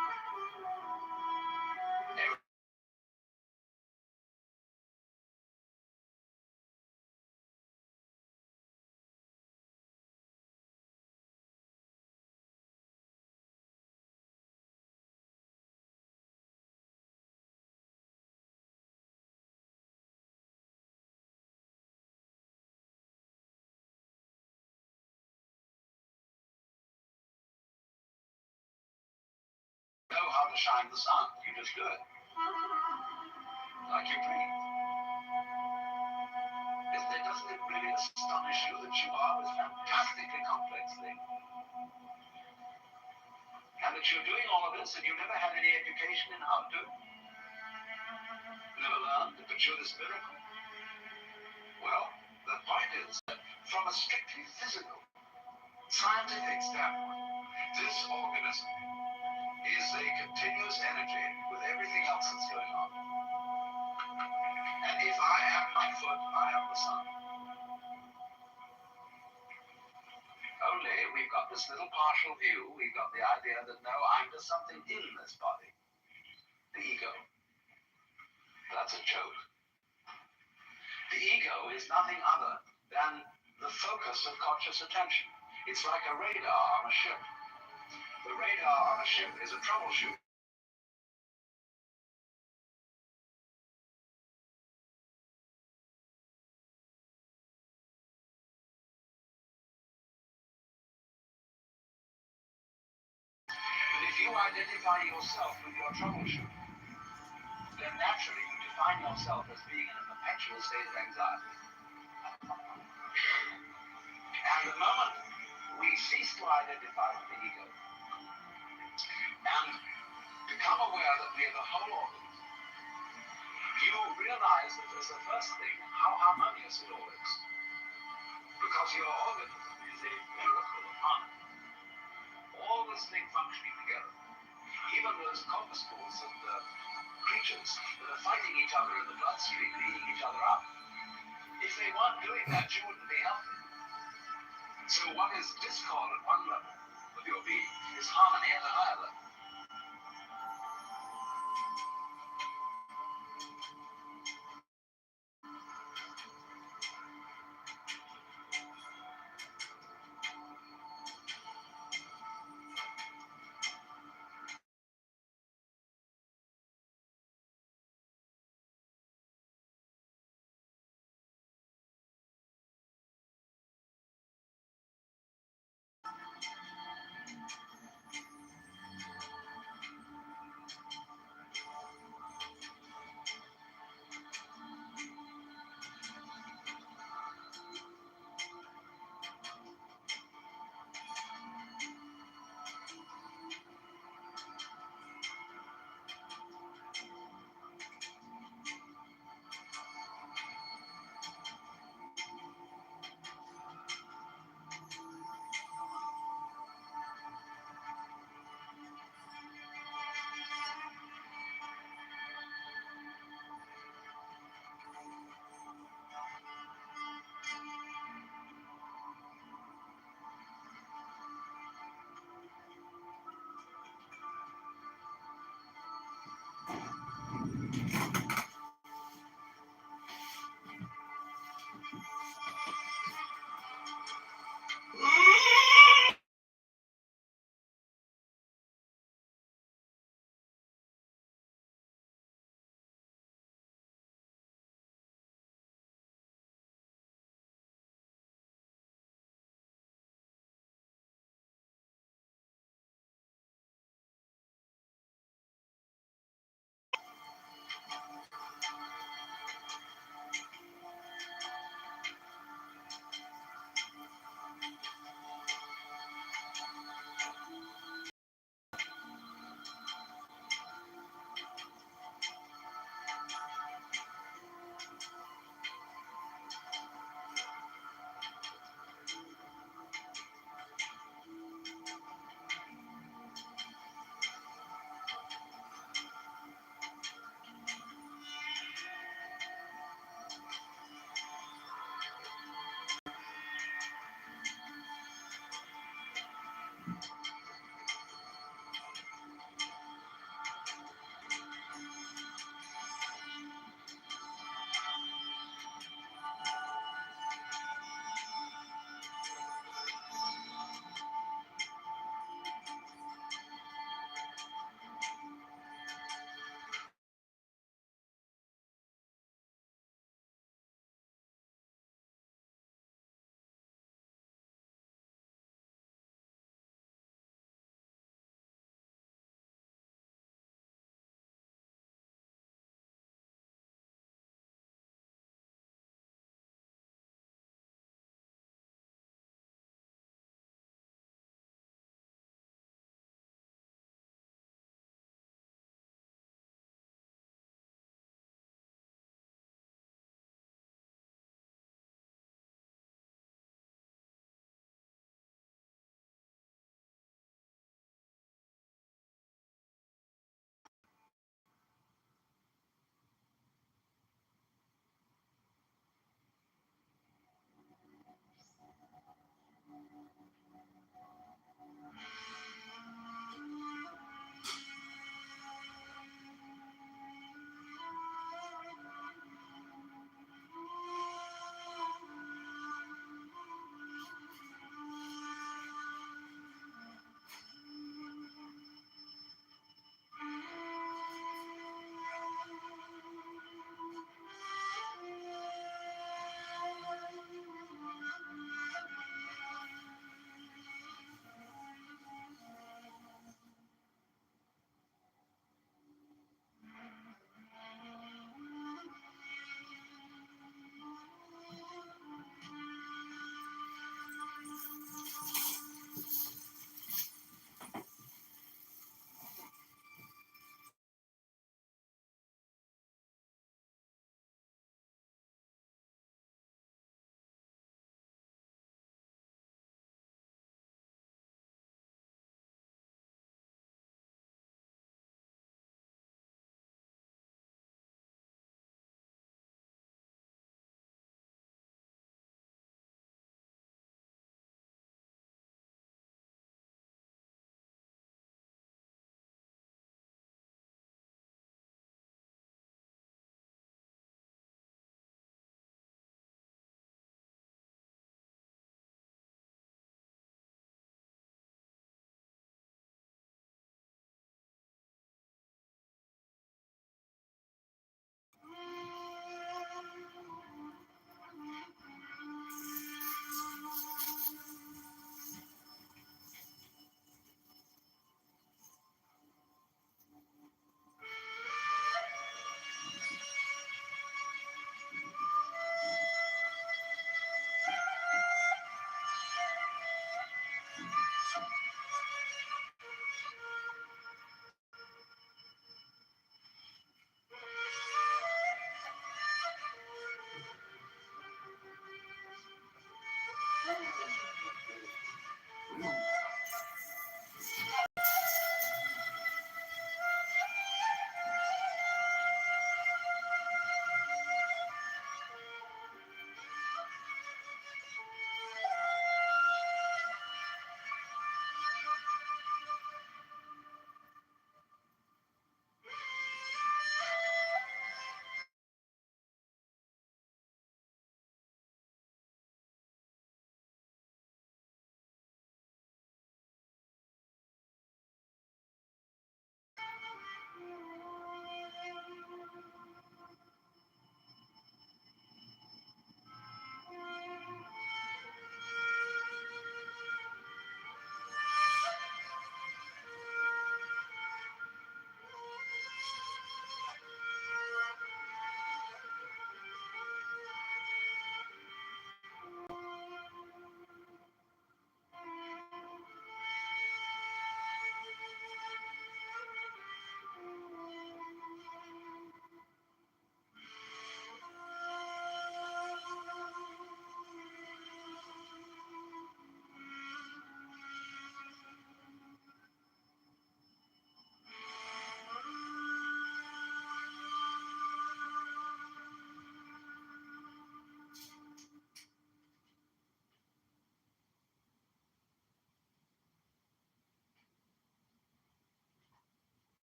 how to shine the sun. You just do it. Like you breathe. Doesn't it really astonish you that you are this fantastically complex thing? And that you're doing all of this and you never had any education in how to do it? Never learned that you're this miracle? Well, the point is that from a strictly physical, scientific standpoint, this organism is a continuous energy with everything else that's going on. And if I am my foot, I am the sun. Only we've got this little partial view. We've got the idea that no, I'm just something in this body. The ego. That's a joke. The ego is nothing other than the focus of conscious attention. It's like a radar on a ship. The radar on a ship is a troubleshoot. And if you identify yourself with your troubleshoot, then naturally you define yourself as being in a perpetual state of anxiety. And the moment we cease to identify with the ego and become aware that we are the whole organism, you realize that as the first thing how harmonious it all is. Because your organism is a miracle of harmony. All this thing functioning together. Even those corpuscles and creatures that are fighting each other in the bloodstream, eating each other up. If they weren't doing that, you wouldn't be healthy. So what is discord at one level of your being is harmony at another level.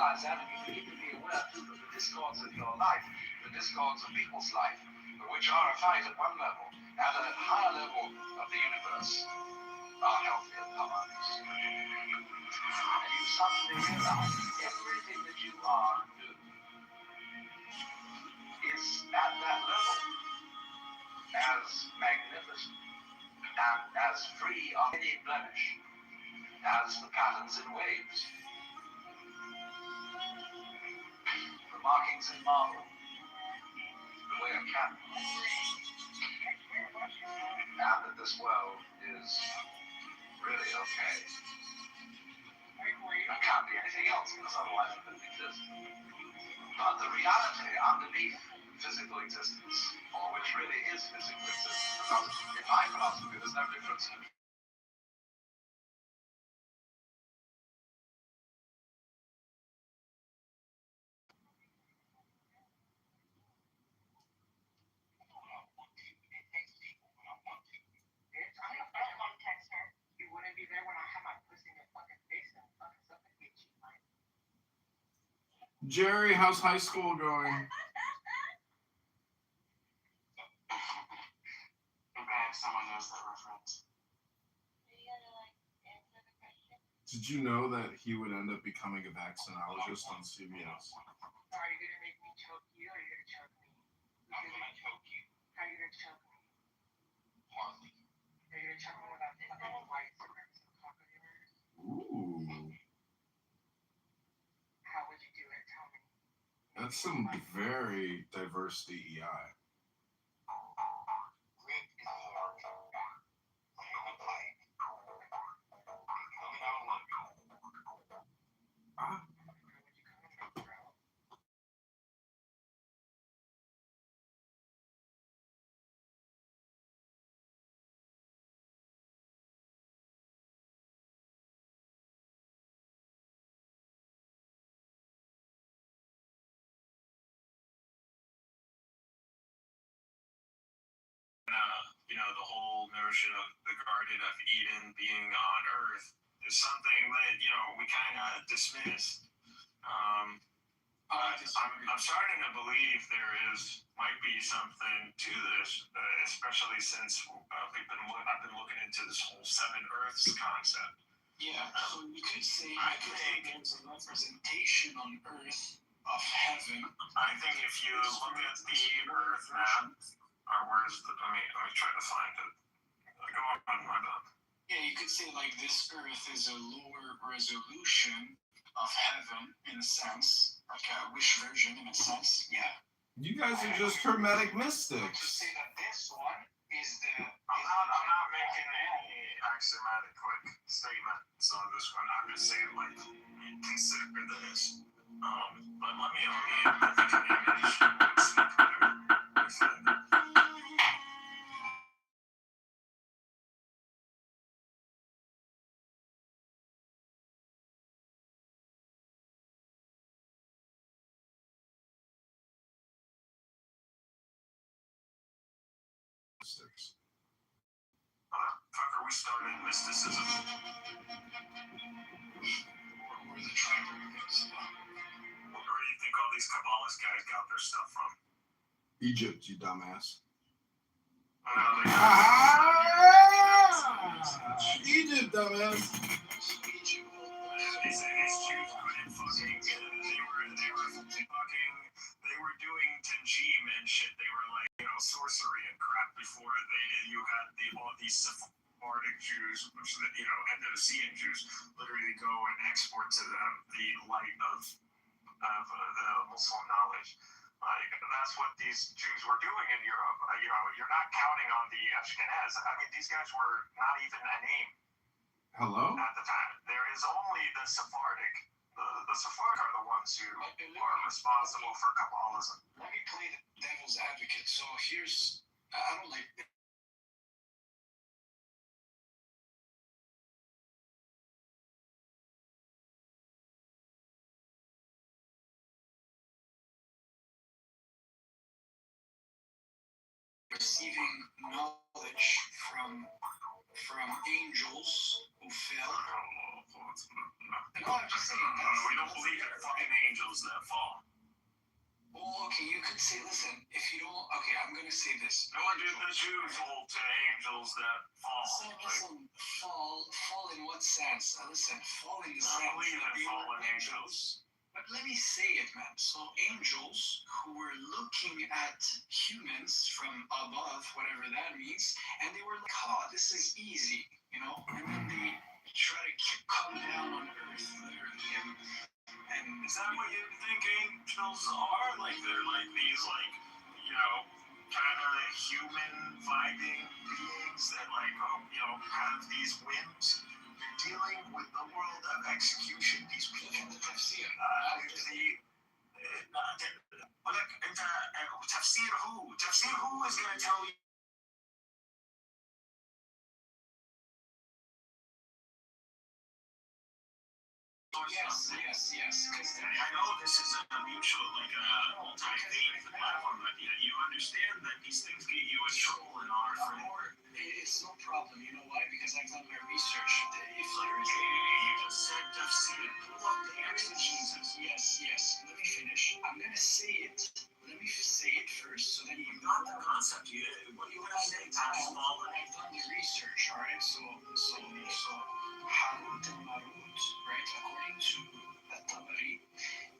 realize that, and you need to be aware too of the discords of your life, the discords of people's life, which are a fight at one level. At a higher level of the universe, are healthy and harmonious. And you suddenly realize everything that you are and do is at that level as magnificent and as free of any blemish as the patterns in waves, the markings in marble, the way of cat, and that this world is really okay. It can't be anything else because otherwise it couldn't exist. But the reality underneath physical existence, or which really is physical existence, because in my philosophy there's no difference. Jerry, how's high school going? Okay, if someone knows that reference. Did you know that he would end up becoming a vaccinologist on CBS? Are you gonna make me choke you, or are you gonna choke me? I'm gonna choke you. How are you gonna choke me? Hardly. Are you gonna choke me without fucking white supremacist cock on yours? Ooh, How would you do it? Tell me. that's some very diverse DEI. Ah. The whole notion of the Garden of Eden being on Earth is something that, we kind of dismiss. I'm starting to believe there might be something to this, especially since I've been looking into this whole seven Earths concept. Yeah, so you could say there's a representation on Earth of heaven. I think if you look at the Earth map, let me try to find it. Go on, my bad. Yeah, you could say like this Earth is a lower resolution of heaven in a sense, like a wish version in a sense. Yeah. You guys are just hermetic To mystics. say that this one is the. I'm not making any axiomatic statements on this one. I'm just saying consider this. But let me I think an image would speak better. Fucker, we started mysticism. Or the tribal myths. Where do you think all these Kabbalist guys got their stuff from? Egypt, you dumbass. Egypt, dumbass. These Jews couldn't fucking. They were doing Tanjim and shit. They were sorcery and crap before you had all these Sephardic Jews, which Andalusian Jews, literally go and export to them the light of the Muslim knowledge. That's what these Jews were doing in Europe. You're not counting on the Ashkenaz. I mean, these guys were not even a name. Hello? At the time. There is only the Sephardic. The Sephardic are the ones who are responsible for Kabbalism. Let me play the devil's advocate. So I don't like receiving knowledge from from angels who fell. No, I'm just saying. We don't believe in fucking angels that fall. Well, okay, you could say, listen, if you don't, okay, I'm gonna say this. No, dude, the Jews hold to angels that fall. Listen, fall in what sense? Listen, fall in the sense. I believe in fallen angels. But let me say it, man. So angels who were looking at humans from above, whatever that means, and they were like, oh, this is easy, you know? And then they try to come down on earth, literally, and is that what you think angels are? Like they're like these kind of human vibing beings that have these whims. They're dealing with the world of execution. These people. تفسير who is going to tell you. Yes. Because I know this is a mutual, multi-faith platform, but you understand that these things get you in trouble in our framework. It's no problem. You know why? Because I've done my research. If there is you just said tafsir. Pull up the exegesis. Yes. Let me finish. I'm gonna say it. Let me say it first, so then you got the concept. What do you want to say? I've done the research. All right. So Harut and Marut, right? According to Tabari,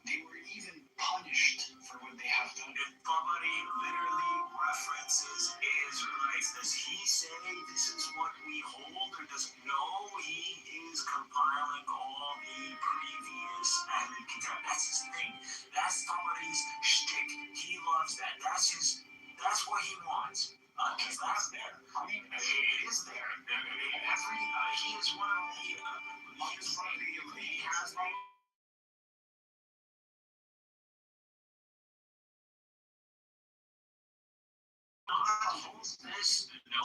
they were even punished for what they have done. Tabari literally references Israelites. Does he say this is what we hold, or does he is compiling all the previous Ahlul Kitab? That's his thing. That's Tabari's shtick. He loves that. That's what he wants. Because that's there. I mean, it is there. He is one of the. He has no. No,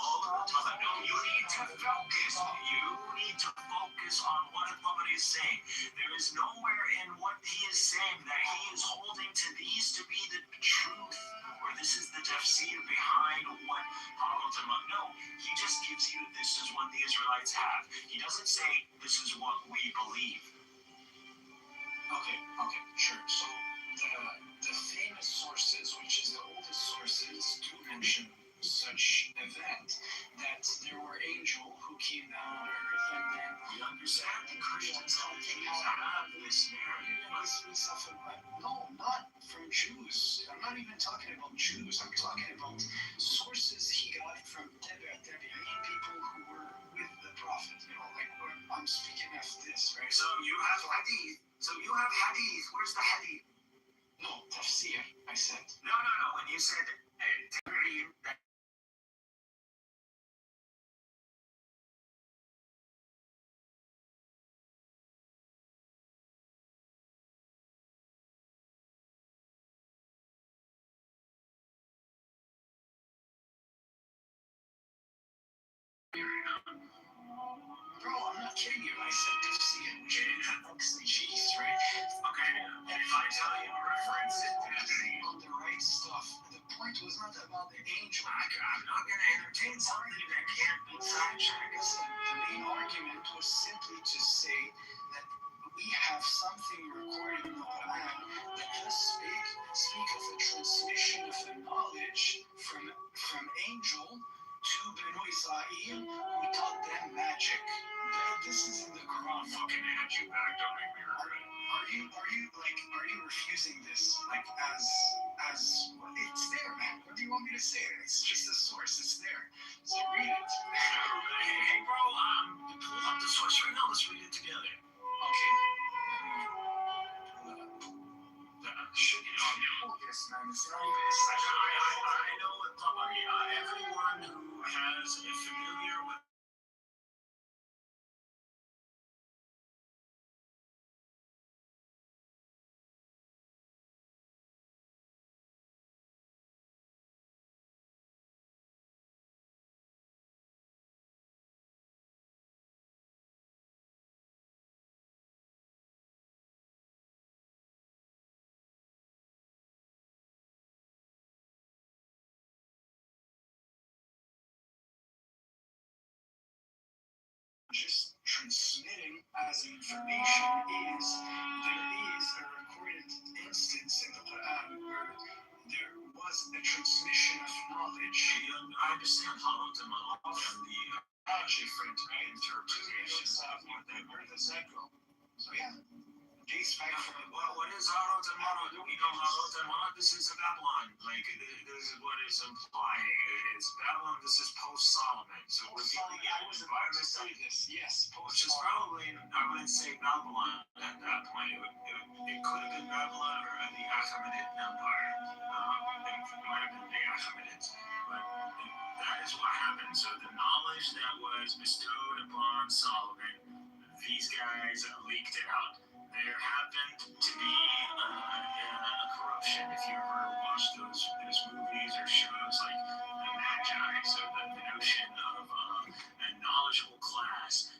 you need to focus. You need to focus on what somebody is saying. There is nowhere in what he is saying that he is holding to these to be the truth, or this is the tafsir behind what No, he just gives you this is what the Israelites have. He doesn't say this is what we believe. Okay, sure. So the famous sources, which is the oldest sources, do mention such event that there were angels who came down on earth, and then we understand the Christians have this narrative. No, not from Jews. I'm not even talking about Jews. I'm talking about sources he got from Tabi'in, people who were with the Prophet. I'm speaking of this, right? So you have hadith. Where's the hadith? No, tafsir, I said. No. When you said Tabi'in, Bro, I'm not kidding you. I said tafsir, which is cheese, right? Okay, and if I tell you a reference, on the right stuff. The point was not about the angel. I'm not going to entertain something that can't be sidetracked. Listen, the main argument was simply to say that we have something recorded in the Quran that does speak of the transmission of the knowledge from angel to Benu Israel, who taught them magic. This is in the Quran. Fucking at you back, don't make me regret it. Are you refusing this as it's there, man? What do you want me to say? It's just a source. It's there. So read it. Hey, bro, pull up the source right now. Let's read it together. Okay. Should Yes, man. It's not even. I know what everyone who has a familiar with just transmitting as information is there is a recorded instance in the Quran where there was a transmission of knowledge. I understand Halot and Malach and the Different interpretations of where does that go? So yeah, dates back from well, what is Halot and Malach? We know Halot and Malach. This is Babylon. Like this is what it's implying. It's Babylon. This is post Solomon. So we're dealing in an environment yes, which is probably, I wouldn't say Babylon at that point. It could have been Babylon or the Achaemenid Empire. It might have been the Achaemenids. But that is what happened. So the knowledge that was bestowed upon Solomon, these guys leaked it out. There happened to be a corruption. If you ever watch those movies or shows like the Magi, so the notion of a knowledgeable class.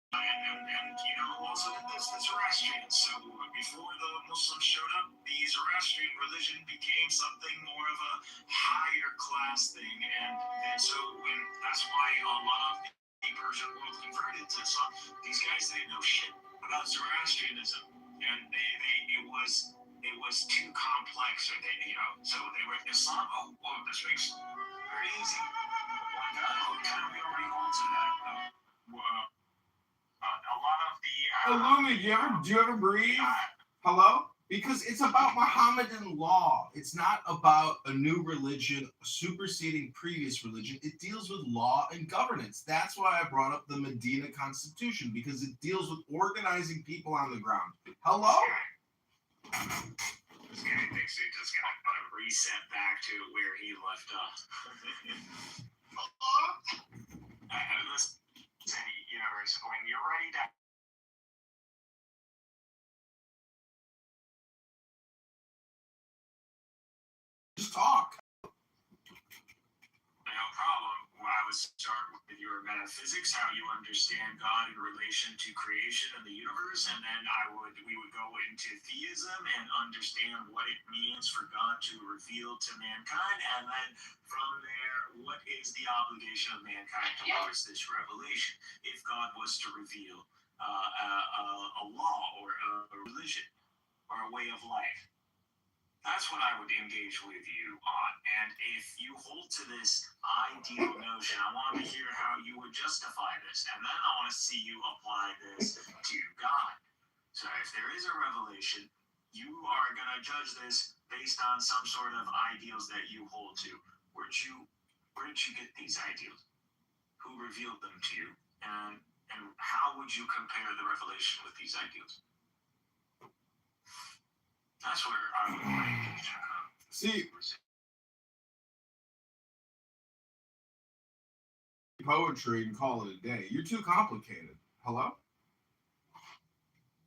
And you know, also the Zoroastrians. So before the Muslims showed up, the Zoroastrian religion became something more of a higher class thing, and so that's why a lot of the Persian world converted to Islam. These guys didn't know shit about Zoroastrianism, and it was too complex, or so they were Islam. Oh, this makes very easy. Kind of we already go into that. A lot of the Illumi, do you ever breathe? Hello? Because it's about Mohammedan law. It's not about a new religion superseding previous religion. It deals with law and governance. That's why I brought up the Medina Constitution, because it deals with organizing people on the ground. Hello? This guy thinks he just got to reset back to where he left off. Listen, universe, when you're ready to just talk. No problem. Well, I would start with your metaphysics, how you understand God in relation to creation and the universe, and then we would go into theism and understand what it means for God to reveal to mankind, and then from there, what is the obligation of mankind towards this revelation? If God was to reveal a law or a religion or a way of life. That's what I would engage with you on. And if you hold to this ideal notion, I want to hear how you would justify this. And then I want to see you apply this to God. So if there is a revelation, you are going to judge this based on some sort of ideals that you hold to. Where did you get these ideals? Who revealed them to you? And how would you compare the revelation with these ideals? That's where I would like to see poetry and call it a day. You're too complicated. Hello?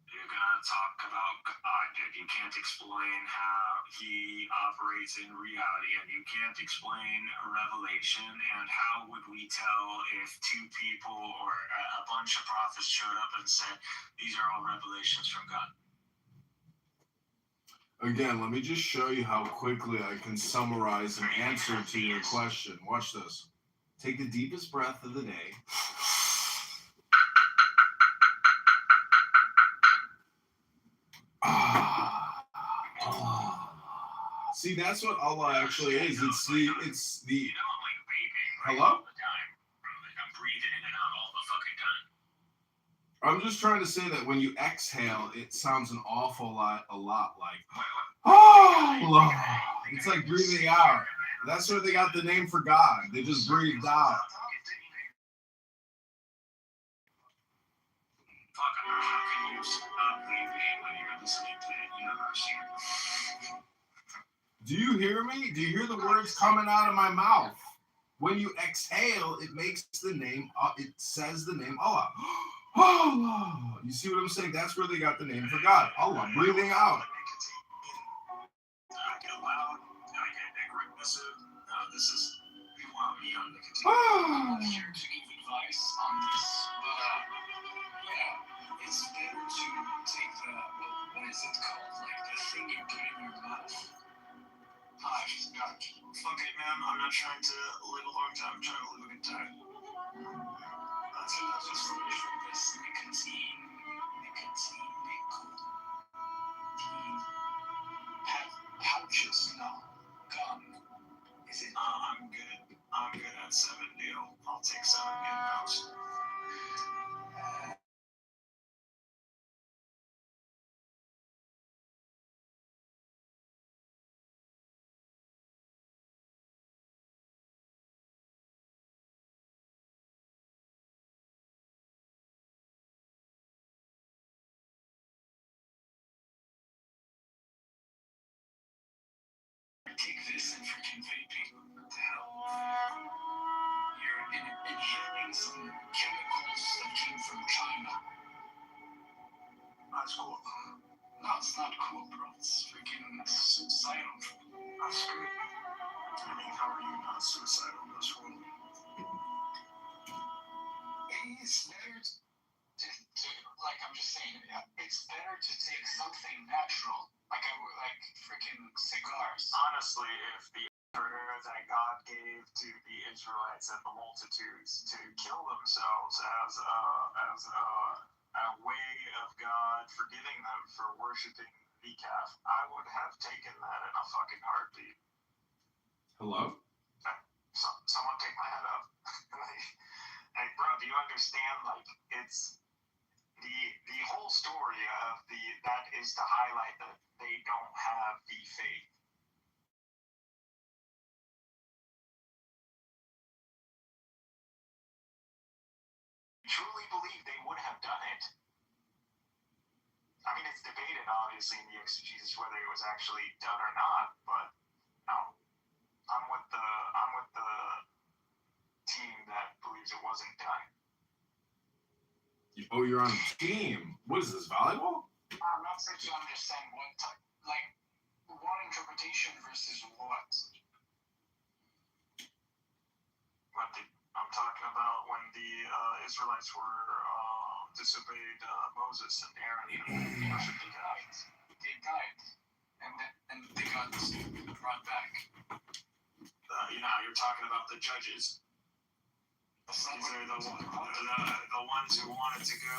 You're gonna talk about God. You can't explain how he operates in reality, and you can't explain a revelation. And how would we tell if two people or a bunch of prophets showed up and said, these are all revelations from God? Again, let me just show you how quickly I can summarize an answer to your question. Watch this. Take the deepest breath of the day. See, that's what Allah actually is. It's the. Hello? I'm breathing in and out all the fucking time. I'm just trying to say that when you exhale, it sounds an awful lot like, oh, it's like breathing out. That's where they got the name for God. They just breathed out. How can you stop breathing when you're listening to the universe here? Do you hear me? Do you hear the words coming out of my mouth? When you exhale, it makes the name, it says the name Allah. Oh, you see what I'm saying? That's where they got the name for God. Allah, breathing out. I get loud, I get aggressive. This is people want me on nicotine. Oh. I'm here to give advice on this, but yeah, it's better to take the what is it called? Like the thing you put in your mouth. I just got fuck it, man. I'm not trying to live a long time. I'm trying to live a good time. That's just for this nicotine. Pouches, no. Gum. Is it? I'm good. I'm good at 7 deal. I'll take 7 good pouch. Take this and freaking vaping. What the hell? You're inhaling some chemicals that came from China. That's cool. No, it's not cool, bro. It's freaking suicidal. That's good. I mean, how are you not suicidal in this world? It's better to like I'm just saying, it's better to take something natural, like freaking cigars. Honestly, if the order that God gave to the Israelites and the multitudes to kill themselves as a way of God forgiving them for worshiping the calf, I would have taken that in a fucking heartbeat. Hello? Someone take my head up. Like, bro, do you understand? Like, it's the whole story of that is to highlight that they don't have the faith. Truly believe they would have done it. I mean, it's debated obviously in the exegesis whether it was actually done or not, but no, I'm with the team that believes it wasn't done. Oh, you're on the team. What is this, volleyball? I'm not sure to understand what type, like one interpretation versus what. I'm talking about when the Israelites were disobeyed Moses and Aaron and worshiped the gods. They died, and they got brought back. You're talking about the judges. These are the ones who wanted to go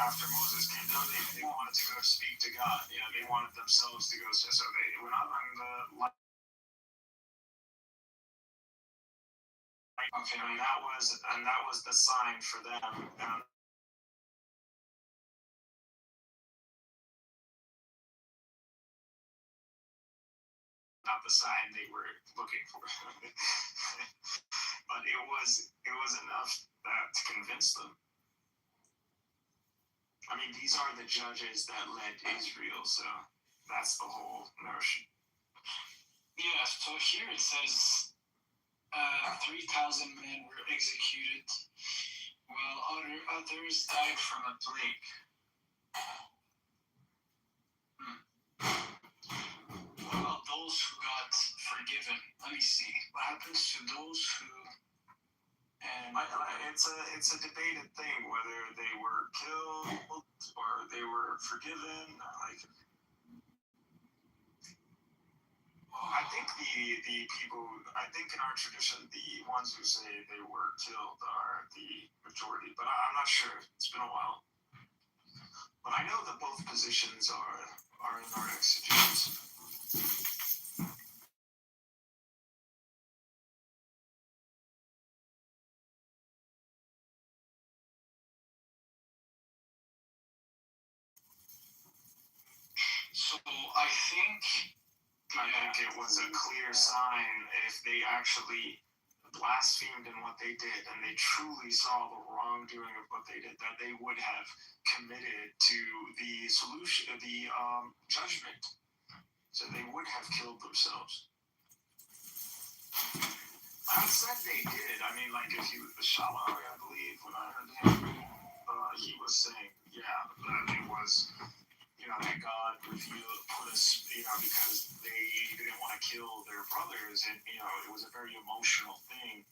after Moses came down. They wanted to go speak to God. They wanted themselves to go. So they went out on the light. Okay, and that was the sign for them. Not the sign they were looking for, but it was enough to convince them. I mean, these are the judges that led Israel, so that's the whole notion. Yeah, so here it says 3,000 men were executed, while others died from a plague. What about those who got forgiven? Let me see. What happens to those who... It's a debated thing whether they were killed or they were forgiven. I think the people. I think in our tradition, the ones who say they were killed are the majority, but I'm not sure. It's been a while. But I know that both positions are in our exegesis. So I think it was a clear sign if they actually blasphemed in what they did and they truly saw the wrongdoing of what they did, that they would have committed to the solution, the judgment. So they would have killed themselves. I said they did. I mean, like if you, Shalawi, I believe, when I heard him, he was saying, that it was, that God revealed, put us, because they didn't want to kill their brothers, and, it was a very emotional thing,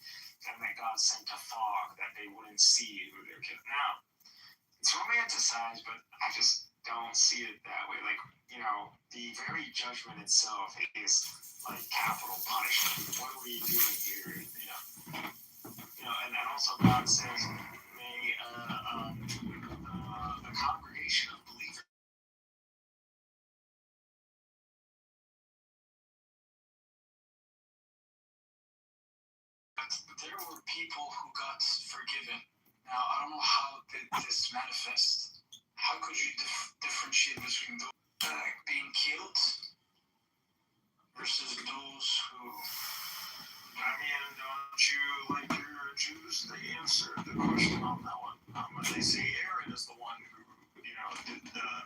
and that God sent a fog that they wouldn't see who they're killing. Now, it's romanticized, but I just don't see it that way. Like, the very judgment itself is like capital punishment. What are we doing here? And also God says, may a congregation of believers. But there were people who got forgiven. Now, I don't know how did this manifest. How could you differentiate between those being killed versus those who? I mean, don't you like your Jews? They answered the question on that one. They say Aaron is the one who,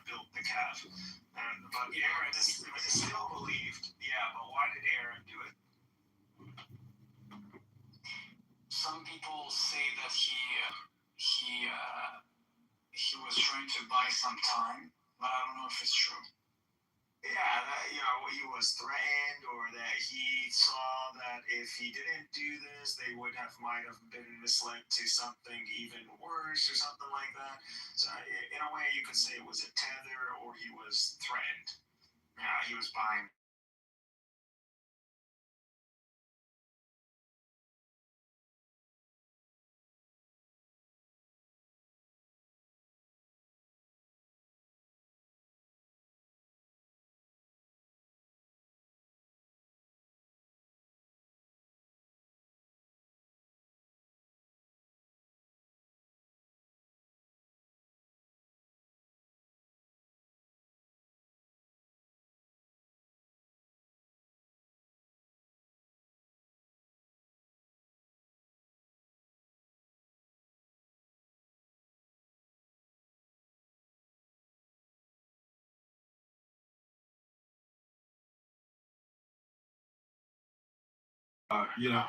built the calf. But Aaron is still believed. Yeah, but why did Aaron do it? Some people say that he was trying to buy some time, but I don't know if it's true. Yeah, that, he was threatened, or that he saw that if he didn't do this, they might have been misled to something even worse or something like that. So in a way, you could say it was a tether, or he was threatened. Yeah, he was buying.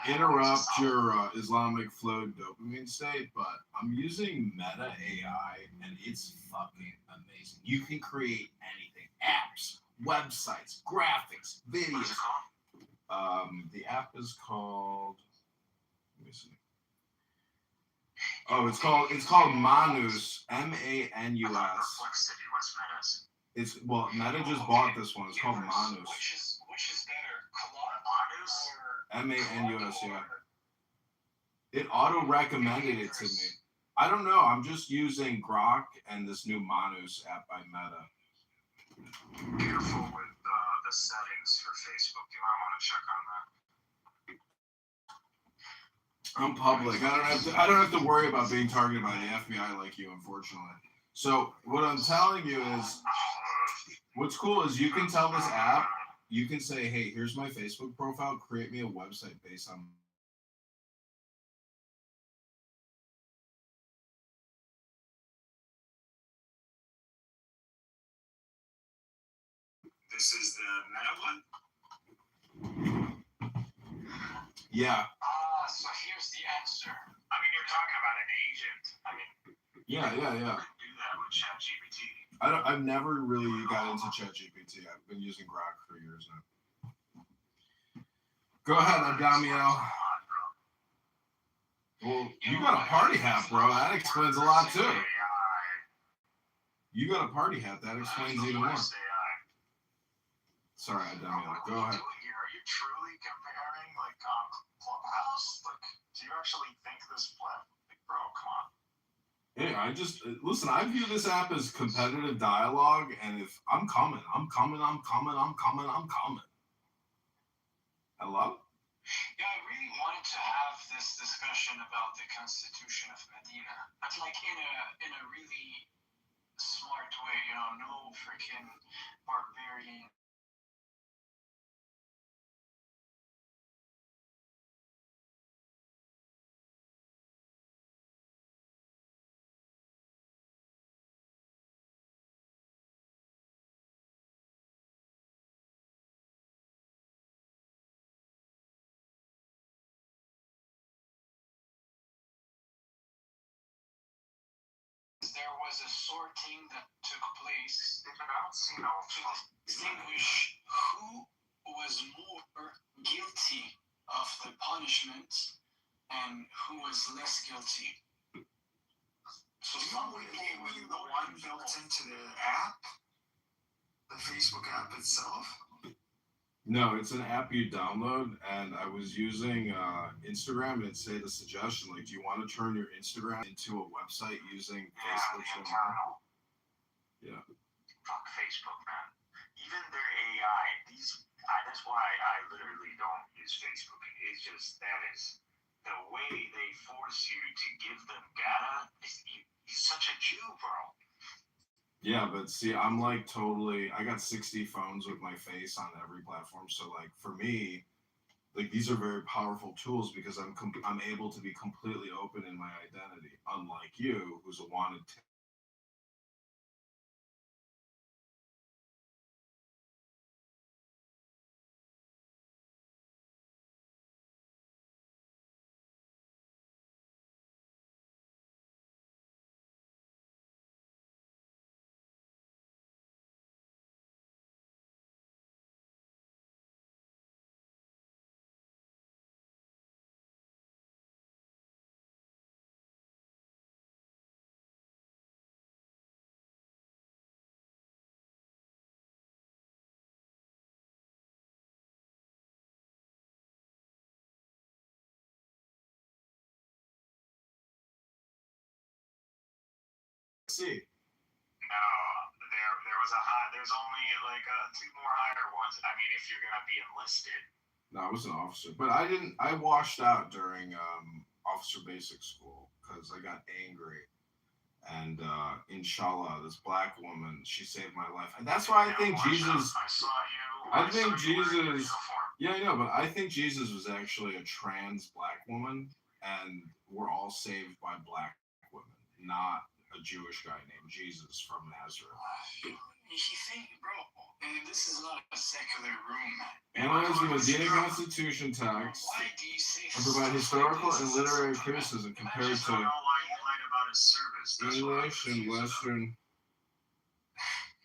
Interrupt your Islamic flow dopamine state, but I'm using Meta AI and it's fucking amazing. You can create anything, apps, websites, graphics, videos. What is it called? The app is called. Let me see. Oh, it's called Manus, Manus. Perplexity was Meta's. It's Meta just bought this one. It's called Manus. Which is better, Manus or Manus, yeah. It auto recommended it to me. I don't know. I'm just using Grok and this new Manus app by Meta. Careful with the settings for Facebook. You might want to check on that. I'm public. I don't have to worry about being targeted by the FBI like you, unfortunately. So what I'm telling you is, what's cool is you can tell this app, you can say, hey, here's my Facebook profile, create me a website based on. This is the Meta one? Yeah. So here's the answer. I mean, you're talking about an agent. I mean, Yeah. you can do that with ChatGPT. I've never really got into ChatGPT. I've been using Grok for years now. Go ahead, Adamiel. Well, you got a party hat, bro. That explains a lot too. You got a party hat. That explains even more. Sorry, Adamiel. Go ahead. Are you truly comparing like Clubhouse? Like, do you actually think this platform? Like, bro, come on. Hey, listen. I view this app as competitive dialogue, and if I'm coming. Hello? Yeah, I really wanted to have this discussion about the Constitution of Medina, but like in a really smart way, no freaking barbarian. there was a sorting that took place I don't see no. to distinguish who was more guilty of the punishment and who was less guilty. So Were you the one built into the app? The Facebook app itself? No, it's an app you download, and I was using Instagram, and it said a suggestion, like, do you want to turn your Instagram into a website using Facebook? Yeah. Fuck Facebook, man. Even their AI, that's why I literally don't use Facebook. It's just, that is, the way they force you to give them data, he's such a Jew, bro. Yeah, but see, I'm like totally, I got 60 phones with my face on every platform. So like for me, like these are very powerful tools because I'm able to be completely open in my identity, unlike you, who's a wanted. See. No, there's only like two more higher ones. I mean, if you're gonna be enlisted. No, I was an officer, but I washed out during officer basic school because I got angry. And inshallah, this black woman, she saved my life. And that's why I think Jesus. I saw you. I think Jesus. Yeah, I know, but I think Jesus was actually a trans black woman, and we're all saved by black women, not a Jewish guy named Jesus from Nazareth. You think, bro, this is not a secular room, man. Analyze the Medina Constitution text Why do you say and provide historical and literary criticism compared to English and Western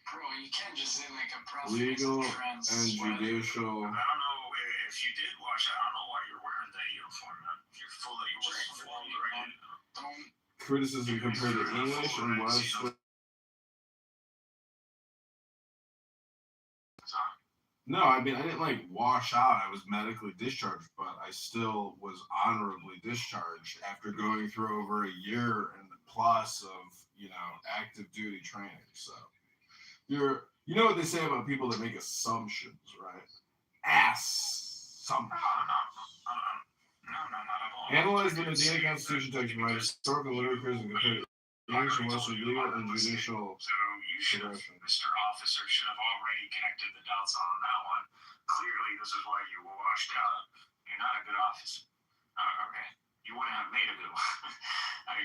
Bro, you can't just say like a legal and judicial. I don't know if you did watch it. I don't know why you're wearing that uniform, man. You're wearing full, right? Don't Criticism compared to English and Western. No, I mean, I didn't like wash out. I was medically discharged, but I still was honorably discharged after going through over a year and plus of, active duty training. So you know what they say about people that make assumptions, right? Assumptions. Analyze the Medina Constitution text and provide historical literary and compare English and Western legal and judicial. So you should have, Mr. Officer, should have already connected the dots on that one. Clearly, this is why you were washed out. You're not a good officer. Okay. You wouldn't have made a good one.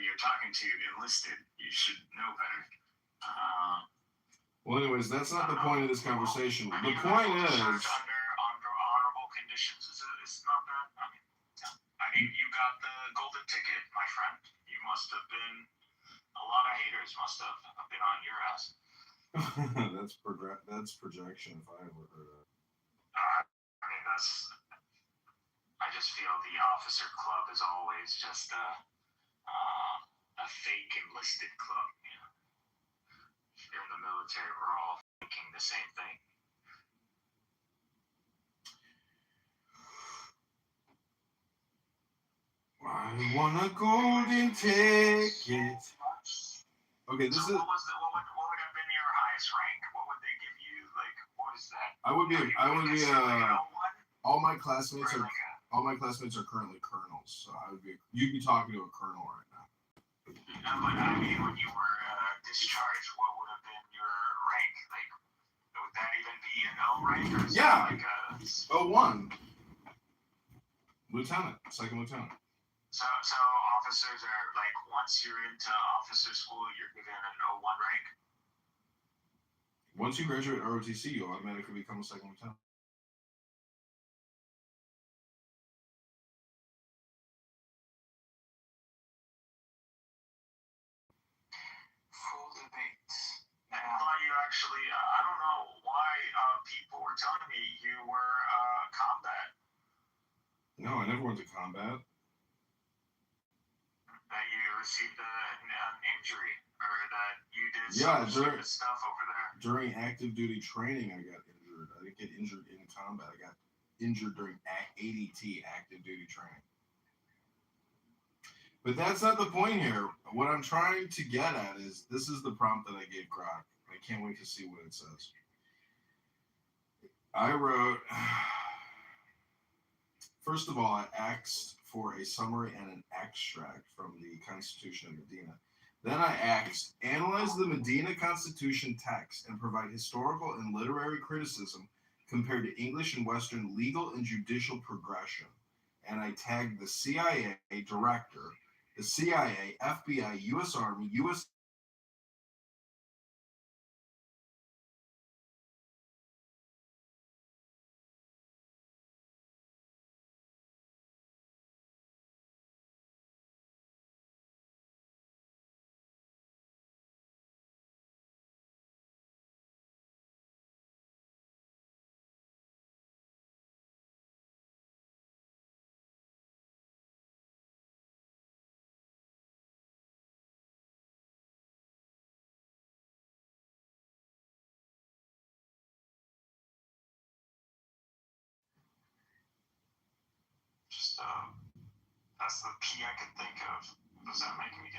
You're talking to enlisted. You should know better. Well, anyways, that's not the point of this conversation. The point is. Under honorable conditions. It's not that. I mean, you got the golden ticket, my friend. You must have been. A lot of haters must have been on your ass. That's projection if I ever heard it. I mean, I just feel the officer club is always just a fake enlisted club. You're in the military, we're all thinking the same thing. I want a golden ticket. Okay, this so is. What would have been your highest rank? What would they give you? Like, what is that? I would be all my classmates are currently colonels, so you'd be talking to a colonel right now. But I mean, when you were discharged, what would have been your rank? Like, would that even be an O rank? Or is Yeah, like 01. Lieutenant, second lieutenant. So officers are like, once you're into officer school, you're given an O1 rank? Once you graduate ROTC, you automatically become a second lieutenant. actually. I don't know why people were telling me you were combat. No, I never went to combat. That you received an injury, or that you did Yeah, some stupid stuff over there. During active duty training, I got injured. I didn't get injured in combat. I got injured during ADT, active duty training. But that's not the point here. What I'm trying to get at is, this is the prompt that I gave Grok. I can't wait to see what it says. I wrote, first of all, I asked for a summary and an extract from the Constitution of Medina. Then I asked, analyze the Medina Constitution text and provide historical and literary criticism compared to English and Western legal and judicial progression. And I tagged the CIA director, the CIA, FBI, U.S. Army, U.S. Just that's the P I could think of. Does that make me gay?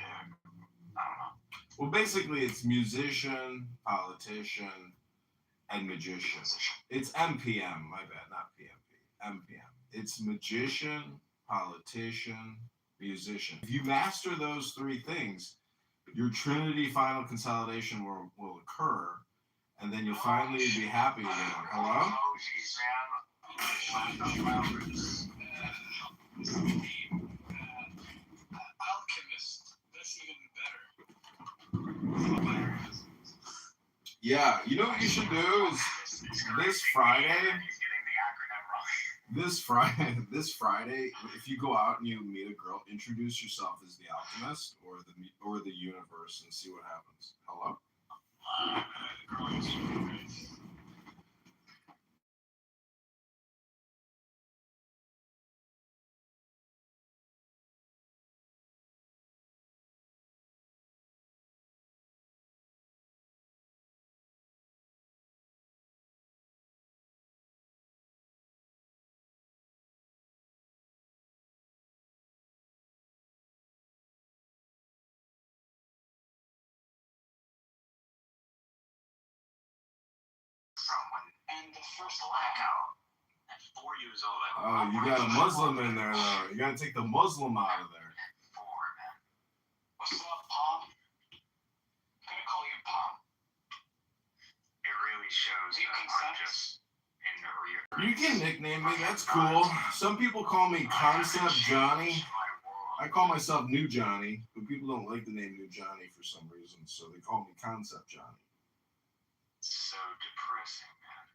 I don't know. Well, basically, it's musician, politician, and magician. It's MPM, my bad, not PMP. MPM. It's magician, politician, musician. If you master those three things, your Trinity final consolidation will occur, and then you'll finally be happy again. Hello? Oh, geez, man. Alchemist. That's even better. Yeah, you know what you should do is this Friday. He's getting the acronym wrong. This Friday, if you go out and you meet a girl, introduce yourself as the alchemist or the universe and see what happens. Hello? And the first blackout at 4 years old. Oh, you got a Muslim in there, though. You got to take the Muslim out of there. What's up, Palm? I'm gonna call you Palm. It really shows that I'm just in the rear. You can nickname me. That's cool. Some people call me Concept Johnny. I call myself New Johnny, but people don't like the name New Johnny for some reason, so they call me Concept Johnny. So depressing, man.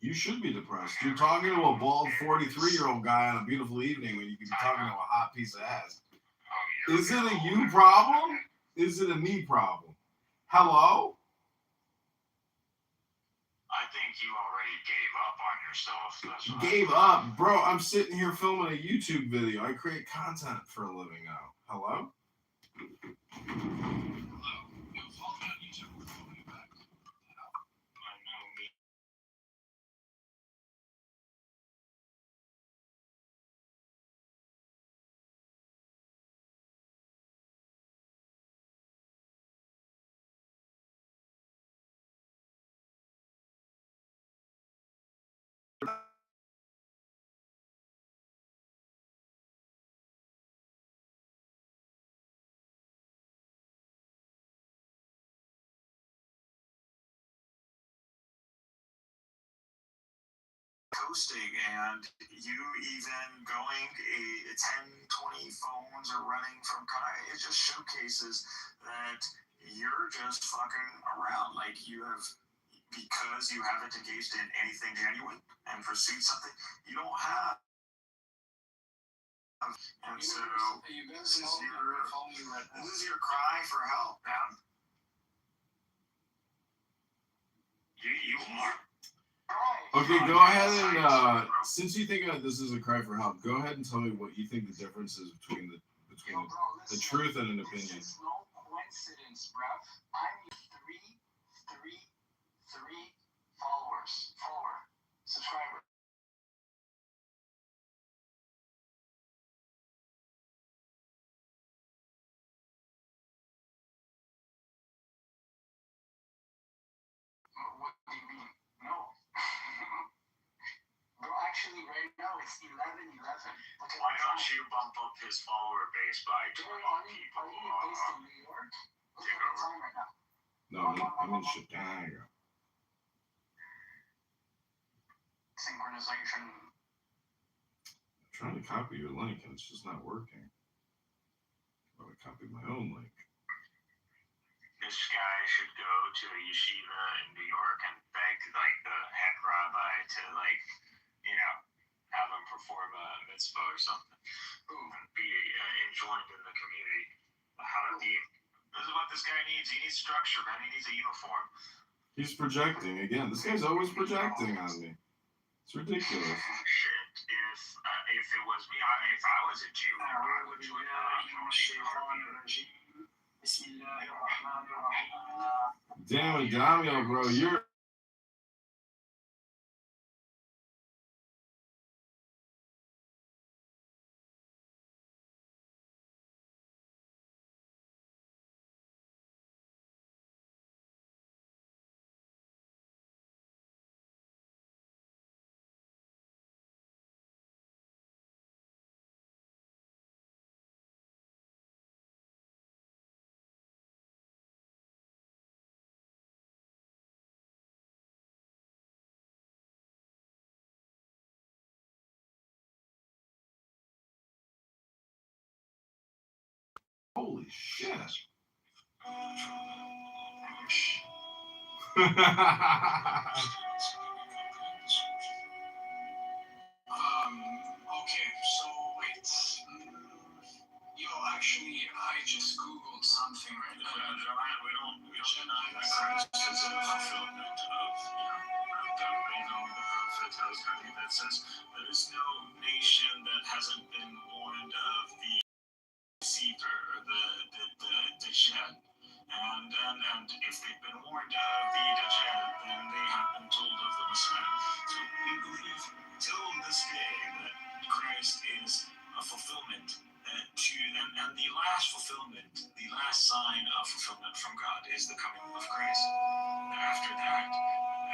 You should be depressed. You're talking to a bald 43-year-old guy on a beautiful evening when you could be talking to a hot piece of ass. Is it a you problem? Is it a me problem? Hello? I think you already gave up on yourself. That's what Gave up? Bro, I'm sitting here filming a YouTube video. I create content for a living now. Hello? Coasting, and you even going 10, 20 phones or running from it just showcases that you're just fucking around. Like, you have, because you haven't engaged in anything genuine and pursued something you don't have. And so this is your cry for help, man. You are. Okay, go ahead and since you think this is a cry for help, go ahead and tell me what you think the difference is between the truth and an opinion. It's no coincidence, bruv. I'm 333 subscriber. What do you mean? No. Bro, actually, right now it's 11:11. Why don't you bump up his follower base by 20 people? Are you based in New York? Look at the time right now. No, I'm in Chicago. Synchronization. I'm trying to copy your link and it's just not working. I'm going to copy my own link. This guy should go to a yeshiva in New York and beg like the head rabbi to have him perform a mitzvah or something. And be enjoined in the community. This is what this guy needs. He needs structure, man. He needs a uniform. He's projecting again. This guy's always projecting on me. It's ridiculous. Shit. If it was me, if I was a Jew, I would join Damn it, Damiel, bro, you're. Holy shit. Okay, so wait. Actually, I just googled something right now. We don't deny that Christ is a fulfillment of the prophet tells that says there is no nation that hasn't been warned of the deceiver or the Dajjal. And if they've been warned of the Dajjal, then they have been told of the Messiah. So we believe till this day that Christ is a fulfillment. And the last fulfillment, the last sign of fulfillment from God is the coming of Christ. After that,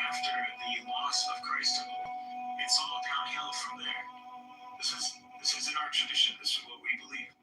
after the loss of Christ, it's all downhill from there. This is in our tradition. This is what we believe.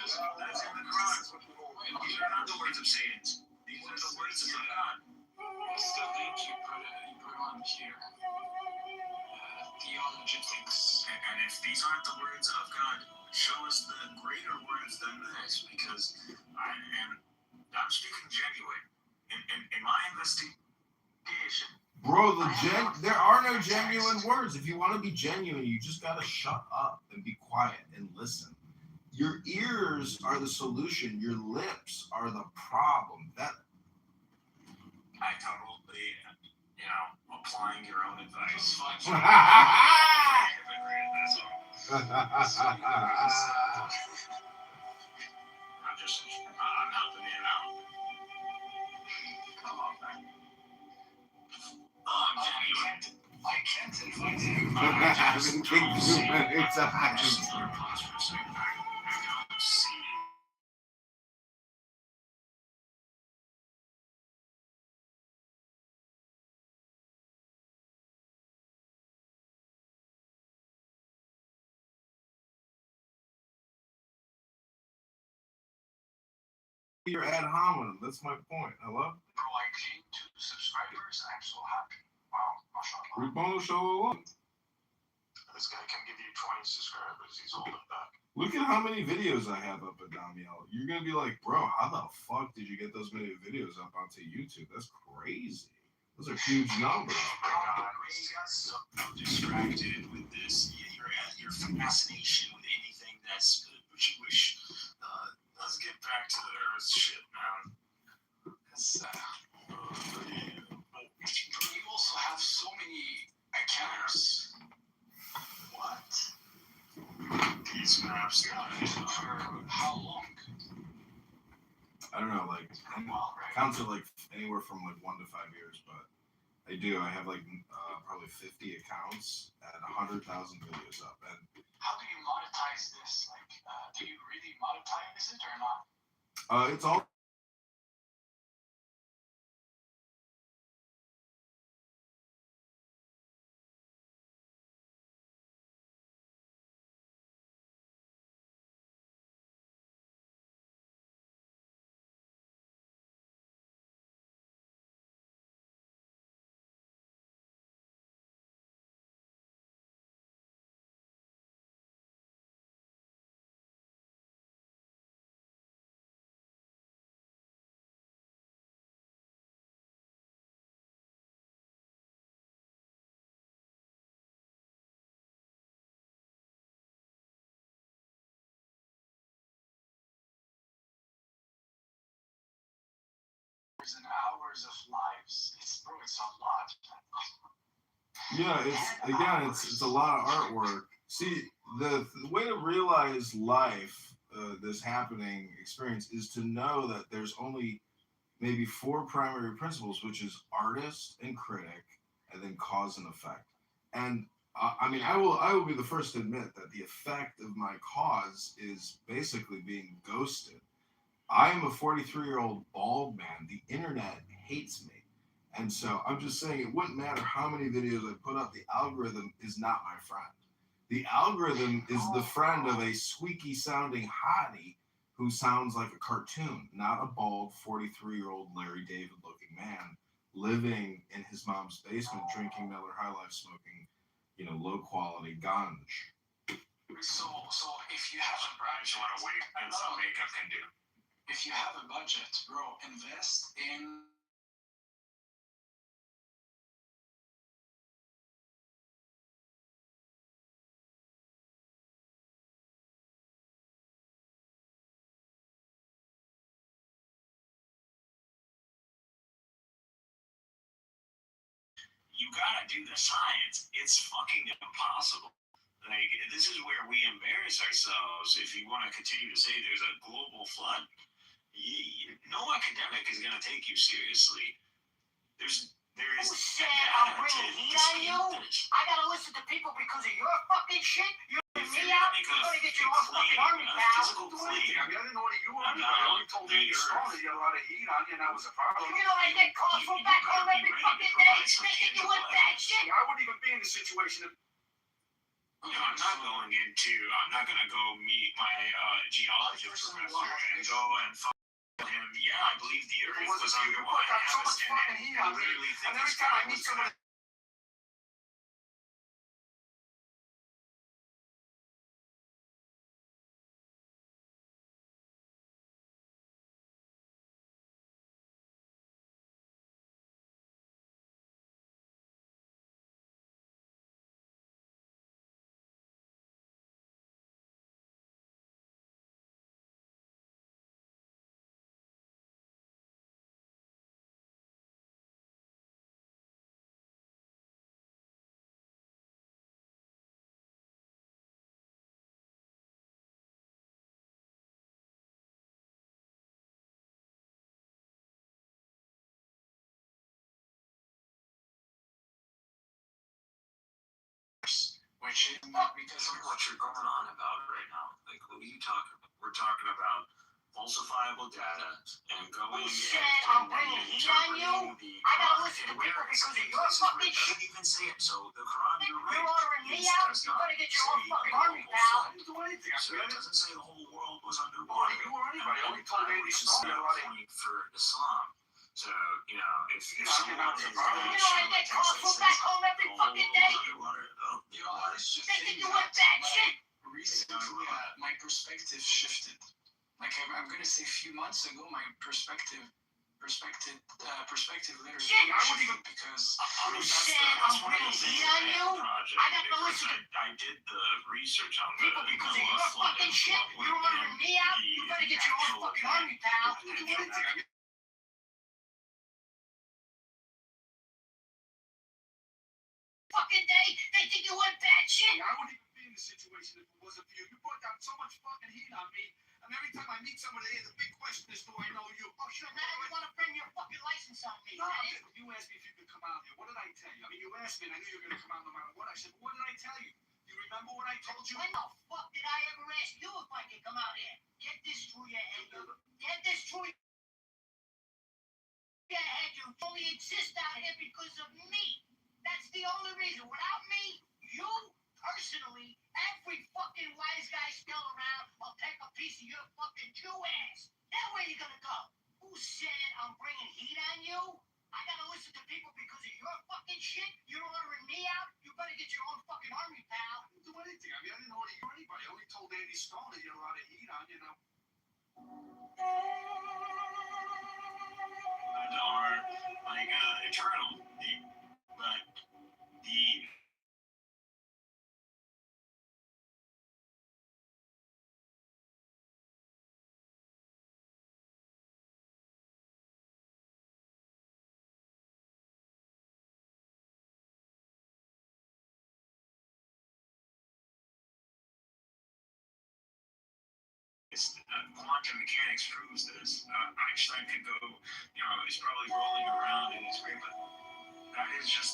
That's in the Quran. These are not the words of Satan. These are the words of God. What's the link you put on here? Theology links. And if these aren't the words of God, show us the greater words than this, because I'm speaking genuine. In my investigation. Bro, there are no genuine words. If you want to be genuine, you just gotta shut up and be quiet and listen. Your ears are the solution. Your lips are the problem. I totally, applying your own advice. I'm helping you out. Come on, man. I'm genuine. I can't invite him. I've been kicked too many times. I don't see You're ad hominem. That's my point. Hello? Bro, I gained 2 subscribers. I'm so happy. Wow, mashallah. Ribono Shalom. This guy can give you 20 subscribers. He's holding back. Look at how many videos I have up at Damiel. You're gonna be like, bro, how the fuck did you get those many videos up onto YouTube? That's crazy. Those are huge numbers. Oh my God, we got so distracted with this. Your fascination with anything that's Jewish. Let's get back to the Earth shit, man. Because, you also have so many accounts. What? These maps for how long? I don't know, like accounts are like anywhere from like 1 to 5 years, but I do. I have like probably 50 accounts and 100,000 videos up. And how do you monetize this? Like, do you really monetize it or not? It's all. And hours of lives. It's a lot. Yeah, it's a lot of artwork. See, the way to realize life, this happening experience, is to know that there's only maybe 4 primary principles, which is artist and critic, and then cause and effect. And I mean, I will be the first to admit that the effect of my cause is basically being ghosted. I am a 43-year-old bald man. The internet hates me. And so I'm just saying it wouldn't matter how many videos I put up. The algorithm is not my friend. The algorithm is the friend of a squeaky sounding hottie who sounds like a cartoon, not a bald 43-year-old Larry David looking man living in his mom's basement drinking Miller High Life, smoking, low quality ganj. So if you have a budget, you want to wait and some makeup can do. If you have a budget, bro, invest in. You gotta do the science. It's fucking impossible. Like, this is where we embarrass ourselves if you want to continue to say there's a global flood. No academic is going to take you seriously. There is Who said I'm bringing heat on you? I gotta listen to people because of your fucking shit? You're me out? You're gonna get your own fucking army, pal. I didn't order you army. I only told you you're strong and you had a lot of heat on you, and that was a problem. You know I get calls from back home every fucking day thinking you want that shit. I wouldn't even be in the situation if. I'm not gonna go meet my geology professor and go and fuck him. Yeah, I believe the Earth was underwater. I got so much fucking heat on me, and every time I meet someone. Which is because of what you're going on about right now. Like, what are you talking about? We're talking about falsifiable data and going. Who said I'm bringing heat on you? I gotta listen to people because of your fucking shit. Doesn't even say it. So the Quran, you're right. You're ordering me out? You're gonna get your own fucking army, pal. I didn't do anything. So it doesn't say the whole world was underwater. You or anybody. I only told Andy Stone for Islam. So, you know, if someone is I get calls from back home every fucking day. They think you want bad shit. Recently, my perspective shifted. Like I'm gonna say a few months ago, my perspective literally shifted because I'm bringing heat on you. I got to listen to I did the research on people because of your fucking shit. You don't want to bring me out. You better get your own fucking army, pal. Fucking day, they think you want bad shit. I wouldn't even be in this situation if it wasn't for you. You brought down so much fucking heat on me. And every time I meet somebody, the big question is, do I know you? Oh, sure, now you want to bring your fucking license on me. No, you asked me if you could come out here. What did I tell you? I mean, you asked me, and I knew you were going to come out no matter what. I said, well, what did I tell you? You remember what I told you? When the fuck did I ever ask you if I could come out here? Get this through your head. Get this through your head. You only exist out here because of me. That's the only reason. Without me, you, personally, every fucking wise guy still around will take a piece of your fucking Jew ass. Now where you gonna go? Who said I'm bringing heat on you? I gotta listen to people because of your fucking shit? You don't want to ring me out? You better get your own fucking army, pal. I didn't do anything. I mean, I didn't order you or anybody. I only told Andy Stone that he had a lot of heat on you, know. Are like eternal. But the quantum mechanics proves this. Einstein could go, you know, he's probably rolling around in his grave, but that is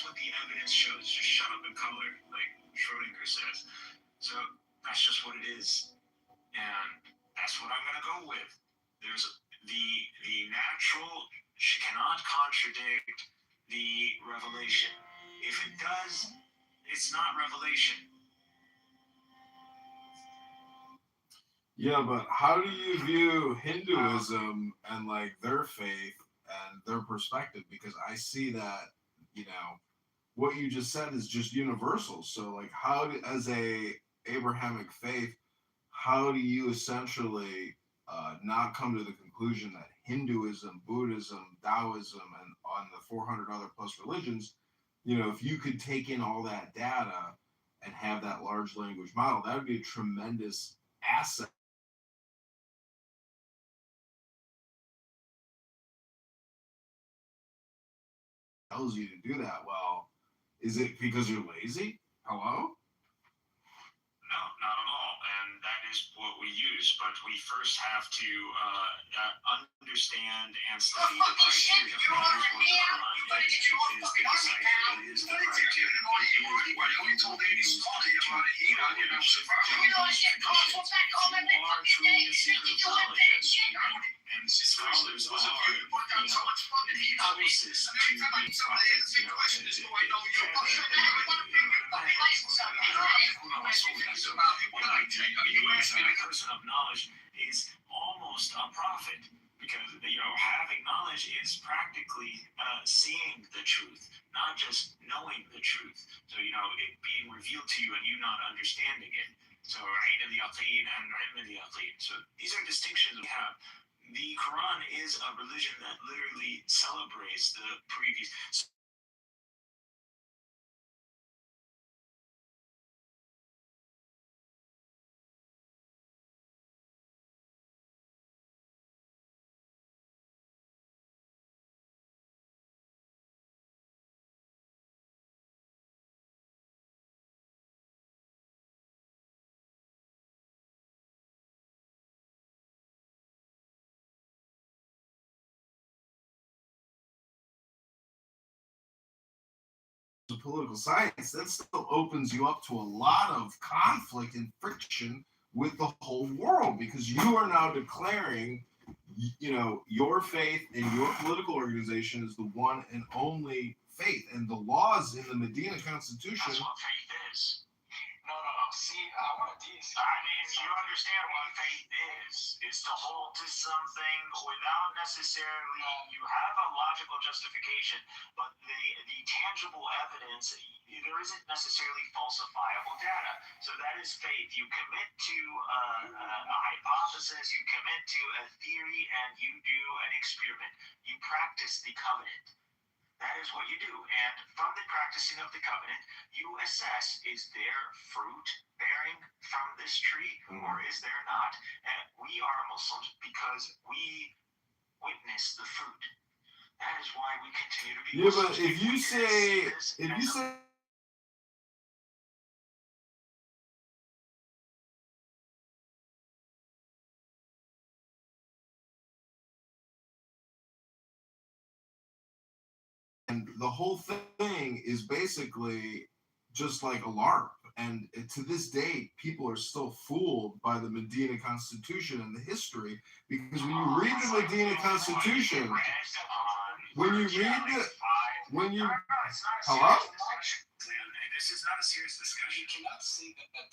what the evidence shows. Just shut up and color, like Schrodinger says. So that's just what it is, and that's what I'm gonna go with. There's the natural cannot contradict the revelation. If it does, it's not revelation. Yeah, but how do you view Hinduism and like their faith and their perspective? Because I see that, you know, what you just said is just universal. So like as a Abrahamic faith, how do you essentially not come to the conclusion that Hinduism, Buddhism, Taoism, and on the 400 other plus religions, you know, if you could take in all that data and have that large language model, that would be a tremendous asset. Tells you to do that. Well, is it because you're lazy? Hello? No, not at all. And that is what we use. But we first have to understand and study the criteria. That is what the Quran is. It is the decipher. It is the criteria. It is what we will use to you are truly a seeker of knowledge. And scholars are, you know, the closest to the prophets, you know, a person of knowledge is almost a prophet because, you know, having knowledge is practically seeing the truth, not just knowing the truth. So, you know, it being revealed to you and you not understanding it. So, Ayn al Yaqeen and Ilm al Yaqeen. So, these are distinctions we have. The Quran is a religion that literally celebrates the previous. Political science, that still opens you up to a lot of conflict and friction with the whole world because you are now declaring, you know, your faith and your political organization is the one and only faith, and the laws in the Medina Constitution. That's what faith is. No. See, I want to see. I mean, you understand what faith is to hold to something without necessarily, you have a logical justification, but the tangible evidence, there isn't necessarily falsifiable data. So that is faith. You commit to a hypothesis, you commit to a theory, and you do an experiment. You practice the covenant. That is what you do. And from the practicing of the covenant, you assess, is there fruit bearing from this tree or is there not? And we are Muslims because we witness the fruit. That is why we continue to be Yeah, Muslims. but if you say and the whole thing is basically just like a LARP. And to this day, people are still fooled by the Medina Constitution and the history, because when you read the Medina Constitution, when you read the, when you, hello? This is not a serious discussion. You cannot say that the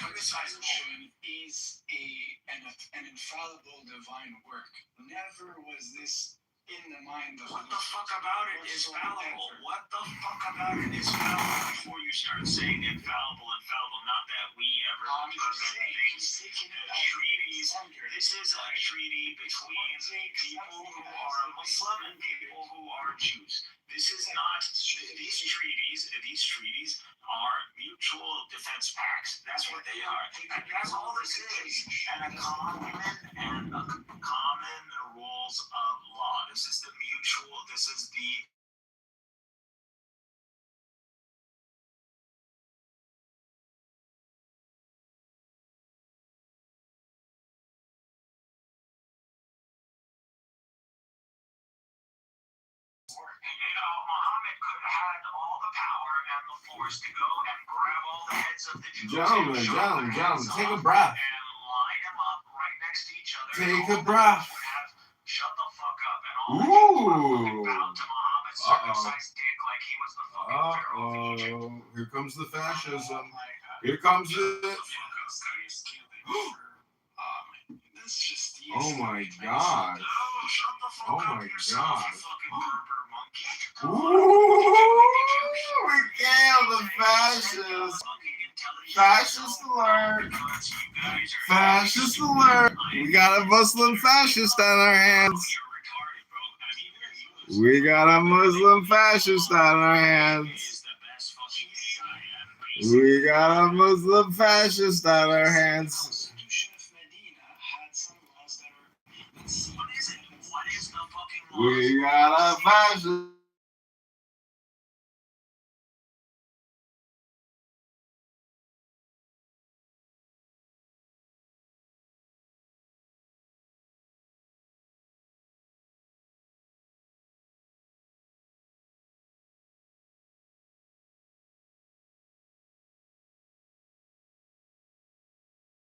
Constitution is an infallible divine work. Never was this in the mind of what the fuck about it is fallible? What the fuck about it is fallible? Before you start saying infallible, not that we ever things. Treaties. This is a treaty between people who are Muslim and people who are Jews. This is not these treaties. These treaties are mutual defense pacts. That's what they are. And that's all this is. And a common rules of law. This is the mutual. This is the Muhammad could have had all the power and the force to go and grab all the heads of the Jews. Gentlemen, take a breath. And line them up right next to each other. Take a breath. Shut the fuck up. And all the Jews would bow to Muhammad's circumcised dick like he was the fucking pharaoh of Egypt. Here comes the fascism. Here comes it. Oh my god. Oh my god. Ooh, Miguel, the fascist. Fascist alert. Fascist alert. We got a Muslim fascist on our hands. We got a Muslim fascist on our hands. We got a Muslim fascist on our hands. We got a fascist.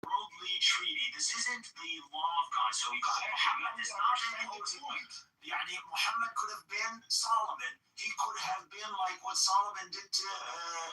Worldly treaty. This isn't the law of God. So Muhammad is not imposing. Muhammad could have been Solomon. He could have been like what Solomon did to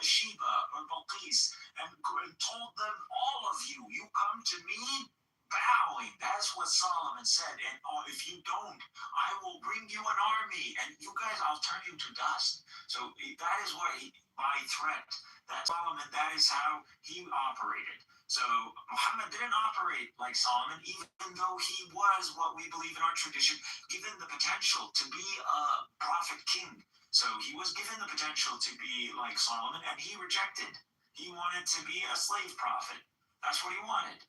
Sheba or Balqis and told them, all of you, you come to me bowing. That's what Solomon said. And if you don't, I will bring you an army. And you guys, I'll turn you to dust. So that is what by threat. That's Solomon. That is how he operated. So Muhammad didn't operate like Solomon, even though he was what we believe in our tradition, given the potential to be a prophet king. So he was given the potential to be like Solomon, and he rejected. He wanted to be a slave prophet. That's what he wanted.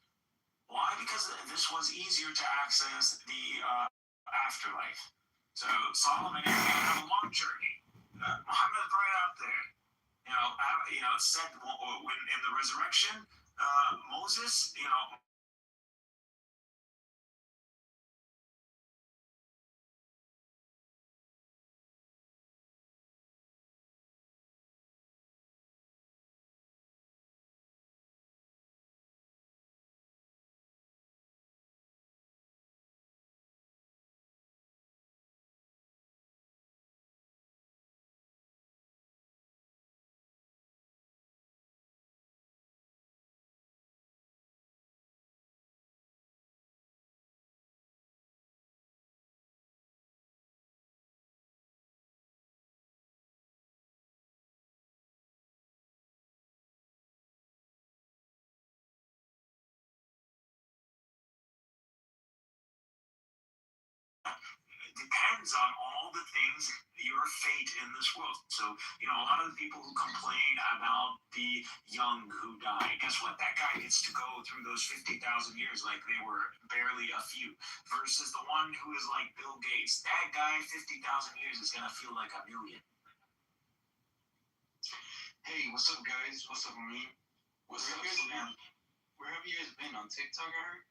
Why? Because this was easier to access the afterlife. So Solomon had a long journey. Muhammad right out there. It said when in the resurrection, Moses, depends on all the things, your fate in this world. So, a lot of the people who complain about the young who die, guess what? That guy gets to go through those 50,000 years like they were barely a few, versus the one who is like Bill Gates. That guy, 50,000 years is going to feel like a million. Hey, what's up, guys? What's up, me? What's up, Sam? Where have you guys been? On TikTok, I heard?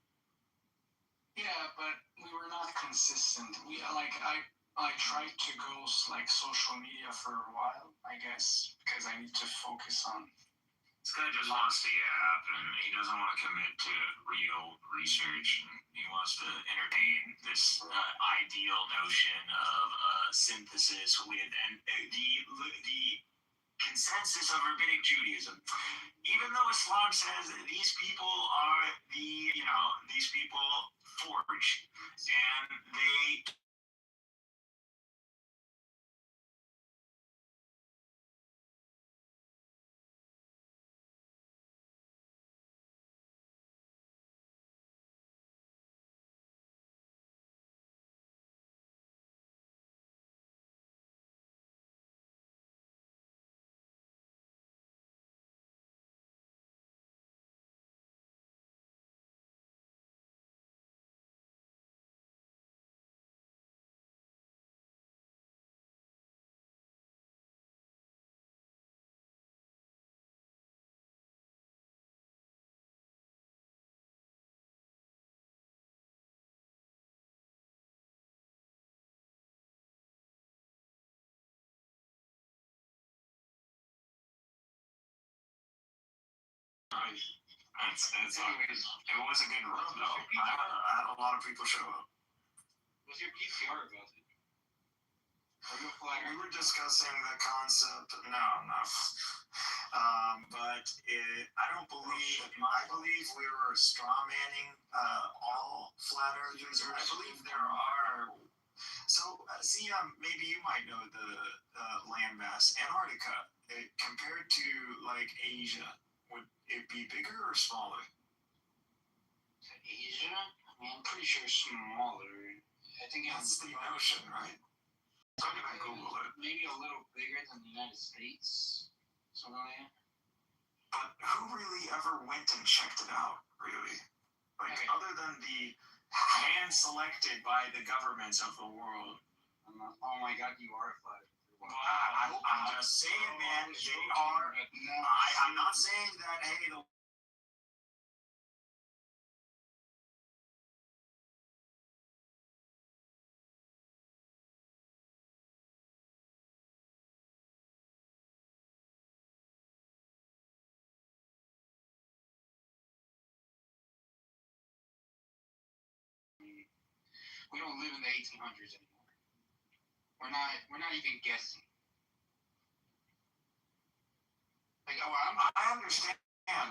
Yeah, but we were not consistent. I tried to go social media for a while, I guess, because I need to focus on. This guy just wants to get happen. He doesn't want to commit to real research. He wants to entertain this ideal notion of synthesis with the consensus of rabbinic Judaism. Even though Islam says that these people are these people forge, and they it was a good room though. I had a lot of people show up. What's your PCR about it? We were discussing the concept. No, but I don't believe. I believe we were straw manning all flat earthers. I believe there are. So, maybe you might know the landmass Antarctica compared to like Asia. Would it be bigger or smaller? Asia? I mean, I'm pretty sure smaller. I think That's the notion, right? I'm gonna Google it. Maybe a little bigger than the United States. Something like that. But who really ever went and checked it out, really? Other than the hand-selected by the governments of the world. Oh my god, you are flat. I'm just saying, man, they are. I'm not saying that, hey, the we don't live in the 1800s anymore. We're not even guessing. I understand. But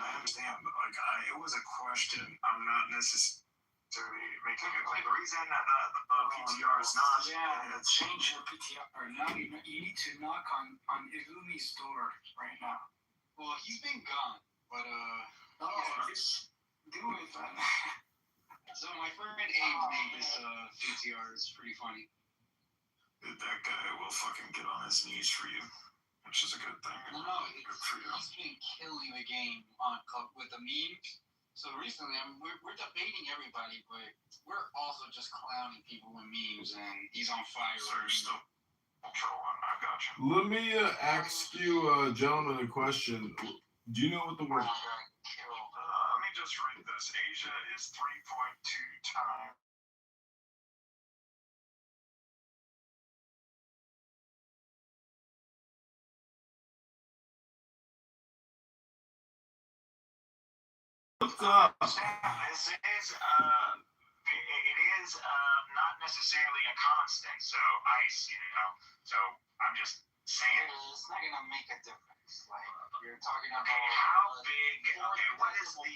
it was a question. I'm not necessarily making a claim. The reason that the PTR is not. Yeah, change your PTR. Now you need to knock on Ilumi's door right now. Well, he's been gone, but just do it, man. So my friend Abe made this PTR. It's pretty funny. That guy will fucking get on his knees for you, which is a good thing. No, he's been killing the game with the memes. So recently, we're debating everybody, but we're also just clowning people with memes, and he's on fire. So you're still trolling. I got you. Let me ask you, gentlemen, a question. Do you know what the word? Let me just read this. Asia is 3.2 times. What's up? This is it is not necessarily a constant. So ice, So I'm just saying. It's not gonna make a difference. Like you're talking about. Okay, how big? Okay, what is the?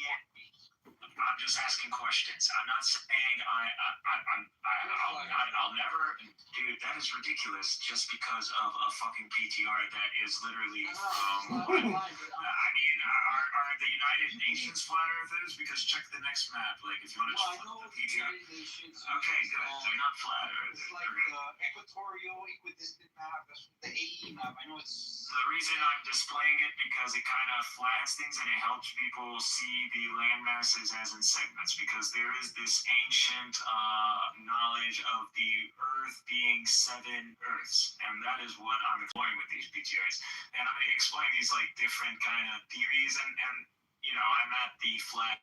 I'm just asking questions. I'm not saying I'll never, dude. That is ridiculous. Just because of a fucking PTR that is literally from. I mean, are the United Nations flat earthers? Because check the next map. Like, if you want to check the PTR. Okay, good. They're not flat earthers. It's like the equatorial, equidistant map. That's the AE map. I know it's. The reason I'm displaying it because it kind of flattens things and it helps people see the land masses as in segments. Because there is this ancient knowledge of the Earth being 7 Earths, and that is what I'm exploring with these PTRs. And I'm going to explain these like different kind of theories, and you know, I'm at the flat.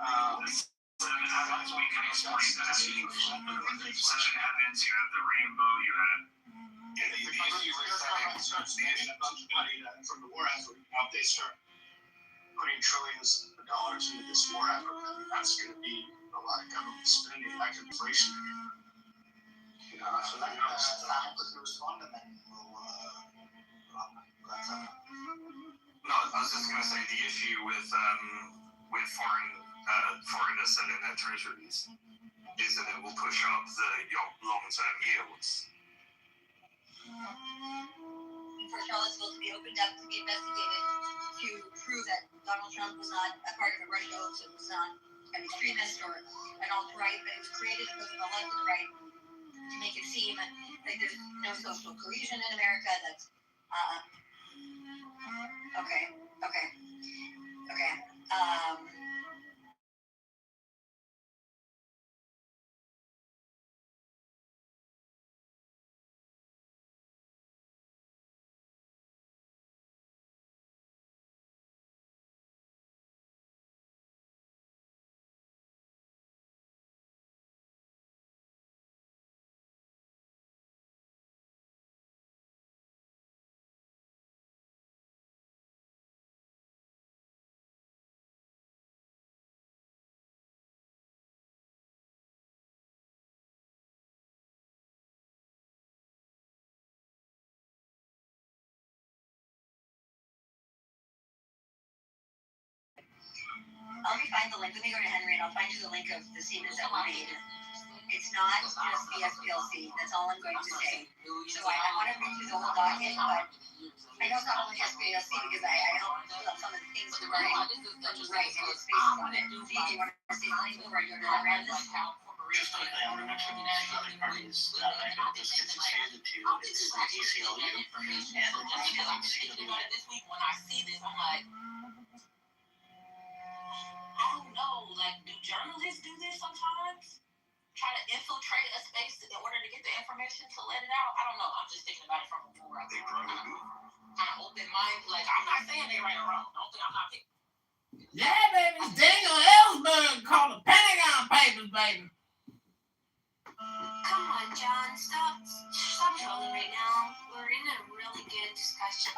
Once we can explain that, seven heavens, you have the rainbow, you have. Starts getting a bunch of money from the war effort. Now they start putting trillions of dollars into this war effort. That's going to be a lot of government spending. That could inflation. So that helps. Respond and then we'll. No, I was just gonna say the issue with foreigners selling their treasuries is that it will push up the long-term yields. For Charlottesville to be opened up to be investigated to prove that Donald Trump was not a part of a Russia hoax, it was not an extremist or an alt-right, but it was created because of the left and the right to make it seem like there's no social cohesion in America. That's okay. Let me find the link. Let me go to Henry and I'll find you the link of the statements that were made. It's not just the SPLC. That's all I'm going to say. So I want to read through the whole docket, but I know it's not only SPLC because I helped fill up some of the things that were right and it's based on it. Do you want to say something before I go to around this? Just quickly, I want to mention the other parties that I know this gets expanded to. It's the ACLU and the CWA. This week when I see this, I'm like, I don't know. Like, do journalists do this sometimes? Try to infiltrate a space in order to get the information to let it out? I don't know. I'm just thinking about it from a more kind of open mind. Like, I'm not saying they right or wrong. Don't think I'm not picking. Yeah, baby, it's Daniel Ellsberg called the Pentagon Papers, baby. Come on, John. Stop trolling right now. We're in a really good discussion.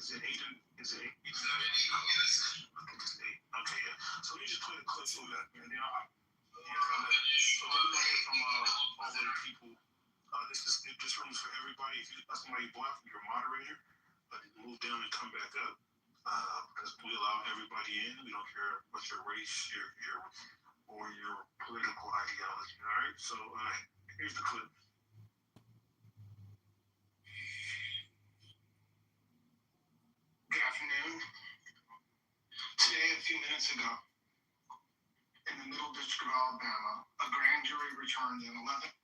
Is it 8? Is it 8? Okay, yeah. So we just play the clip for that, and then so we're gonna hear from all the people. This room is for everybody. If you let somebody block your moderator, move down and come back up. Because we allow everybody in. We don't care what your race, or your political ideology. All right. So here's the clip. Good afternoon. Today, a few minutes ago, in the Middle District of Alabama, a grand jury returned an 11th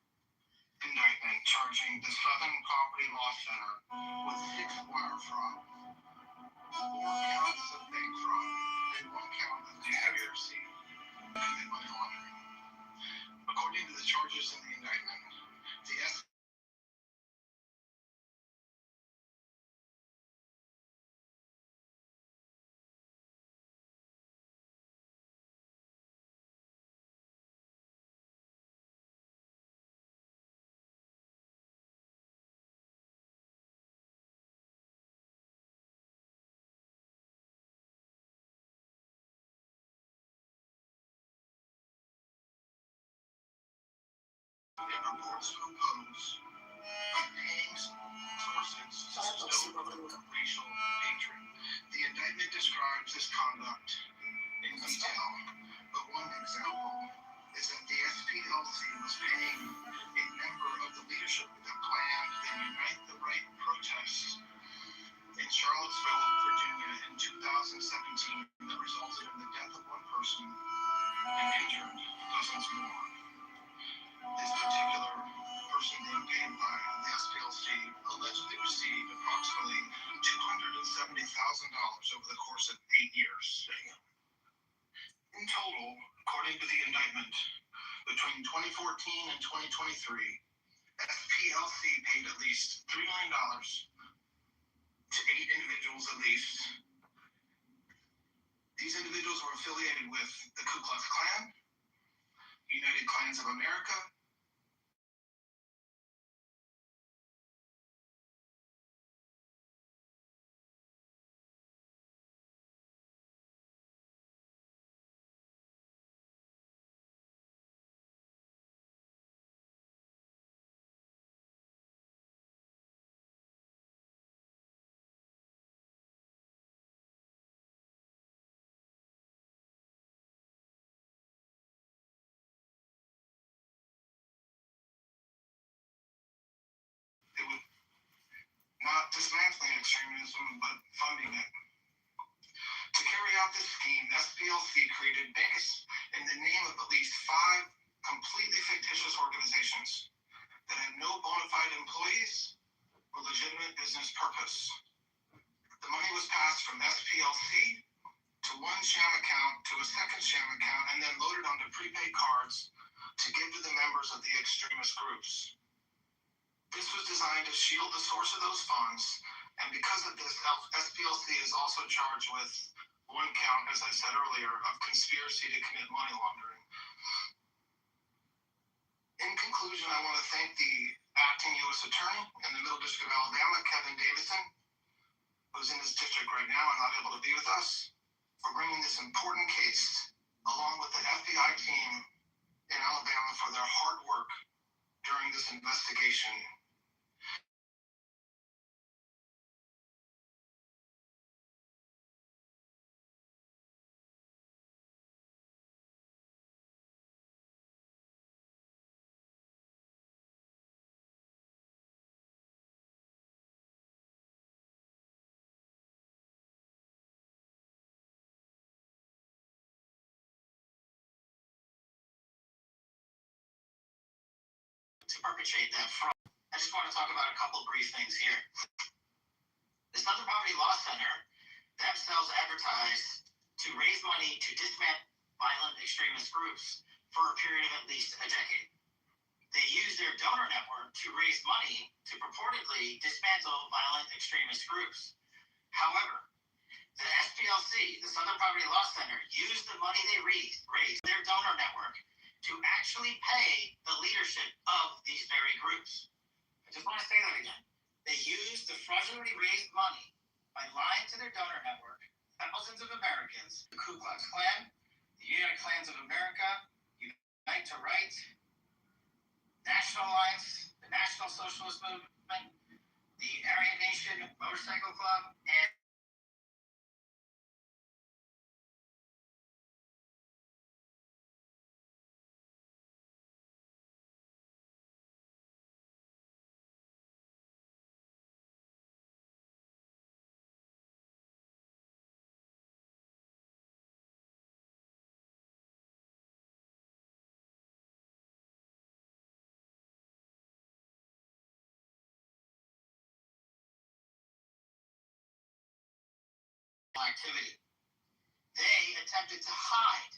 indictment charging the Southern Poverty Law Center with 6 wire fraud, 4 counts of bank fraud, and 1 count of conspiracy to commit money laundering. According to the charges in the indictment, the reports to oppose paying sources to stoke racial hatred. The indictment describes this conduct in detail, but one example is that the SPLC was paying a member of the leadership that planned the Unite the Right protest in Charlottesville, Virginia in 2017 that resulted in the death of 1 person and injured dozens more. This particular person being paid by the SPLC allegedly received approximately $270,000 over the course of 8 years. In total, according to the indictment, between 2014 and 2023, SPLC paid at least $3 million to 8 individuals at least. These individuals were affiliated with the Ku Klux Klan, United Klans of America, it was not dismantling extremism, but funding it. To carry out this scheme, SPLC created banks in the name of at least 5 completely fictitious organizations that had no bona fide employees or legitimate business purpose. The money was passed from SPLC to 1 sham account to a 2nd sham account and then loaded onto prepaid cards to give to the members of the extremist groups. This was designed to shield the source of those funds, and because of this, SPLC is also charged with 1 count, as I said earlier, of conspiracy to commit money laundering. In conclusion, I want to thank the acting U.S. Attorney in the Middle District of Alabama, Kevin Davison, who's in this district right now and not able to be with us, for bringing this important case, along with the FBI team in Alabama for their hard work during this investigation. To perpetrate that fraud. I just want to talk about a couple brief things here. The Southern Poverty Law Center themselves advertised to raise money to dismantle violent extremist groups for a period of at least a decade. They used their donor network to raise money to purportedly dismantle violent extremist groups. However, the SPLC, the Southern Poverty Law Center, used the money they raised their donor network to actually pay the leadership of these very groups. I just want to say that again. They used the fraudulently raised money by lying to their donor network, thousands of Americans, the Ku Klux Klan, the United Klans of America, Unite to Right, National Alliance, the National Socialist Movement, the Aryan Nation Motorcycle Club, and activity. They attempted to hide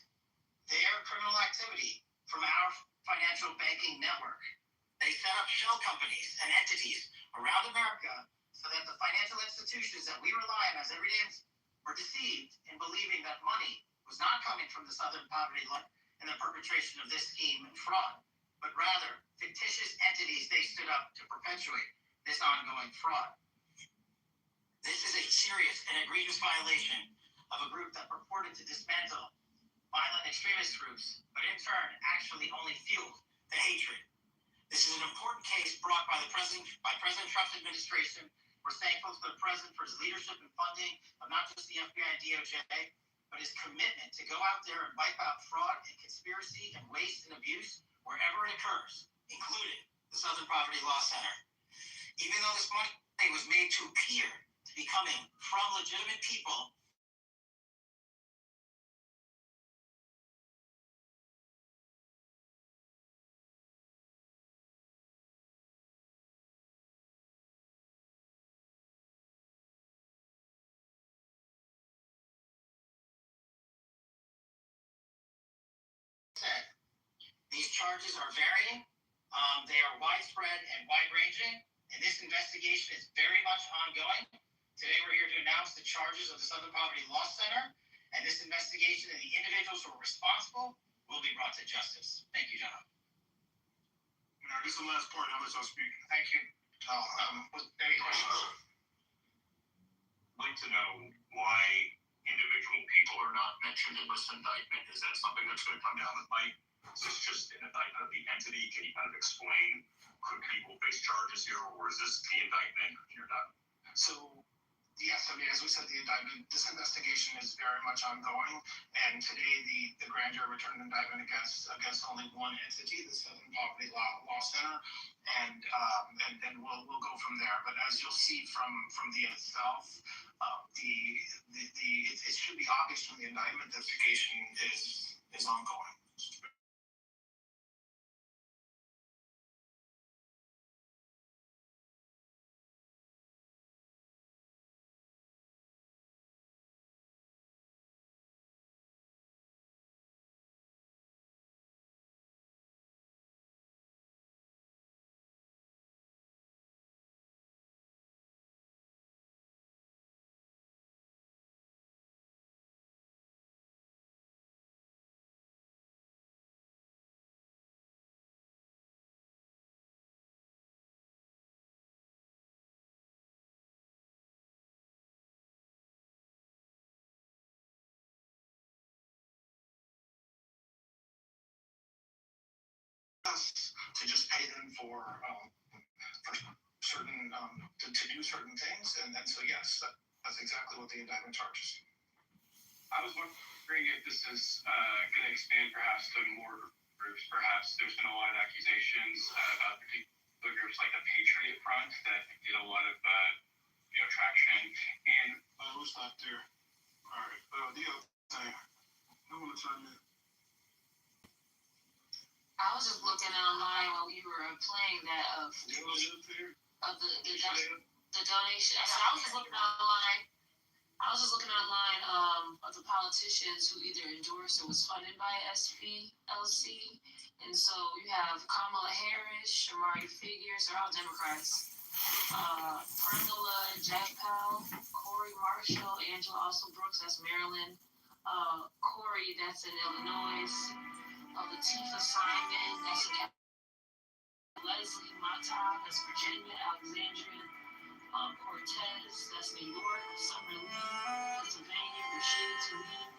their criminal activity from our financial banking network. They set up shell companies and entities around America so that the financial institutions that we rely on as everydayers were deceived in believing that money was not coming from the Southern Poverty Line and the perpetration of this scheme and fraud, but rather fictitious entities they stood up to perpetuate this ongoing fraud. This is a serious and egregious violation of a group that purported to dismantle violent extremist groups, but in turn actually only fueled the hatred. This is an important case brought by President Trump's administration. We're thankful to the president for his leadership and funding of not just the FBI and DOJ, but his commitment to go out there and wipe out fraud and conspiracy and waste and abuse wherever it occurs, including the Southern Poverty Law Center. Even though this money was made to appear to be coming from legitimate people, these charges are varying, they are widespread and wide-ranging, and this investigation is very much ongoing. Today we're here to announce the charges of the Southern Poverty Law Center, and this investigation and the individuals who are responsible will be brought to justice. Thank you, gentlemen. This is the last part. Now let's all speak. Thank you. Any questions? I'd like to know why individual people are not mentioned in this indictment. Is that something that's going to come down the pipe? Is this just an indictment of the entity? Can you kind of explain, could people face charges here, or is this the indictment and you're done? So, yes, I mean, as we said, the indictment, this investigation is very much ongoing, and today the grand jury returned an indictment against only one entity, the Southern Poverty Law Center, and we'll go from there. But as you'll see from the itself, it should be obvious from the indictment that the investigation is ongoing. To just pay them for certain to do certain things, and so yes, that's exactly what the indictment charges. I was wondering if this is going to expand perhaps to more groups. Perhaps there's been a lot of accusations about particular groups like the Patriot Front that get a lot of traction. And we'll stop there. All right. The other thing, I want to chime in. I was just looking online while we were playing that of the donation. So I was just looking online. Of the politicians who either endorsed or was funded by SPLC, and so you have Kamala Harris, Shamari Figures, they're all Democrats. Pramila Jayapal, Corey Marshall, Angela Austin Brooks, that's Maryland. Corey, that's in Illinois. Latifah Simon, that's in Leslie Montag, that's Virginia. Alexandria Cortez, that's New York, Summerlin, Pennsylvania, Rashid Tlaib,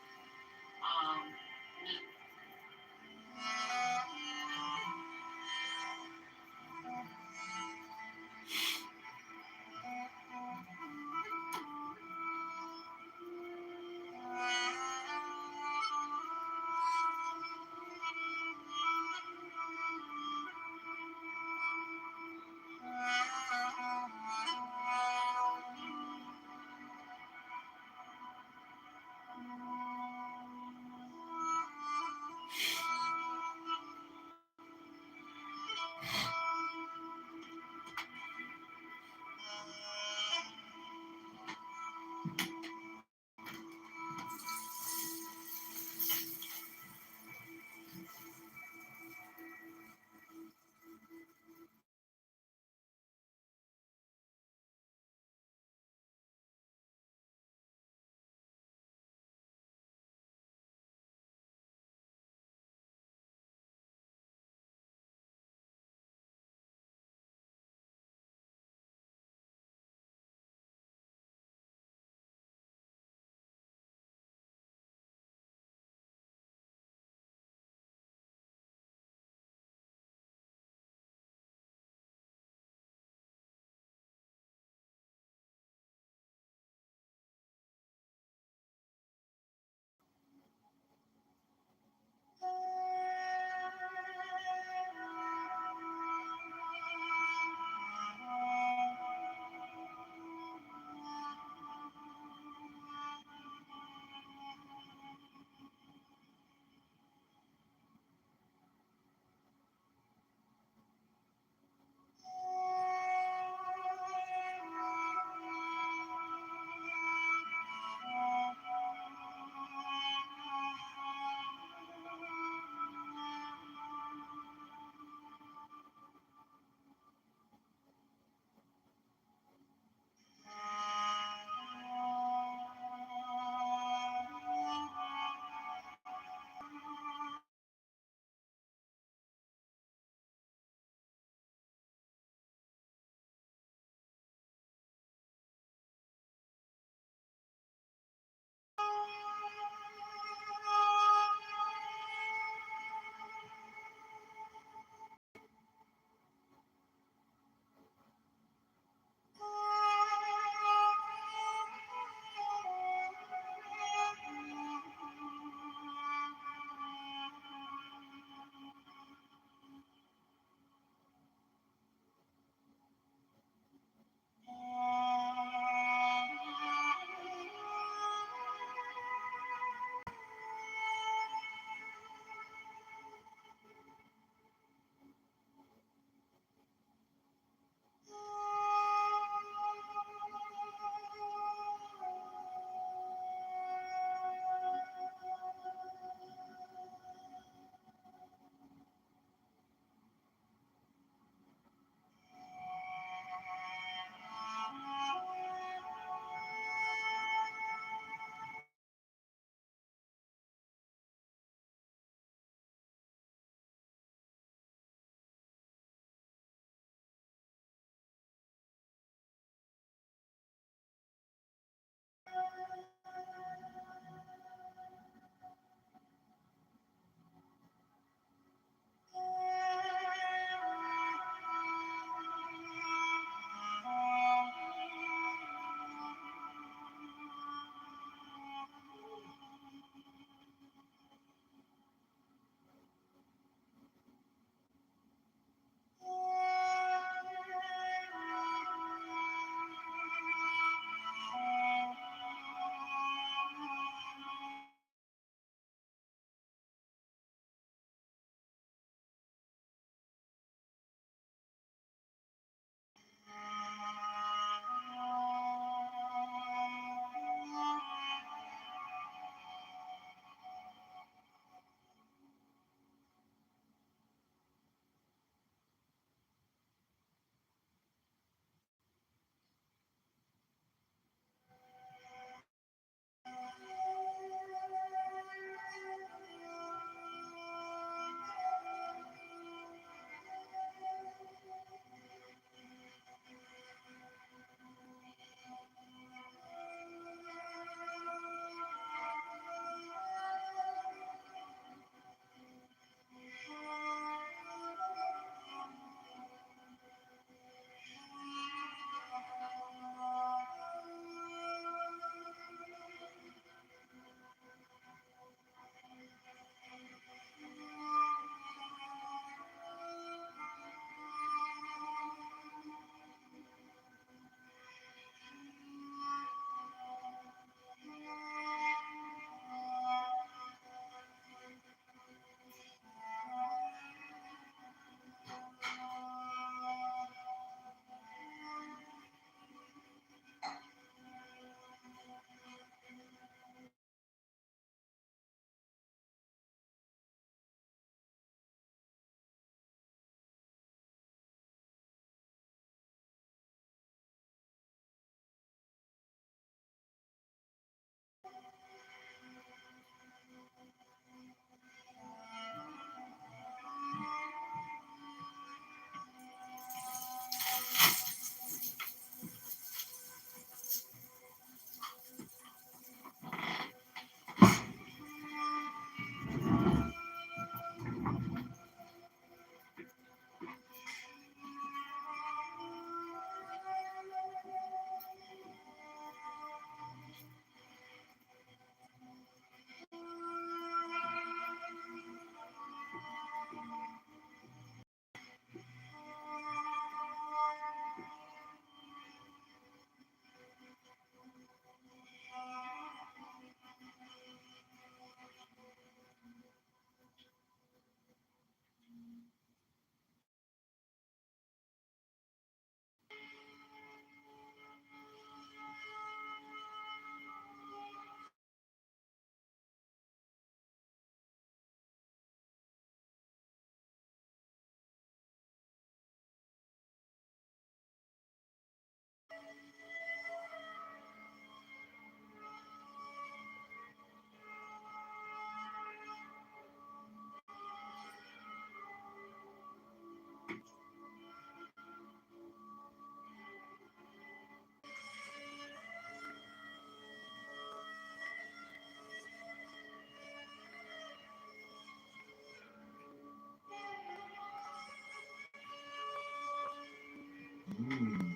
Mm.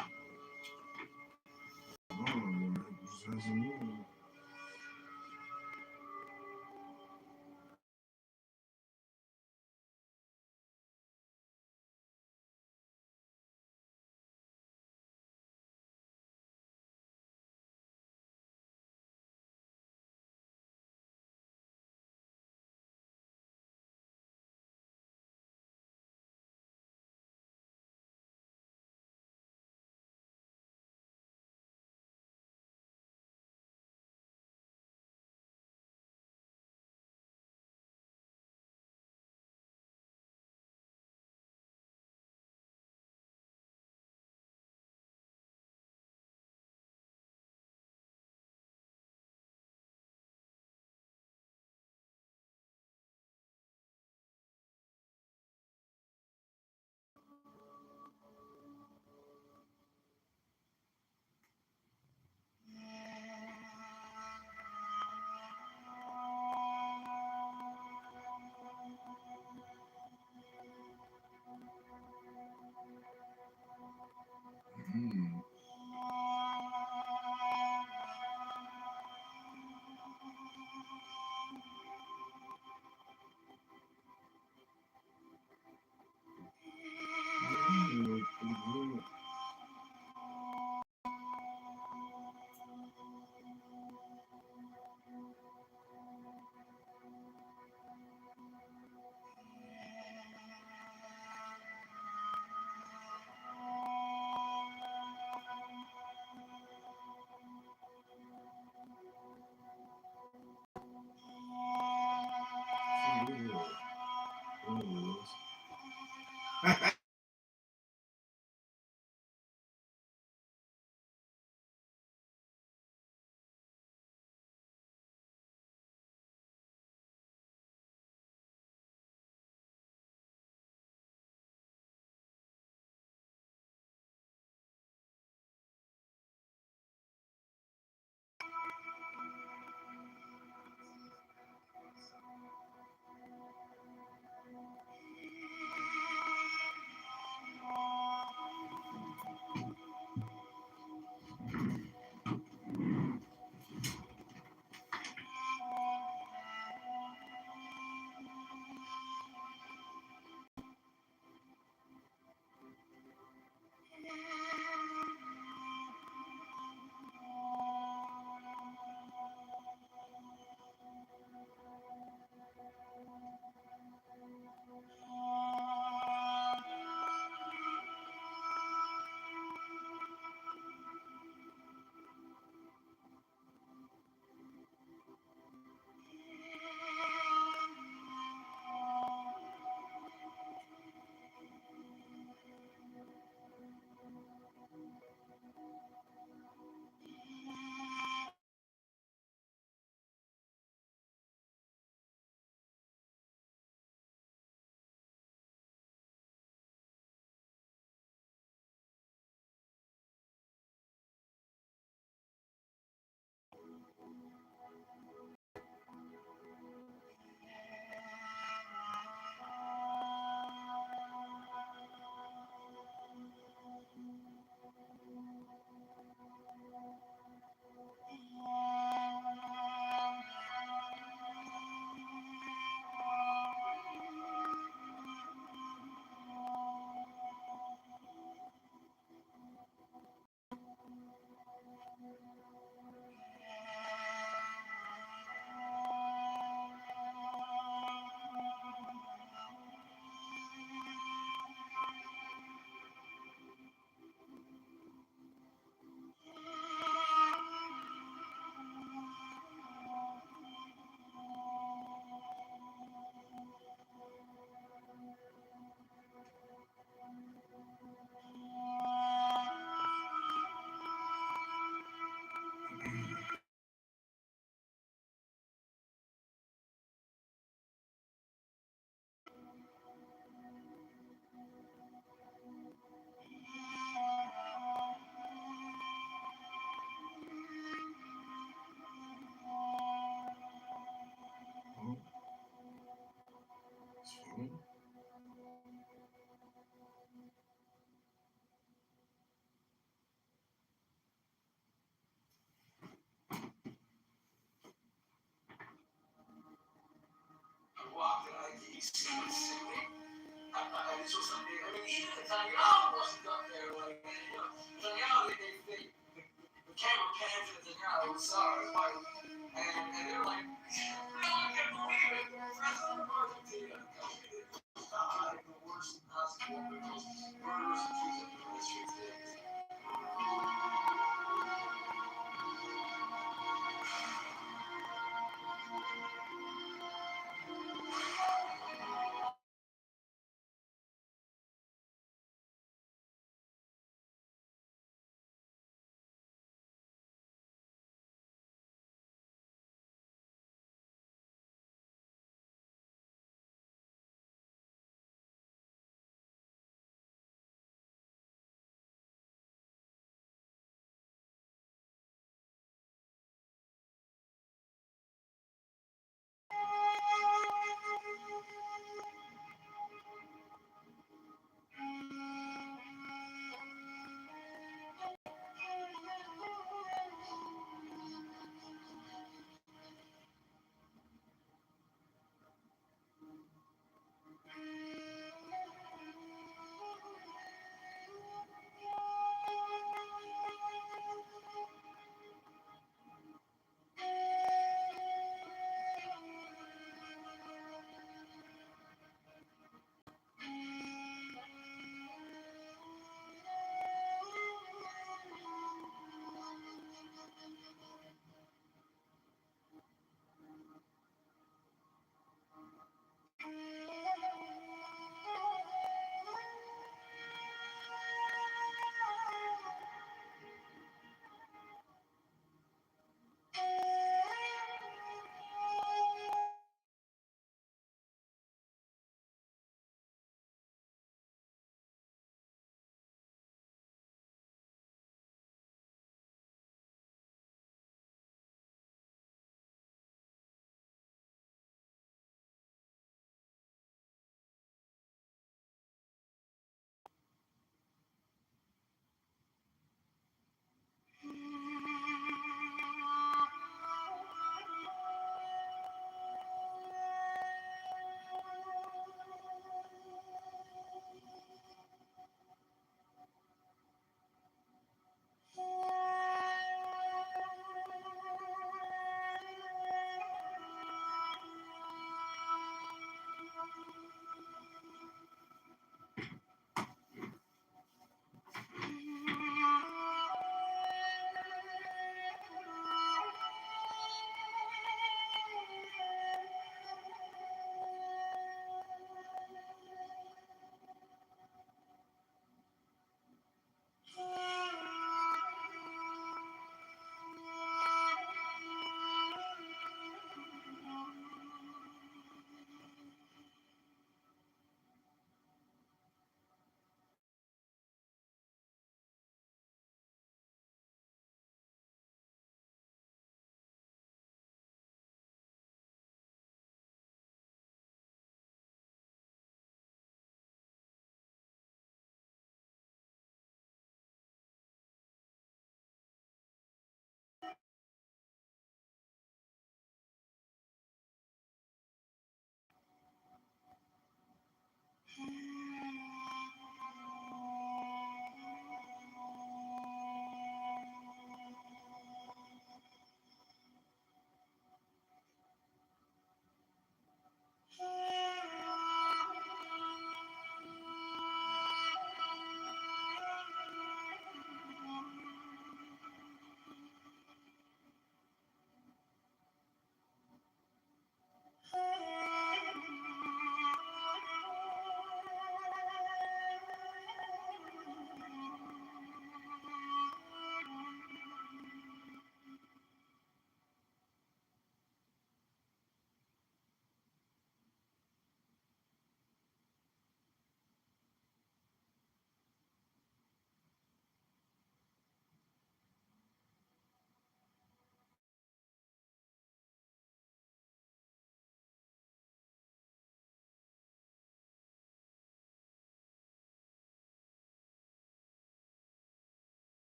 Mm.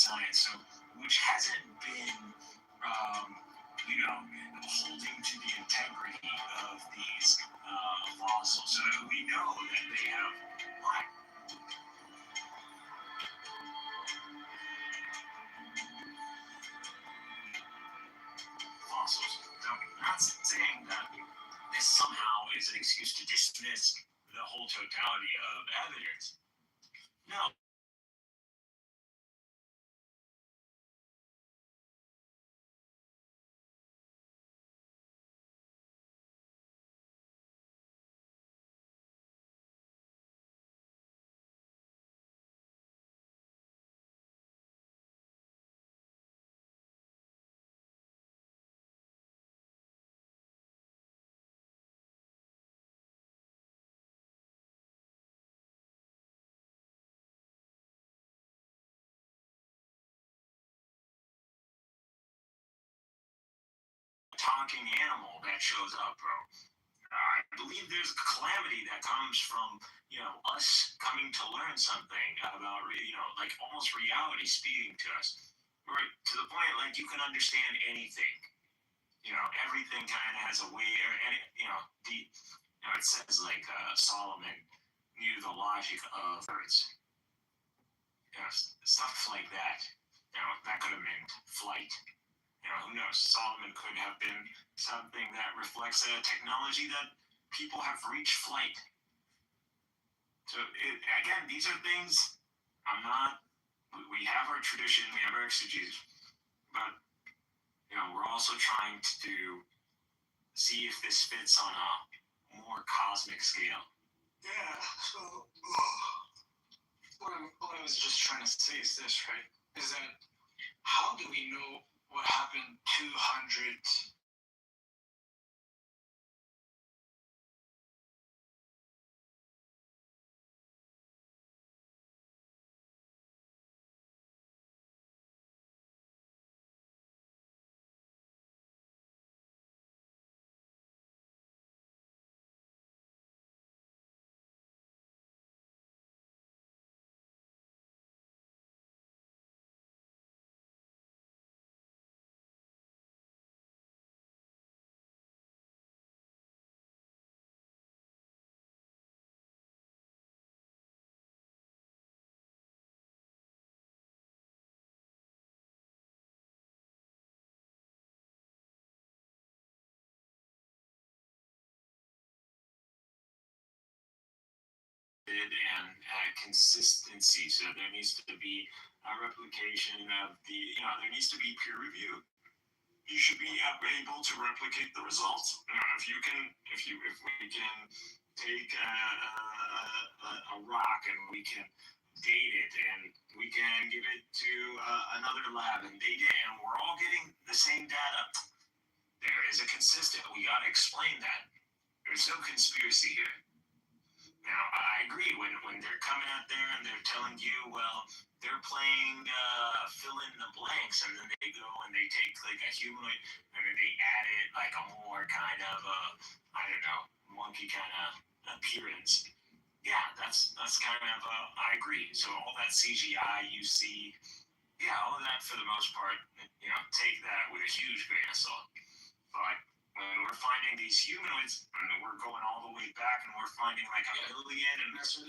science, so which hasn't been, holding to the integrity of these fossils. So we know that they have life. Fossils. So I'm not saying that this somehow is an excuse to dismiss the whole totality of evidence. No. Talking animal that shows up, bro. I believe there's a calamity that comes from, us coming to learn something about, like almost reality speaking to us. Right, to the point, like, you can understand anything. Everything kind of has a way, it says, like, Solomon knew the logic of birds. Stuff like that. That could have meant flight. Who knows? Solomon could have been something that reflects a technology that people have reached flight. So, again, these are things we have our tradition, we have our exegesis, but, we're also trying to see if this fits on a more cosmic scale. Yeah, so what I was just trying to say is this, right? Is that how do we know what happened 200 and consistency. So there needs to be a replication of there needs to be peer review. You should be able to replicate the results. If we can take a rock and we can date it and we can give it to another lab and date it, and we're all getting the same data, there is a consistent. We got to explain that. There's no conspiracy here. Now, I agree when they're coming out there and they're telling you, well, they're playing fill in the blanks, and then they go and they take like a humanoid and then they add it like a more kind of monkey kind of appearance. Yeah, that's kind of I agree. So all that CGI you see, all of that for the most part, take that with a huge grain of salt. But when we're finding these humanoids, and we're going all the way back, and we're finding like a million and this.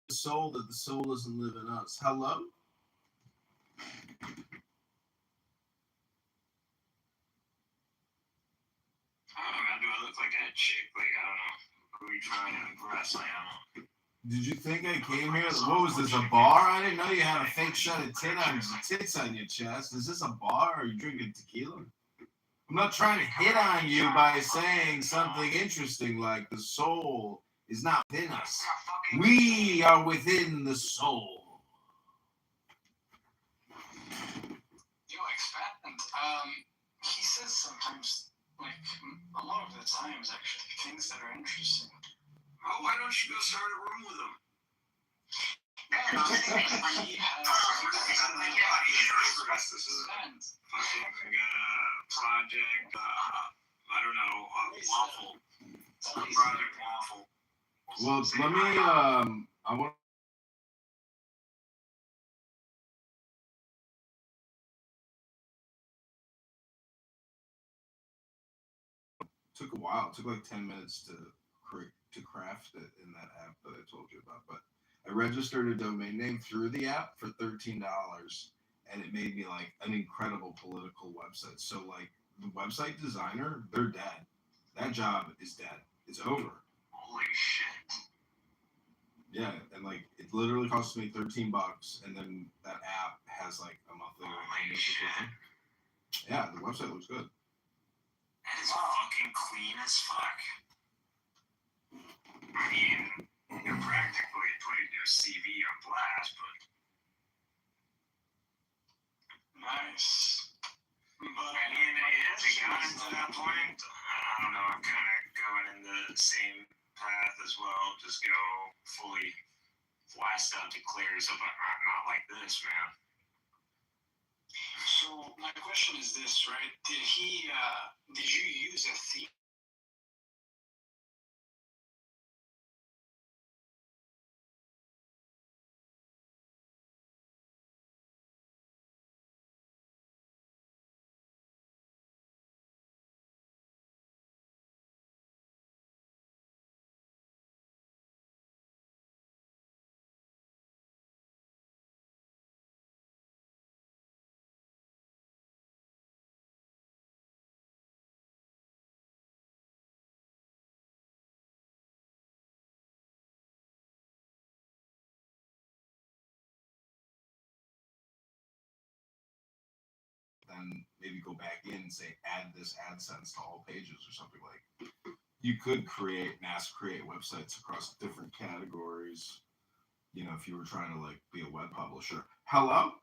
The soul that the soul doesn't live in us. Hello? Do I look like a chick? Like, I don't know. Who are you trying to impress? Like, I don't know. Did you think I came here? What was this, a bar? I didn't know you had a fake shot of tits on your chest. Is this a bar? Are you drinking tequila? I'm not trying to hit on you by saying something interesting like the soul is not within us. We are within the soul. sometimes, like, a lot of the times, actually, things that are interesting. Well, why don't you go start a room with him? He has project, I don't know, waffle. Project waffle. Well, let me, I want took a while. It took like 10 minutes to craft it in that app that I told you about. But I registered a domain name through the app for $13, and it made me like an incredible political website. So like the website designer, they're dead. That job is dead. It's over. Holy shit. Yeah, and like it literally cost me $13, and then that app has like a monthly. Holy shit. Yeah, the website looks good. That is fucking clean as fuck. I mean, you're practically putting your CV on blast, but nice. But I mean, has it gotten to that point? I don't know. I'm kind of going in the same path as well. Just go fully blast out declares of I'm not like this, man. So my question is this, right? Did you use a theme? Then maybe go back in and say add this AdSense to all pages or something. Like you could mass create websites across different categories, you know, if you were trying to like be a web publisher. Hello?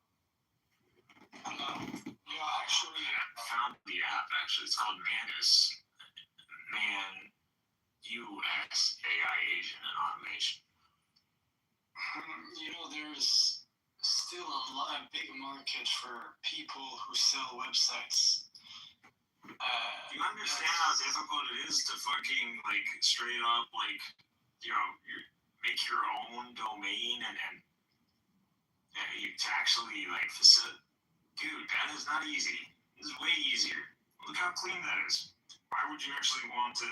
Yeah, actually, I found the app. Actually, it's called Manus. UX AI agent and automation. You know, there's still a big market for people who sell websites. You understand how difficult it is to fucking like straight up like, you know, make your own domain and you to actually like facilitate. Dude, that is not easy. This is way easier. Look how clean that is. Why would you actually want to?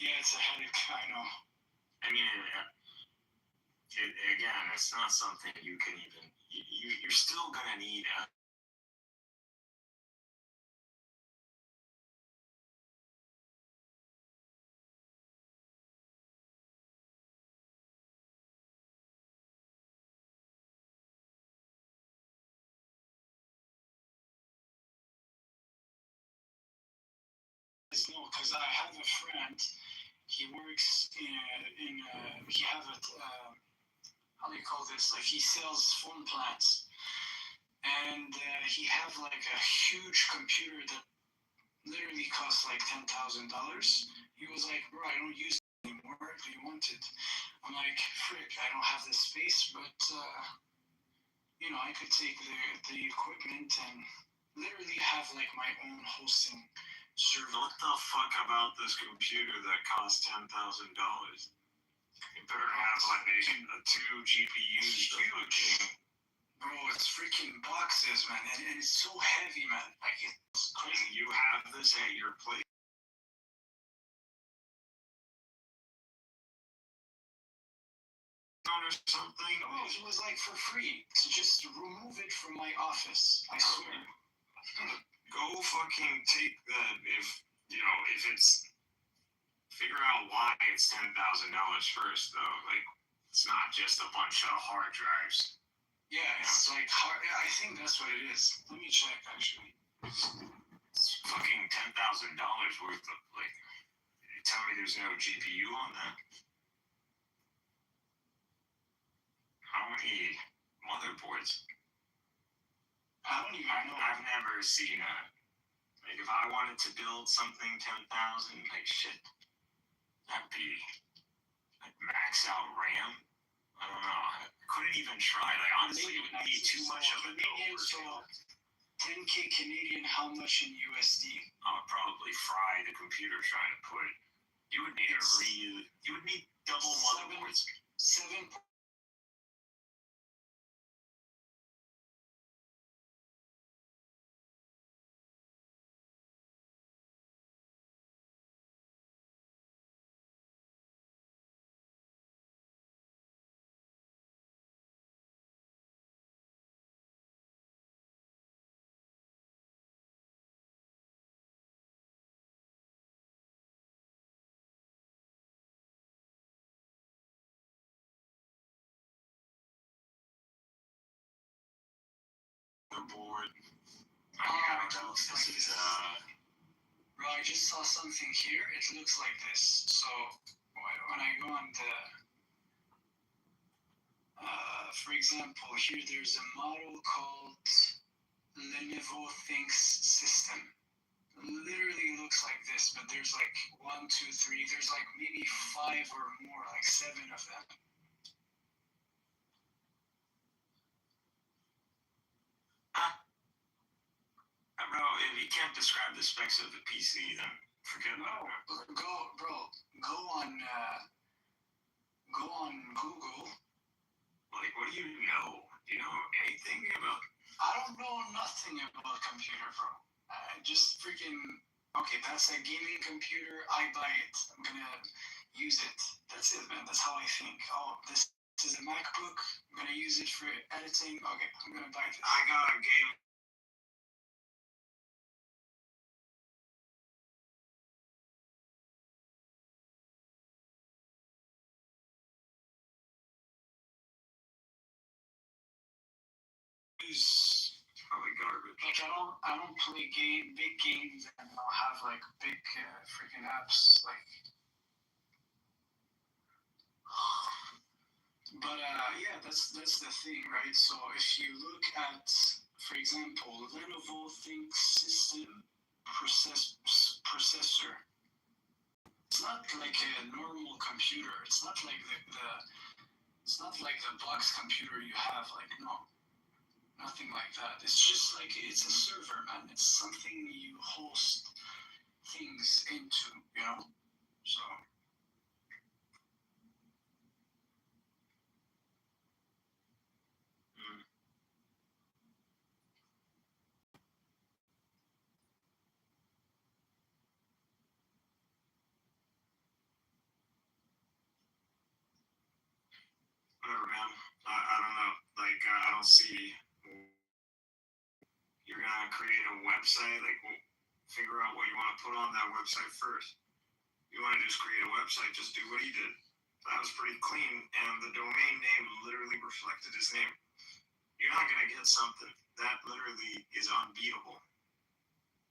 Yeah, it's a headache. I know. I mean, again, it's not something you can even. You're still gonna need a. No, because I have a friend. He works he have a how do you call this? Like he sells phone plans, and he have like a huge computer that literally costs like $10,000. He was like, bro, I don't use it anymore. Do you want it? I'm like, frick, I don't have the space, but you know, I could take the equipment and literally have like my own hosting server. What the fuck about this computer that costs $10,000? You better have like a 2 GPUs. Bro, it's freaking boxes, man, and it's so heavy, man. Like it's crazy. And you have this at your place. Or something. No, it was like for free. To just remove it from my office. I swear. Go fucking take if it's figure out why it's $10,000 first though. Like it's not just a bunch of hard drives. Yeah, it's like hard. I think that's what it is. Let me check actually. It's fucking $10,000 worth of like. You tell me there's no GPU on that. How many motherboards? I don't even know. I've never seen a Like if I wanted to build something 10,000, like shit, that'd be like max out RAM. I don't know. I couldn't even try. Like honestly, it would be too much of an overkill. 10K Canadian, how much in USD? I would probably fry the computer trying to put. You would need you would need double motherboards. 7. Board. This is Bro, I just saw something here. It looks like this. So when I go on the, for example, here there's a model called Lenovo Thinks System. Literally looks like this, but there's like 1, 2, 3. There's like maybe 5 or more, like 7 of them. Bro, if you can't describe the specs of the PC, then forget about it. Go on Google. Like, what do you know? Do you know anything about? I don't know nothing about computer, bro. Just freaking. Okay, that's a gaming computer. I buy it. I'm gonna use it. That's it, man. That's how I think. Oh, this is a MacBook. I'm gonna use it for editing. Okay, I'm gonna buy this. I got a game. It's probably garbage. Like I don't play big games and I'll have like big freaking apps like. But yeah, that's the thing, right? So if you look at, for example, Lenovo Think System processor, it's not like a normal computer. It's not like it's not like the box computer you have. Like no. Nothing like that. It's just like it's a server, man. It's something you host things into, you know? So. Whatever, man. I don't know. Like, I don't see. You're gonna create a website. Like, figure out what you want to put on that website first. You want to just create a website, just do what he did. That was pretty clean, and the domain name literally reflected his name. You're not gonna get something that literally is unbeatable.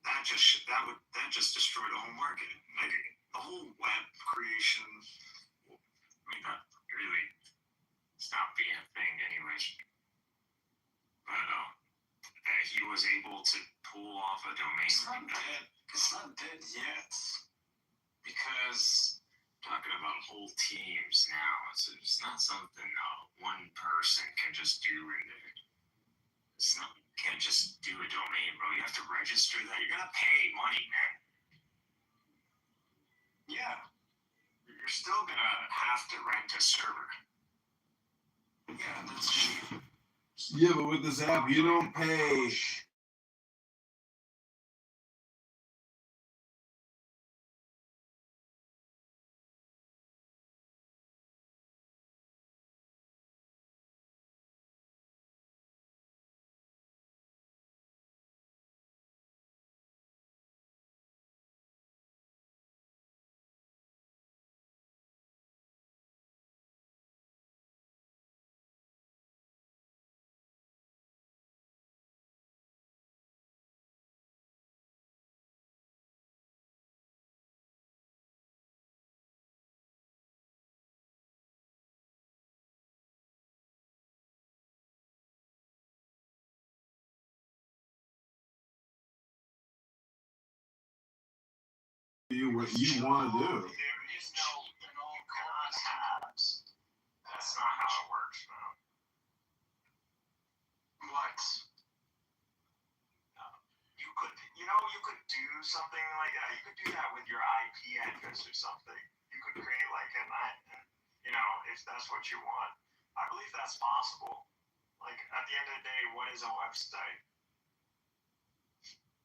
That just destroyed the whole market. Like the whole web creation. I mean, not really. Stop being a thing, anyways. But he was able to pull off a domain. It's not dead. It's not dead yet, because talking about whole teams now. It's not something one person can just do in there. It's not. You can't just do a domain, bro. You have to register that. You're gonna pay money, man. Yeah. You're still gonna have to rent a server. Yeah, that's cheap. Yeah, but with this app, you don't pay you what you want to do. There is no contact. That's not how it works, man. What? You could do something like that. You could do that with your IP address or something. You could create like if that's what you want. I believe that's possible. Like at the end of the day, what is a website?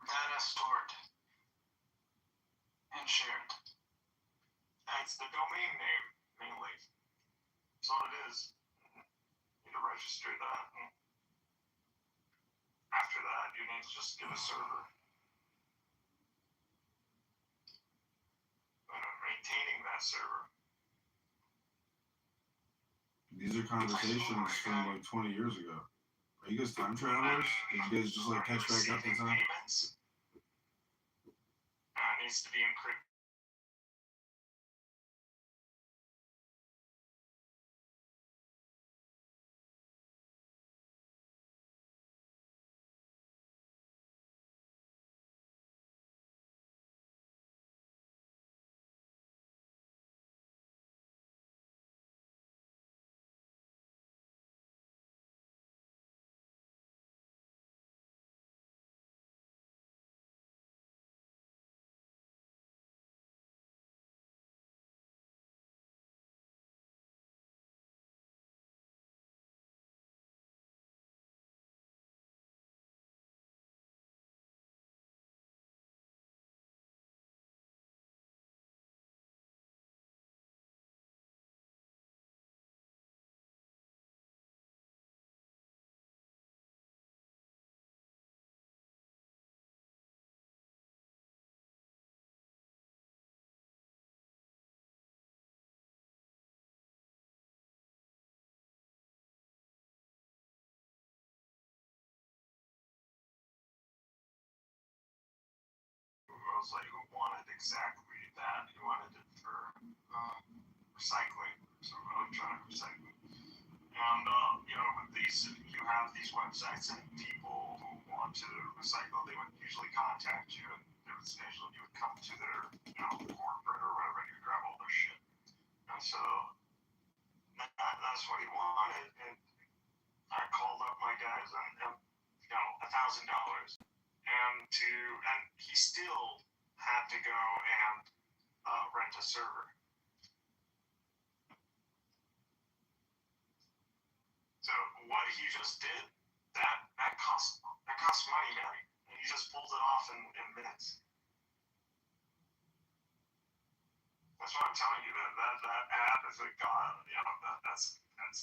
Data stored and shared. That's the domain name, mainly. That's all it is. You need to register that. And after that, you need to just get a server. Maintaining that server. These are conversations from like 20 years ago. Are you guys time travelers? Did you guys just like catch back up in time? It needs to be encrypted. Was like who wanted exactly that. He wanted it for recycling, so electronic recycling. And with these, you have these websites and people who want to recycle, they would usually contact you, and they would schedule you would come to their corporate or whatever, and you grab all their shit. And so that's what he wanted. And I called up my guys and $1,000. And he still had to go and rent a server. So what he just did, that cost money, man. And he just pulled it off in minutes. That's what I'm telling you. That app is a god. That's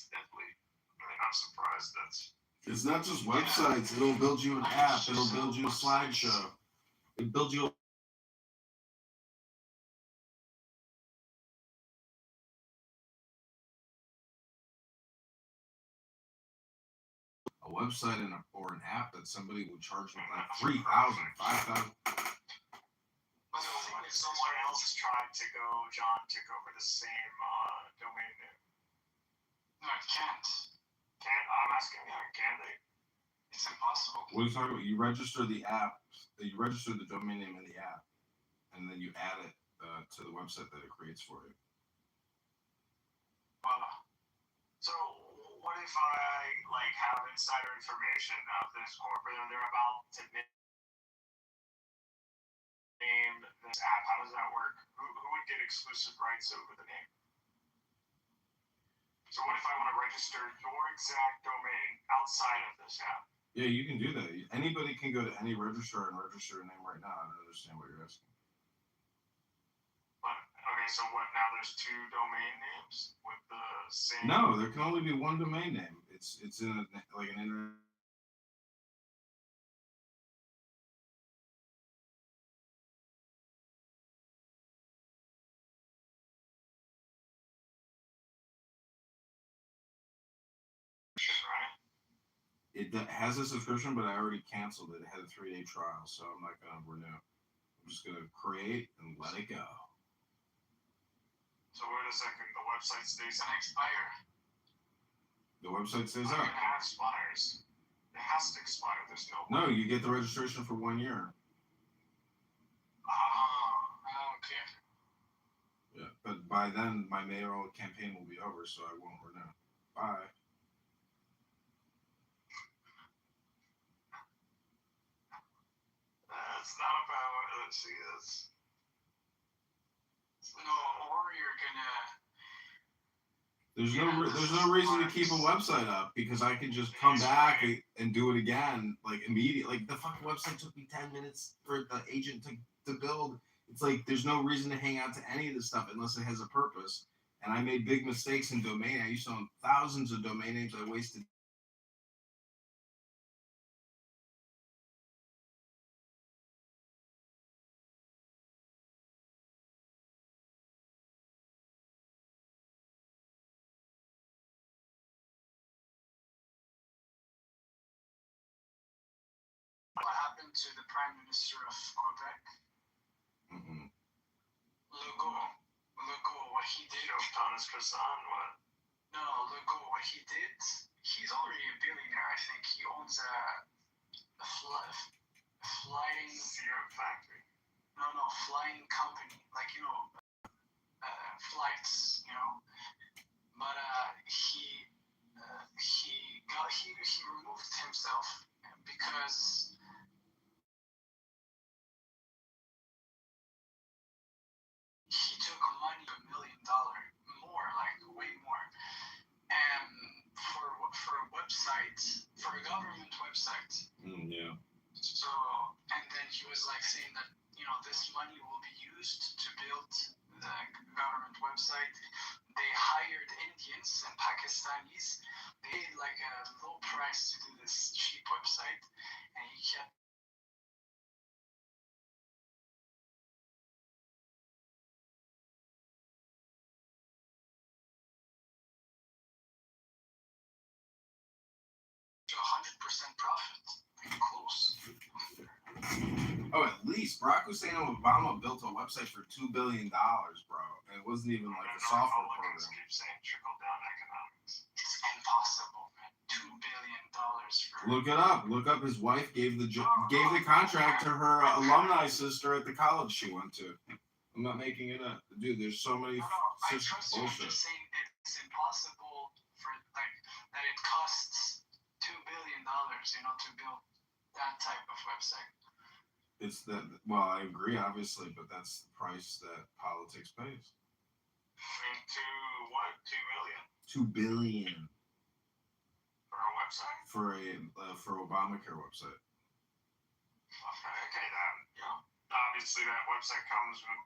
deadly. I mean, I'm surprised that's. It's not just websites. It'll build you an app. It'll build you a slideshow. It'll build you a website or an app that somebody would charge like $3,000, $5,000. Someone else tried to go. John took over the same domain name. No, it can't. I'm asking you, can they? It's impossible. What are you talking about? You register the app. You register the domain name in the app, and then you add it to the website that it creates for you. So what if I have insider information of this corporate and they're about to name this app? How does that work? Who would get exclusive rights over the name? So what if I want to register your exact domain outside of this app? Yeah, you can do that. Anybody can go to any registrar and register a name right now. I don't understand what you're asking. But, okay, so what now? There's two domain names with the same. No, there can only be one domain name. It's in an internet. It has a subscription, but I already canceled it. It had a 3-day trial, so I'm not going to renew. I'm just going to create and let it go. So wait a second. The website stays on expire. The website stays up. It expires. It has to expire. There's no. No, you get the registration for 1 year. Oh, okay. Yeah, but by then my mayoral campaign will be over, so I won't renew. Bye. It's not about, let's see, it's, no, or you're gonna, There's no reason to keep a website up because I can just come back and do it again like immediately. Like the fucking website took me 10 minutes for the agent to build. It's like there's no reason to hang out to any of this stuff unless it has a purpose. And I made big mistakes in domain. I used to own thousands of domain names. I wasted. What happened to the Prime Minister of Quebec? Mm-hmm. Legault, what he did. Thomas Casson, what? No, Legault, what he did. He's already a billionaire. I think he owns a flying Syrup factory. No, flying company. Like flights. But he removed himself because he took money $1 million more, like way more, and for a website, for a government website. Yeah. So, and then he was like saying that this money will be used to build the government website. They hired Indians and Pakistanis. They paid like a low price to do this cheap website, and he kept to 100% profit, like close. Oh, at least Barack Hussein Obama built a website for $2 billion, bro. And it wasn't even like a software program. Keep saying trickle down economics. It's impossible, man. $2 billion for. Look it up. Look up. His wife gave the contract to her alumni sister at the college she went to. I'm not making it up, dude. There's so many. I trust you. I'm just saying it's impossible for like that. It costs $2 billion, to build that type of website. It's that. Well, I agree, obviously, but that's the price that politics pays. Into what? 2 billion for a website? For Obamacare website. Okay, that obviously that website comes with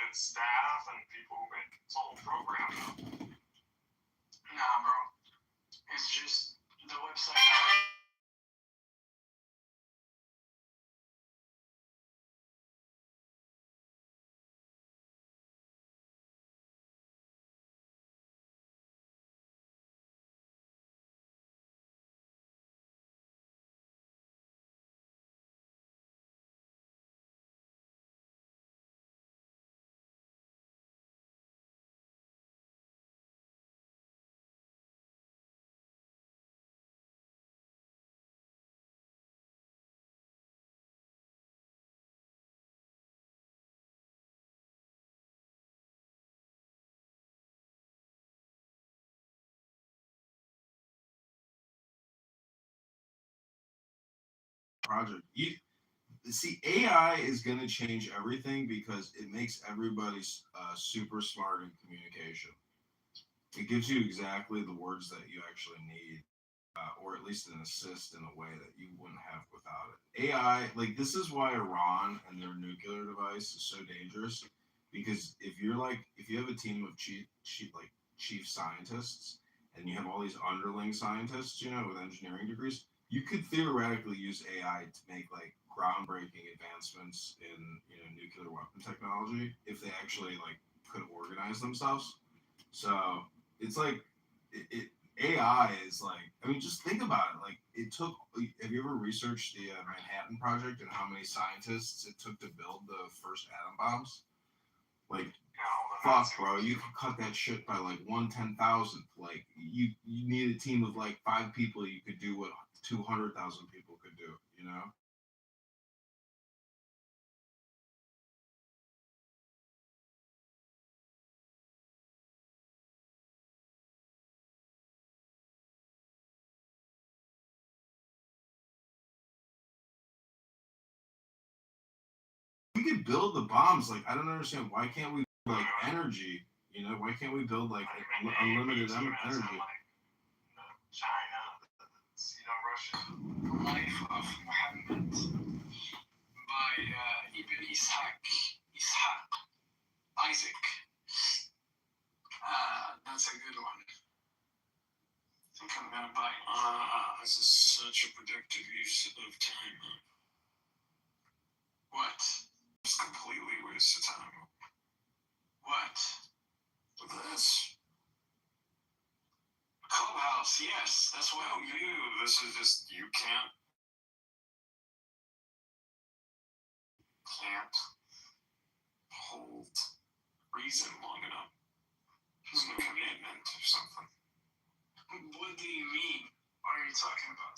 its staff and people with its whole program. Nah, bro. It's just the website. Project. See, AI is going to change everything because it makes everybody super smart in communication. It gives you exactly the words that you actually need, or at least an assist in a way that you wouldn't have without it. AI, like this is why Iran and their nuclear device is so dangerous. Because if you have a team of chief scientists, and you have all these underling scientists, with engineering degrees, you could theoretically use AI to make like groundbreaking advancements in nuclear weapon technology if they actually could organize themselves. So it's like AI is just think about it. Like it took. Have you ever researched the Manhattan Project and how many scientists it took to build the first atom bombs? Like, fuck, bro, you could cut that shit by 1/10,000th. Like you need a team of 5 people. You could do what 200,000 people could do. could build the bombs. Like, I don't understand. Why can't we build, like, energy? You know, why can't we build, like, unlimited energy? China, Russian life of Muhammad by Ibn Isaac. That's a good one. I think I'm gonna buy it. This is such a productive use of time. What? It's completely waste of time. What? With this. Clubhouse, yes, that's what No, you. This is just, you can't hold reason long enough. It's a commitment or something. What do you mean? What are you talking about?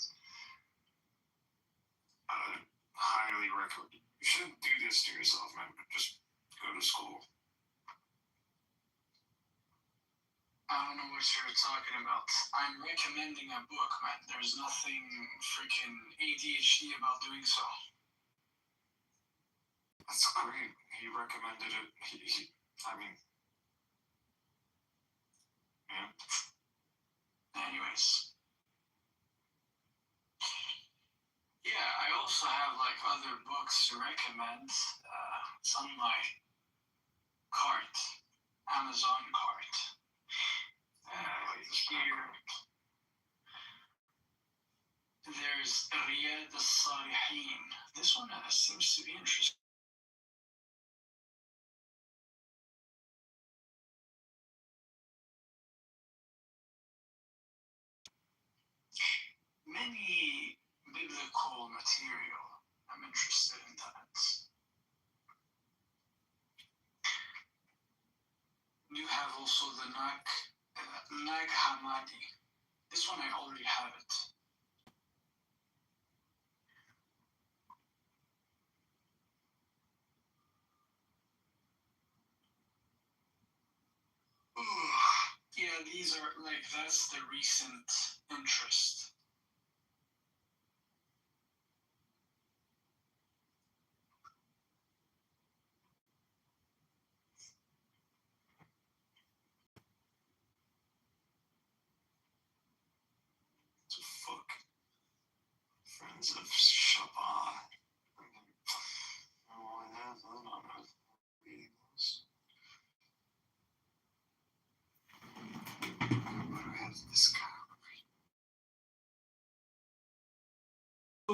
I highly recommend. You shouldn't do this to yourself, man. Just go to school. I don't know what you're talking about. I'm recommending a book, man. There's nothing freaking ADHD about doing so. That's great. He recommended it. I mean, yeah. Anyways. Yeah, I also have like other books to recommend. It's on my cart, Amazon cart. Here, there's Riyad al-Salihin. This one seems to be interesting. Many biblical material. I'm interested in that. You have also the Nag Hammadi. This one I already have it. Yeah, these are like, that's the recent interest. Fuck. Friends of Shabbat. Oh, that's not reading those. This guy.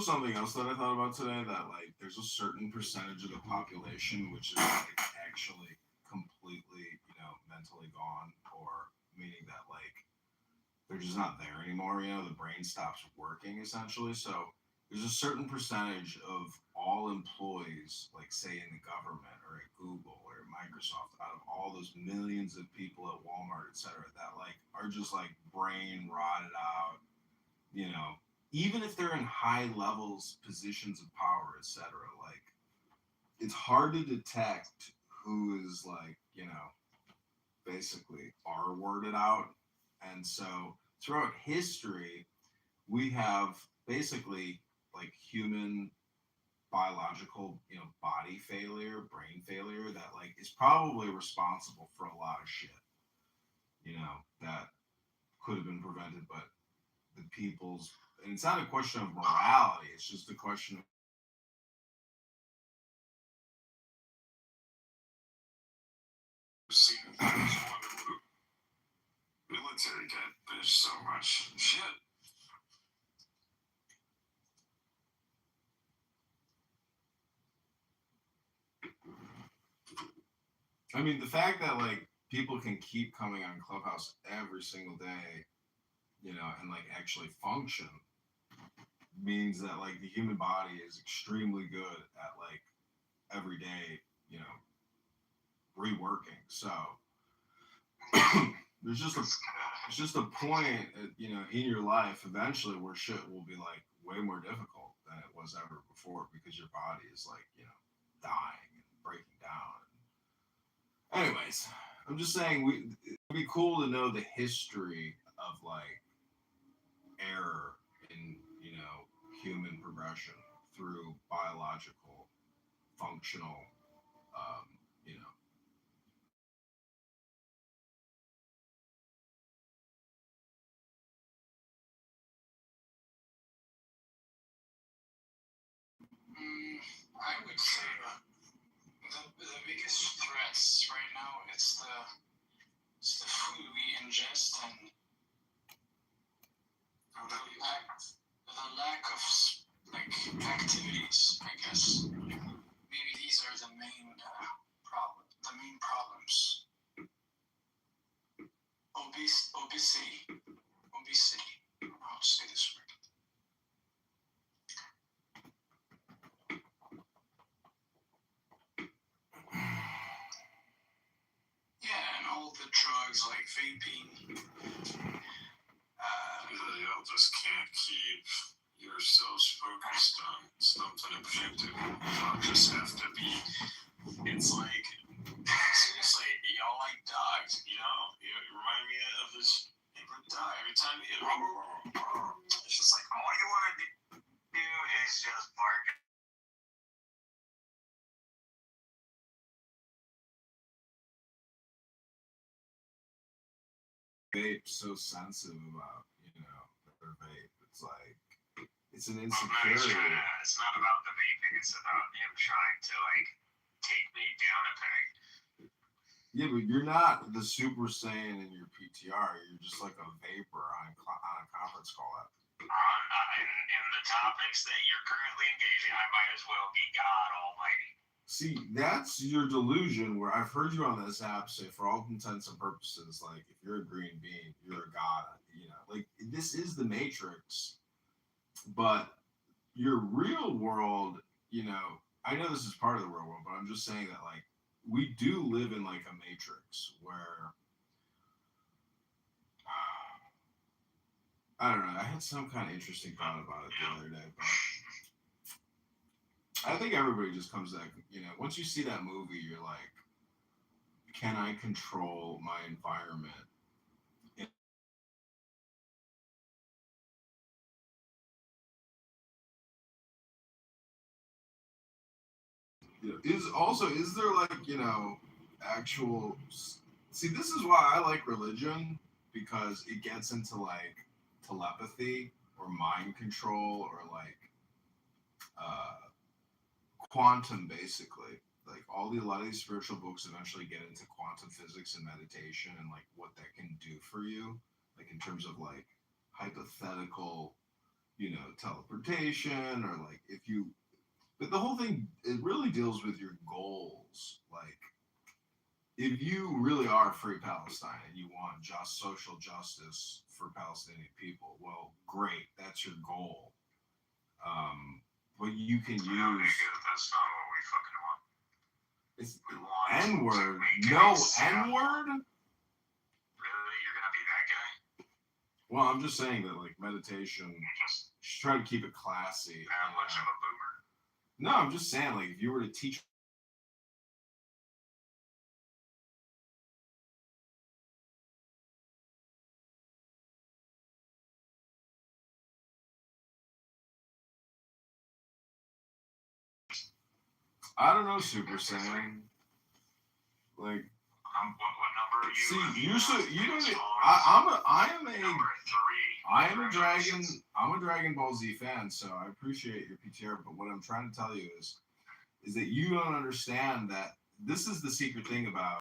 Something else that I thought about today, that like there's a certain percentage of the population which is like actually completely, mentally gone, or meaning that like they're just not there anymore. The brain stops working essentially. So there's a certain percentage of all employees, like say in the government or at Google or at Microsoft, out of all those millions of people at Walmart, etc., that like are just like brain rotted out, even if they're in high levels, positions of power, etc. Like, it's hard to detect who is like, basically R-worded out. And so throughout history, we have basically like human biological, body failure, brain failure, that like is probably responsible for a lot of shit, that could have been prevented, but the people's, and it's not a question of morality, it's just a question of Seen it. Military debt. There's so much shit. I mean, the fact that like people can keep coming on Clubhouse every single day, and like actually function, means that like the human body is extremely good at like every day, reworking. So there's just a point, in your life eventually where shit will be like way more difficult than it was ever before, because your body is like, dying and breaking down. Anyways, I'm just saying it'd be cool to know the history of like error in, human progression through biological, functional You know. I would say the biggest threats right now it's the food we ingest and the lack of like activities. I guess maybe these are the main problems. Obesity. I don't know how to say this word. Yeah, and all the drugs like vaping. You just can't keep yourselves focused on something objective. You just have to be. It's like, seriously, y'all like dogs, you know? You remind me of this dog. Every time it's just like, all you want to do is just bark. Vape so sensitive about, their vape. It's like, it's an Well, insecurity. it's not about the vaping. It's about him trying to like take me down a peg. Yeah, but you're not the Super Saiyan in your PTR. You're just like a vapor on a conference call. In the topics that you're currently engaging, I might as well be God Almighty. See, that's your delusion where I've heard you on this app say, for all intents and purposes, like, if you're a green being, you're a god, like, this is the Matrix, but your real world, I know this is part of the real world, but I'm just saying that, like, we do live in, like, a Matrix where, I don't know, I had some kind of interesting thought about it the other day, but I think everybody just comes to that, once you see that movie, you're like, can I control my environment? Is there like, actual, see, this is why I like religion, because it gets into like telepathy or mind control or like quantum, basically. Like a lot of these spiritual books eventually get into quantum physics and meditation and like what that can do for you, like in terms of like hypothetical, teleportation, or like but the whole thing, it really deals with your goals. Like, if you really are free Palestine and you want just social justice for Palestinian people, well, great, that's your goal. But you can use. That's not what we fucking want. It's N-word. No N-word? Really? You're gonna be that guy? Well, I'm just saying that, like, meditation, just try to keep it classy. That much of a boomer? No, I'm just saying, like, if you were to teach. I don't know, Super Saiyan. Like, what number are you? See, you don't. I'm a Dragon Ball Z fan, so I appreciate your PTR. But what I'm trying to tell you is that you don't understand that this is the secret thing about